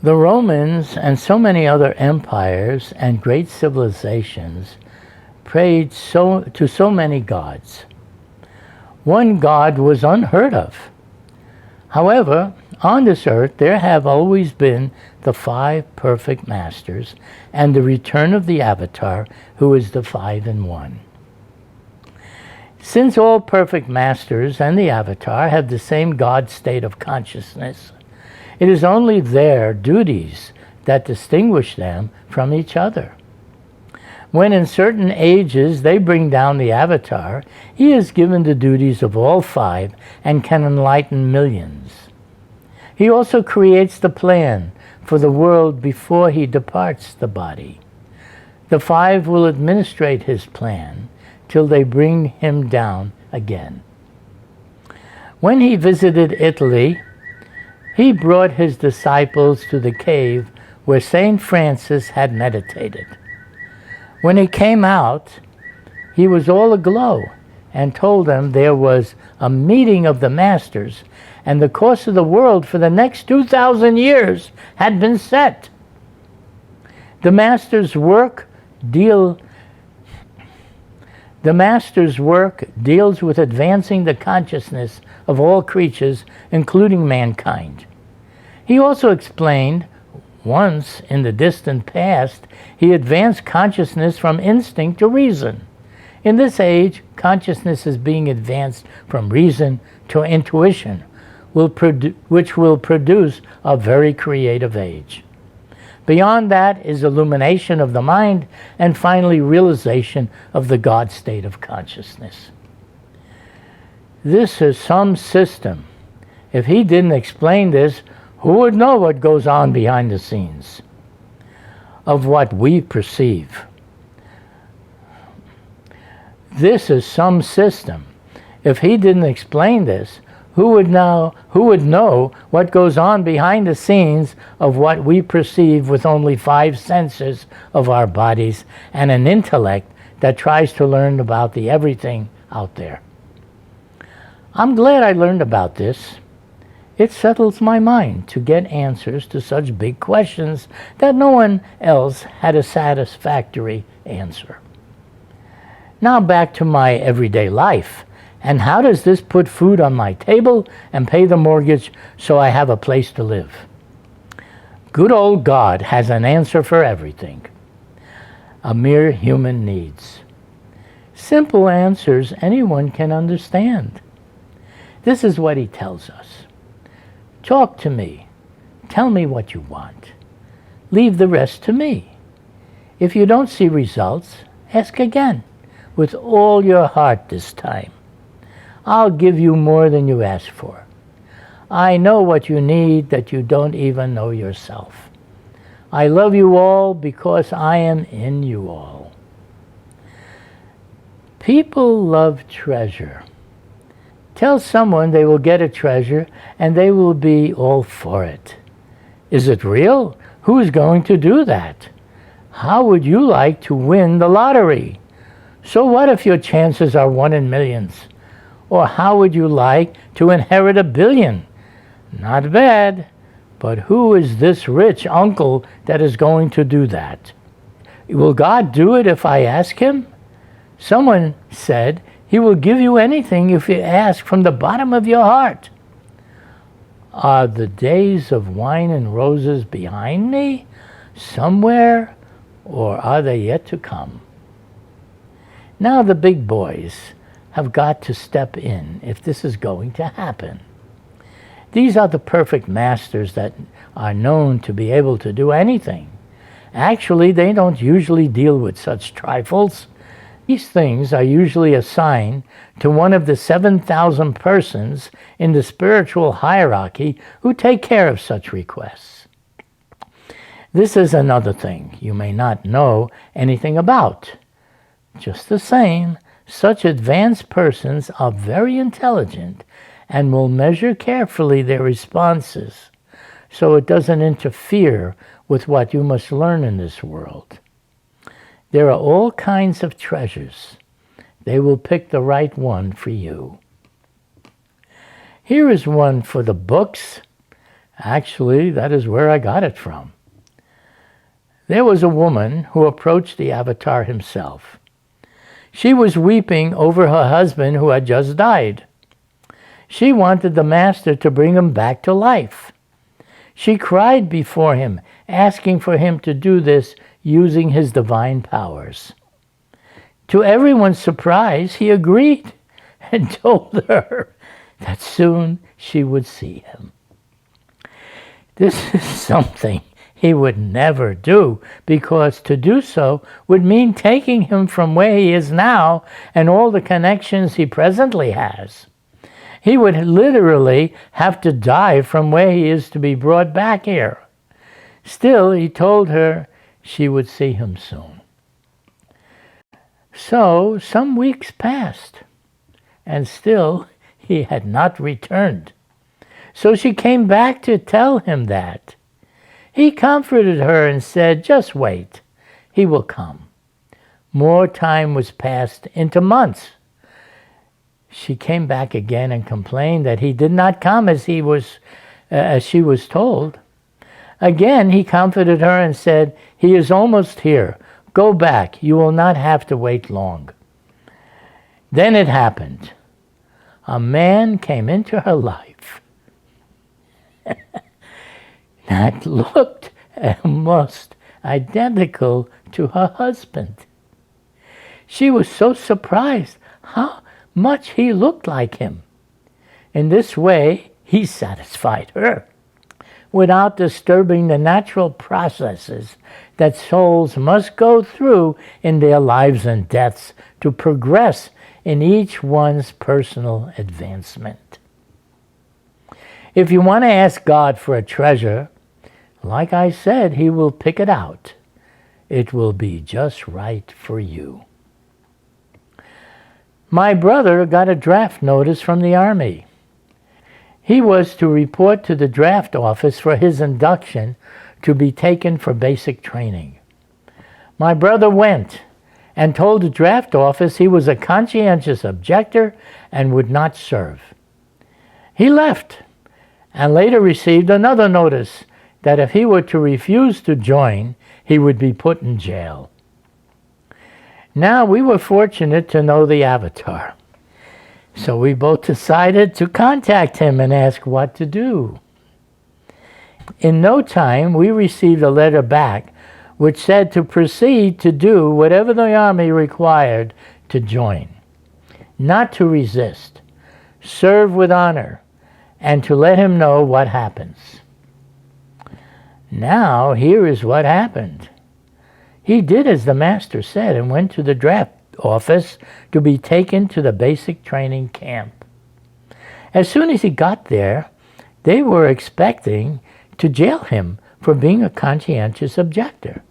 The Romans and so many other empires and great civilizations prayed to so many gods. One God was unheard of. However, on this earth there have always been the 5 perfect masters and the return of the Avatar, who is the 5 in 1. Since all perfect masters and the Avatar have the same God state of consciousness, it is only their duties that distinguish them from each other. When in certain ages they bring down the Avatar, he is given the duties of all 5 and can enlighten millions. He also creates the plan for the world before he departs the body. The 5 will administrate his plan till they bring him down again. When he visited Italy, he brought his disciples to the cave where St. Francis had meditated. When he came out, he was all aglow and told them there was a meeting of the masters and the course of the world for the next 2,000 years had been set. The Master's work deals with advancing the consciousness of all creatures, including mankind. He also explained, once in the distant past, he advanced consciousness from instinct to reason. In this age, consciousness is being advanced from reason to intuition, which will produce a very creative age. Beyond that is illumination of the mind, and finally realization of the God state of consciousness. This is some system. If he didn't explain this, who would know what goes on behind the scenes of what we perceive? This is some system. If he didn't explain this, who would know what goes on behind the scenes of what we perceive with only 5 senses of our bodies and an intellect that tries to learn about the everything out there? I'm glad I learned about this. It settles my mind to get answers to such big questions that no one else had a satisfactory answer. Now back to my everyday life. And how does this put food on my table and pay the mortgage so I have a place to live? Good old God has an answer for everything. A mere human needs. Simple answers anyone can understand. This is what he tells us. Talk to me. Tell me what you want. Leave the rest to me. If you don't see results, ask again, with all your heart this time. I'll give you more than you ask for. I know what you need that you don't even know yourself. I love you all because I am in you all. People love treasure. Tell someone they will get a treasure and they will be all for it. Is it real? Who is going to do that? How would you like to win the lottery? So what if your chances are 1 in millions? Or how would you like to inherit $1 billion? Not bad, but who is this rich uncle that is going to do that? Will God do it if I ask him? Someone said he will give you anything if you ask from the bottom of your heart. Are the days of wine and roses behind me somewhere, or are they yet to come? Now the big boys have got to step in if this is going to happen. These are the perfect masters that are known to be able to do anything. Actually, they don't usually deal with such trifles. These things are usually assigned to one of the 7,000 persons in the spiritual hierarchy who take care of such requests. This is another thing you may not know anything about. Just the same, such advanced persons are very intelligent and will measure carefully their responses so it doesn't interfere with what you must learn in this world. There are all kinds of treasures. They will pick the right one for you. Here is one for the books. Actually, that is where I got it from. There was a woman who approached the Avatar himself. She was weeping over her husband who had just died. She wanted the master to bring him back to life. She cried before him, asking for him to do this using his divine powers. To everyone's surprise, he agreed and told her that soon she would see him. This is something he would never do, because to do so would mean taking him from where he is now and all the connections he presently has. He would literally have to die from where he is to be brought back here. Still, he told her she would see him soon. So some weeks passed, and still he had not returned. So she came back to tell him that. He comforted her and said, "Just wait, he will come." More time was passed into months. She came back again and complained that he did not come as she was told. Again, he comforted her and said, "He is almost here. Go back. You will not have to wait long." Then it happened. A man came into her life that looked almost identical to her husband. She was so surprised how much he looked like him. In this way, he satisfied her without disturbing the natural processes that souls must go through in their lives and deaths to progress in each one's personal advancement. If you want to ask God for a treasure, like I said, he will pick it out. It will be just right for you. My brother got a draft notice from the Army. He was to report to the draft office for his induction to be taken for basic training. My brother went and told the draft office he was a conscientious objector and would not serve. He left and later received another notice that if he were to refuse to join, he would be put in jail. Now, we were fortunate to know the Avatar, so we both decided to contact him and ask what to do. In no time, we received a letter back which said to proceed to do whatever the Army required to join, not to resist, serve with honor, and to let him know what happens. Now, here is what happened. He did as the master said and went to the draft office to be taken to the basic training camp. As soon as he got there, they were expecting to jail him for being a conscientious objector.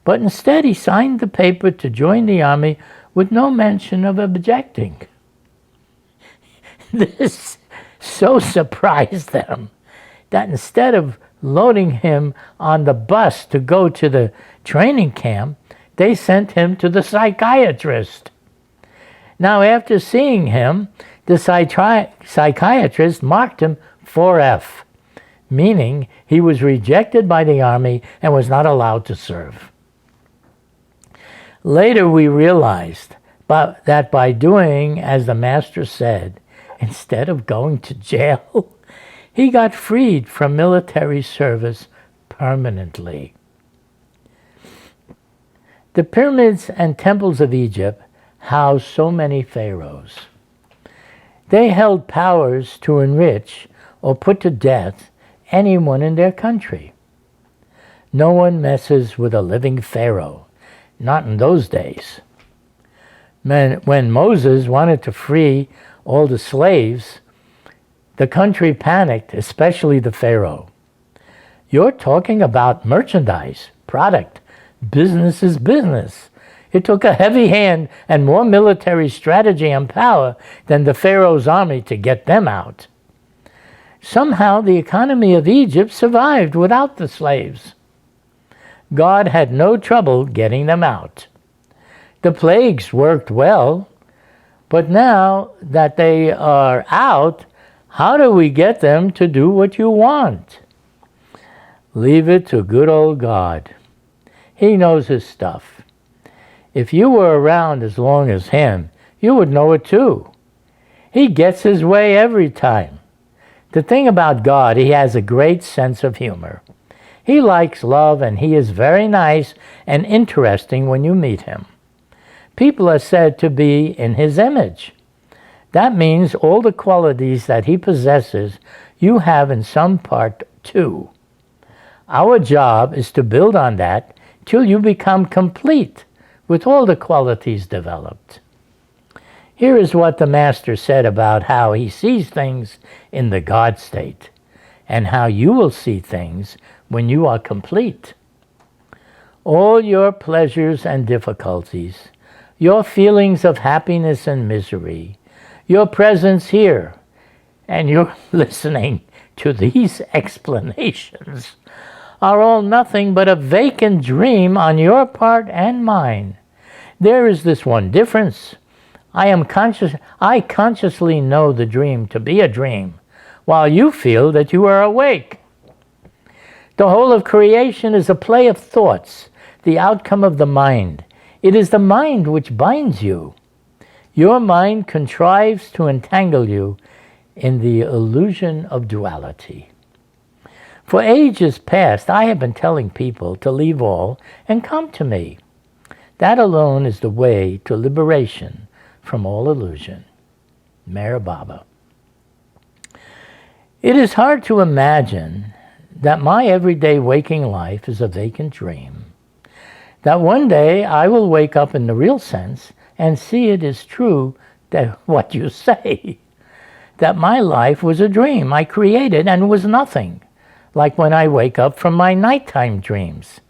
But instead, he signed the paper to join the Army with no mention of objecting. This so surprised them that instead of loading him on the bus to go to the training camp, they sent him to the psychiatrist. Now, after seeing him, the psychiatrist marked him 4F, meaning he was rejected by the Army and was not allowed to serve. Later, we realized that by doing as the master said, instead of going to jail, he got freed from military service permanently. The pyramids and temples of Egypt housed so many pharaohs. They held powers to enrich or put to death anyone in their country. No one messes with a living pharaoh, not in those days. When Moses wanted to free all the slaves, the country panicked, especially the pharaoh. You're talking about merchandise, product. Business is business. It took a heavy hand and more military strategy and power than the Pharaoh's army to get them out. Somehow the economy of Egypt survived without the slaves. God had no trouble getting them out. The plagues worked well, but now that they are out, how do we get them to do what you want? Leave it to good old God. He knows his stuff. If you were around as long as him, you would know it too. He gets his way every time. The thing about God, he has a great sense of humor. He likes love, and he is very nice and interesting when you meet him. People are said to be in his image. That means all the qualities that he possesses, you have in some part too. Our job is to build on that till you become complete with all the qualities developed. Here is what the Master said about how he sees things in the God state and how you will see things when you are complete. All your pleasures and difficulties, your feelings of happiness and misery, your presence here, and your listening to these explanations are all nothing but a vacant dream on your part and mine. There is this one difference. I consciously know the dream to be a dream, while you feel that you are awake. The whole of creation is a play of thoughts, the outcome of the mind. It is the mind which binds you. Your mind contrives to entangle you in the illusion of duality. For ages past, I have been telling people to leave all and come to me. That alone is the way to liberation from all illusion. Meher Baba. It is hard to imagine that my everyday waking life is a vacant dream. That one day I will wake up in the real sense and see it is true that what you say. That my life was a dream I created and was nothing, like when I wake up from my nighttime dreams.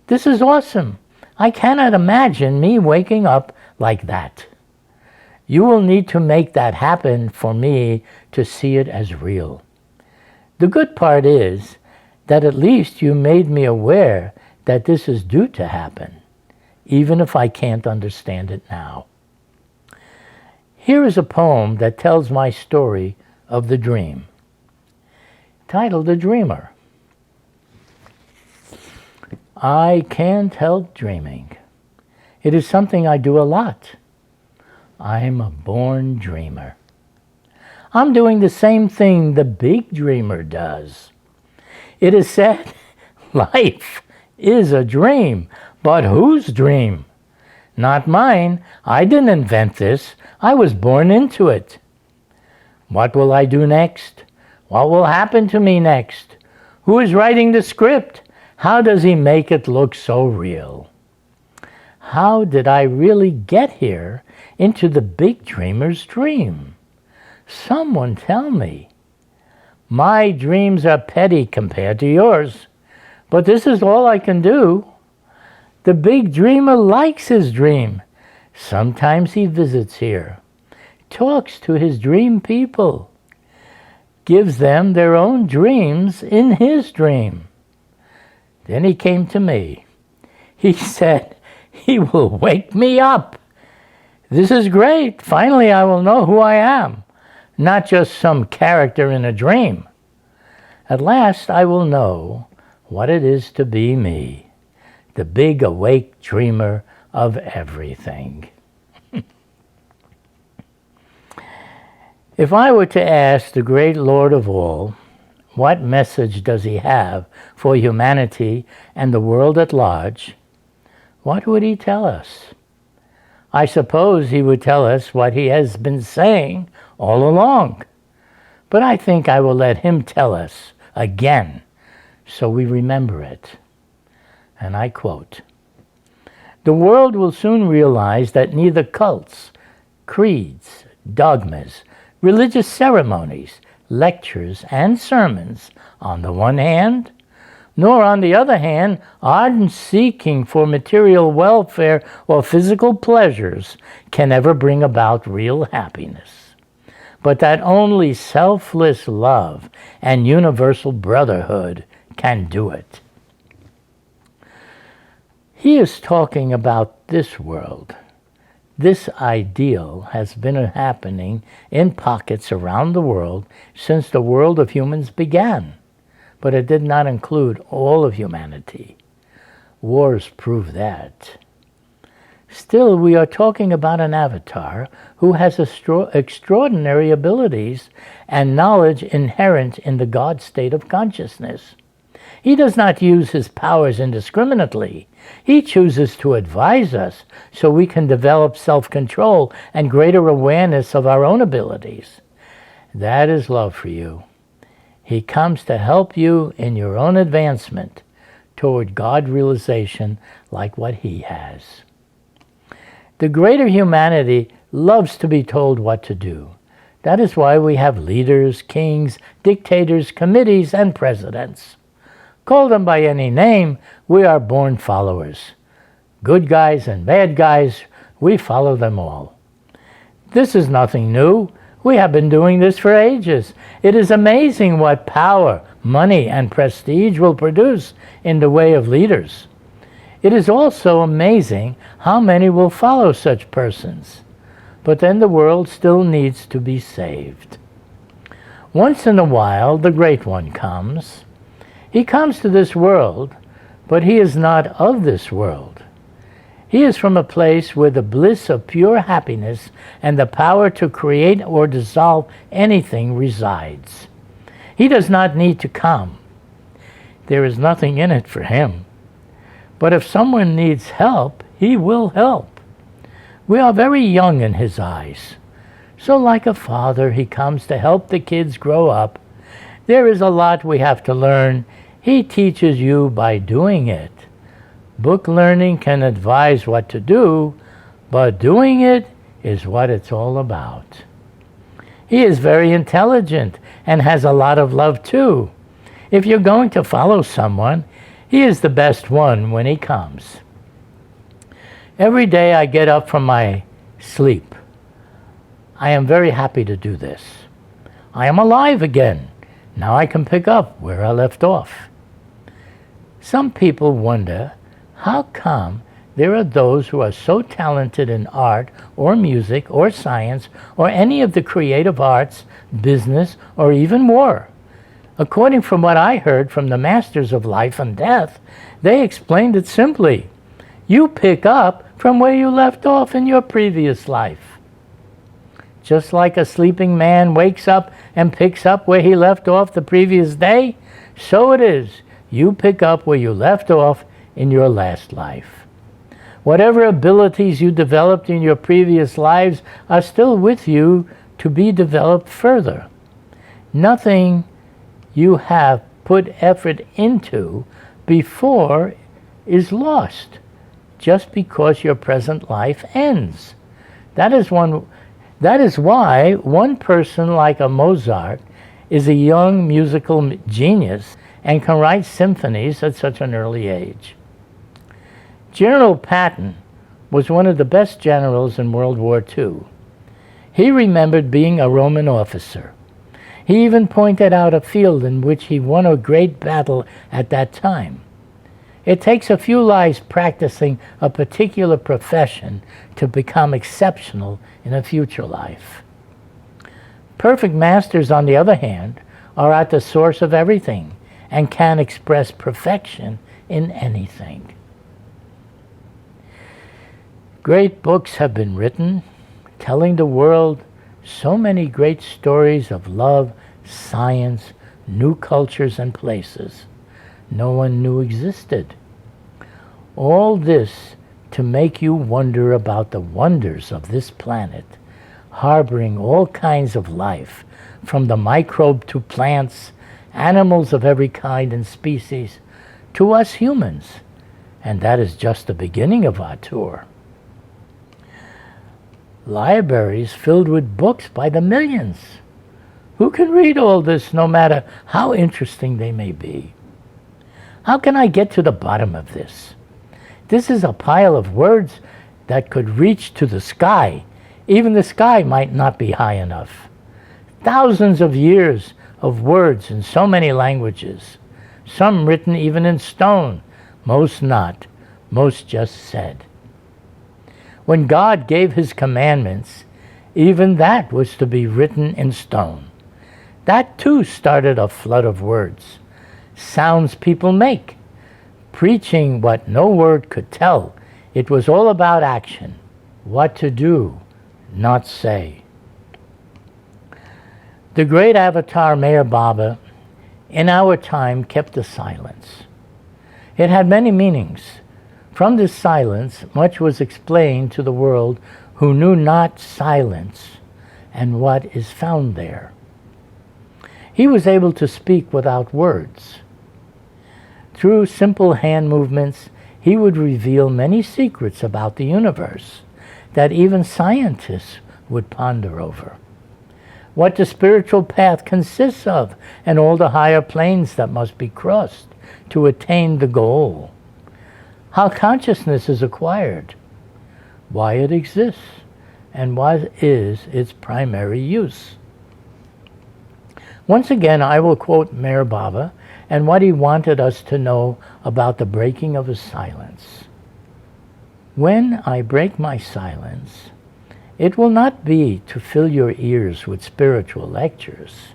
This is awesome. I cannot imagine me waking up like that. You will need to make that happen for me to see it as real. The good part is that at least you made me aware that this is due to happen, even if I can't understand it now. Here is a poem that tells my story of the dream, titled The Dreamer. I can't help dreaming. It is something I do a lot. I'm a born dreamer. I'm doing the same thing the big dreamer does. It is said life is a dream, but whose dream? Not mine. I didn't invent this. I was born into it. What will I do next? What will happen to me next? Who is writing the script? How does he make it look so real? How did I really get here into the big dreamer's dream? Someone tell me. My dreams are petty compared to yours, but this is all I can do. The big dreamer likes his dream. Sometimes he visits here, talks to his dream people, gives them their own dreams in his dream. Then he came to me. He said he will wake me up. This is great. Finally, I will know who I am, not just some character in a dream. At last, I will know what it is to be me, the big awake dreamer of everything. If I were to ask the great Lord of all, what message does he have for humanity and the world at large, what would he tell us? I suppose he would tell us what he has been saying all along. But I think I will let him tell us again so we remember it. And I quote, "The world will soon realize that neither cults, creeds, dogmas, religious ceremonies, lectures, and sermons, on the one hand, nor on the other hand, ardent seeking for material welfare or physical pleasures can ever bring about real happiness, but that only selfless love and universal brotherhood can do it." He is talking about this world. This ideal has been happening in pockets around the world since the world of humans began, but it did not include all of humanity. Wars prove that. Still, we are talking about an avatar who has extraordinary abilities and knowledge inherent in the God state of consciousness. He does not use his powers indiscriminately. He chooses to advise us so we can develop self-control and greater awareness of our own abilities. That is love for you. He comes to help you in your own advancement toward God realization like what he has. The greater humanity loves to be told what to do. That is why we have leaders, kings, dictators, committees, and presidents. Call them by any name, we are born followers. Good guys and bad guys, we follow them all. This is nothing new. We have been doing this for ages. It is amazing what power, money, and prestige will produce in the way of leaders. It is also amazing how many will follow such persons. But then the world still needs to be saved. Once in a while, the Great One comes. He comes to this world, but he is not of this world. He is from a place where the bliss of pure happiness and the power to create or dissolve anything resides. He does not need to come. There is nothing in it for him. But if someone needs help, he will help. We are very young in his eyes. So like a father, he comes to help the kids grow up. There is a lot we have to learn. He teaches you by doing it. Book learning can advise what to do, but doing it is what it's all about. He is very intelligent and has a lot of love too. If you're going to follow someone, he is the best one when he comes. Every day I get up from my sleep. I am very happy to do this. I am alive again. Now I can pick up where I left off. Some people wonder how come there are those who are so talented in art or music or science or any of the creative arts, business, or even more. According from what I heard from the masters of life and death, they explained it simply. You pick up from where you left off in your previous life. Just like a sleeping man wakes up and picks up where he left off the previous day, so it is. You pick up where you left off in your last life. Whatever abilities you developed in your previous lives are still with you to be developed further. Nothing you have put effort into before is lost just because your present life ends. That is why one person like a Mozart is a young musical genius and can write symphonies at such an early age. General Patton was one of the best generals in World War II. He remembered being a Roman officer. He even pointed out a field in which he won a great battle at that time. It takes a few lives practicing a particular profession to become exceptional in a future life. Perfect masters, on the other hand, are at the source of everything and can express perfection in anything. Great books have been written, telling the world so many great stories of love, science, new cultures and places no one knew existed. All this to make you wonder about the wonders of this planet, harboring all kinds of life, from the microbe to plants, animals of every kind and species, to us humans. And that is just the beginning of our tour. Libraries filled with books by the millions. Who can read all this, no matter how interesting they may be? How can I get to the bottom of this? This is a pile of words that could reach to the sky. Even the sky might not be high enough. Thousands of years of words in so many languages, some written even in stone, most not, most just said. When God gave his commandments, even that was to be written in stone. That too started a flood of words, sounds people make, preaching what no word could tell. It was all about action, what to do, not say. The great avatar Meher Baba in our time kept the silence. It had many meanings. From this silence, much was explained to the world who knew not silence and what is found there. He was able to speak without words. Through simple hand movements, he would reveal many secrets about the universe that even scientists would ponder over. What the spiritual path consists of and all the higher planes that must be crossed to attain the goal. How consciousness is acquired, why it exists, and what is its primary use. Once again, I will quote Meher Baba and what he wanted us to know about the breaking of his silence. When I break my silence, it will not be to fill your ears with spiritual lectures.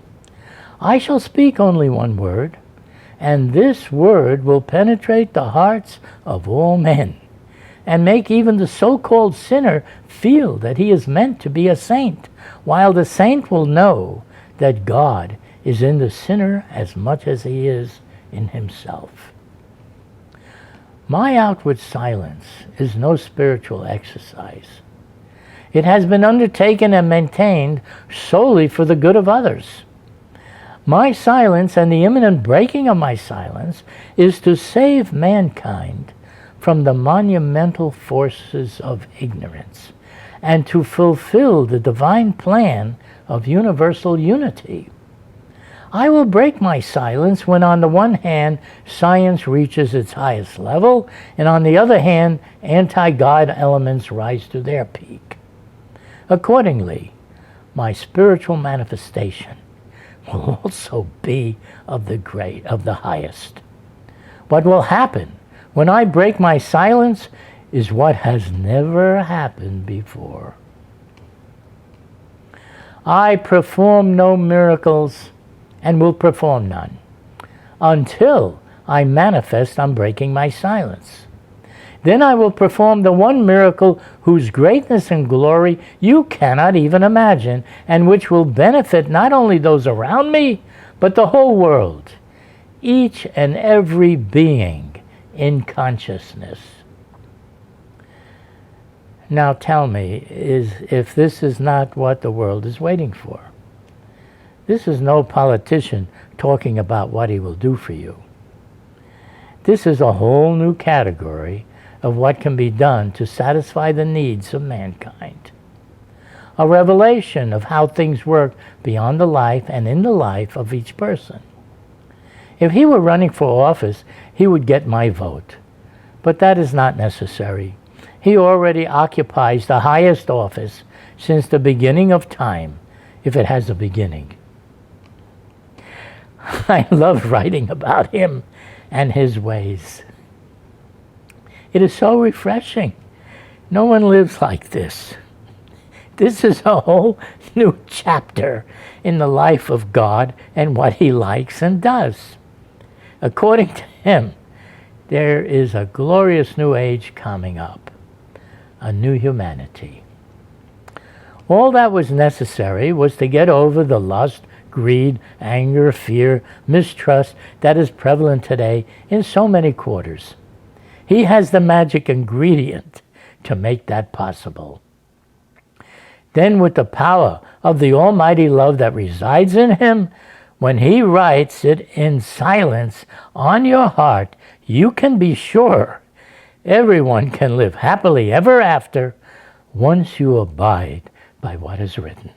I shall speak only one word, and this word will penetrate the hearts of all men, and make even the so-called sinner feel that he is meant to be a saint, while the saint will know that God is in the sinner as much as he is in himself. My outward silence is no spiritual exercise. It has been undertaken and maintained solely for the good of others. My silence and the imminent breaking of my silence is to save mankind from the monumental forces of ignorance and to fulfill the divine plan of universal unity. I will break my silence when on the one hand science reaches its highest level, and on the other hand anti-God elements rise to their peak. Accordingly, my spiritual manifestation will also be of the highest. What will happen when I break my silence is what has never happened before. I perform no miracles and will perform none until I manifest on breaking my silence. Then I will perform the one miracle whose greatness and glory you cannot even imagine, and which will benefit not only those around me, but the whole world, each and every being in consciousness. Now tell me, if this is not what the world is waiting for. This is no politician talking about what he will do for you. This is a whole new category of what can be done to satisfy the needs of mankind. A revelation of how things work beyond the life and in the life of each person. If he were running for office, he would get my vote. But that is not necessary. He already occupies the highest office since the beginning of time, if it has a beginning. I love writing about him and his ways. It is so refreshing. No one lives like this. This is a whole new chapter in the life of God and what he likes and does. According to him, there is a glorious new age coming up, a new humanity. All that was necessary was to get over the lust, greed, anger, fear, mistrust that is prevalent today in so many quarters. He has the magic ingredient to make that possible. Then with the power of the almighty love that resides in him, when he writes it in silence on your heart, you can be sure everyone can live happily ever after once you abide by what is written.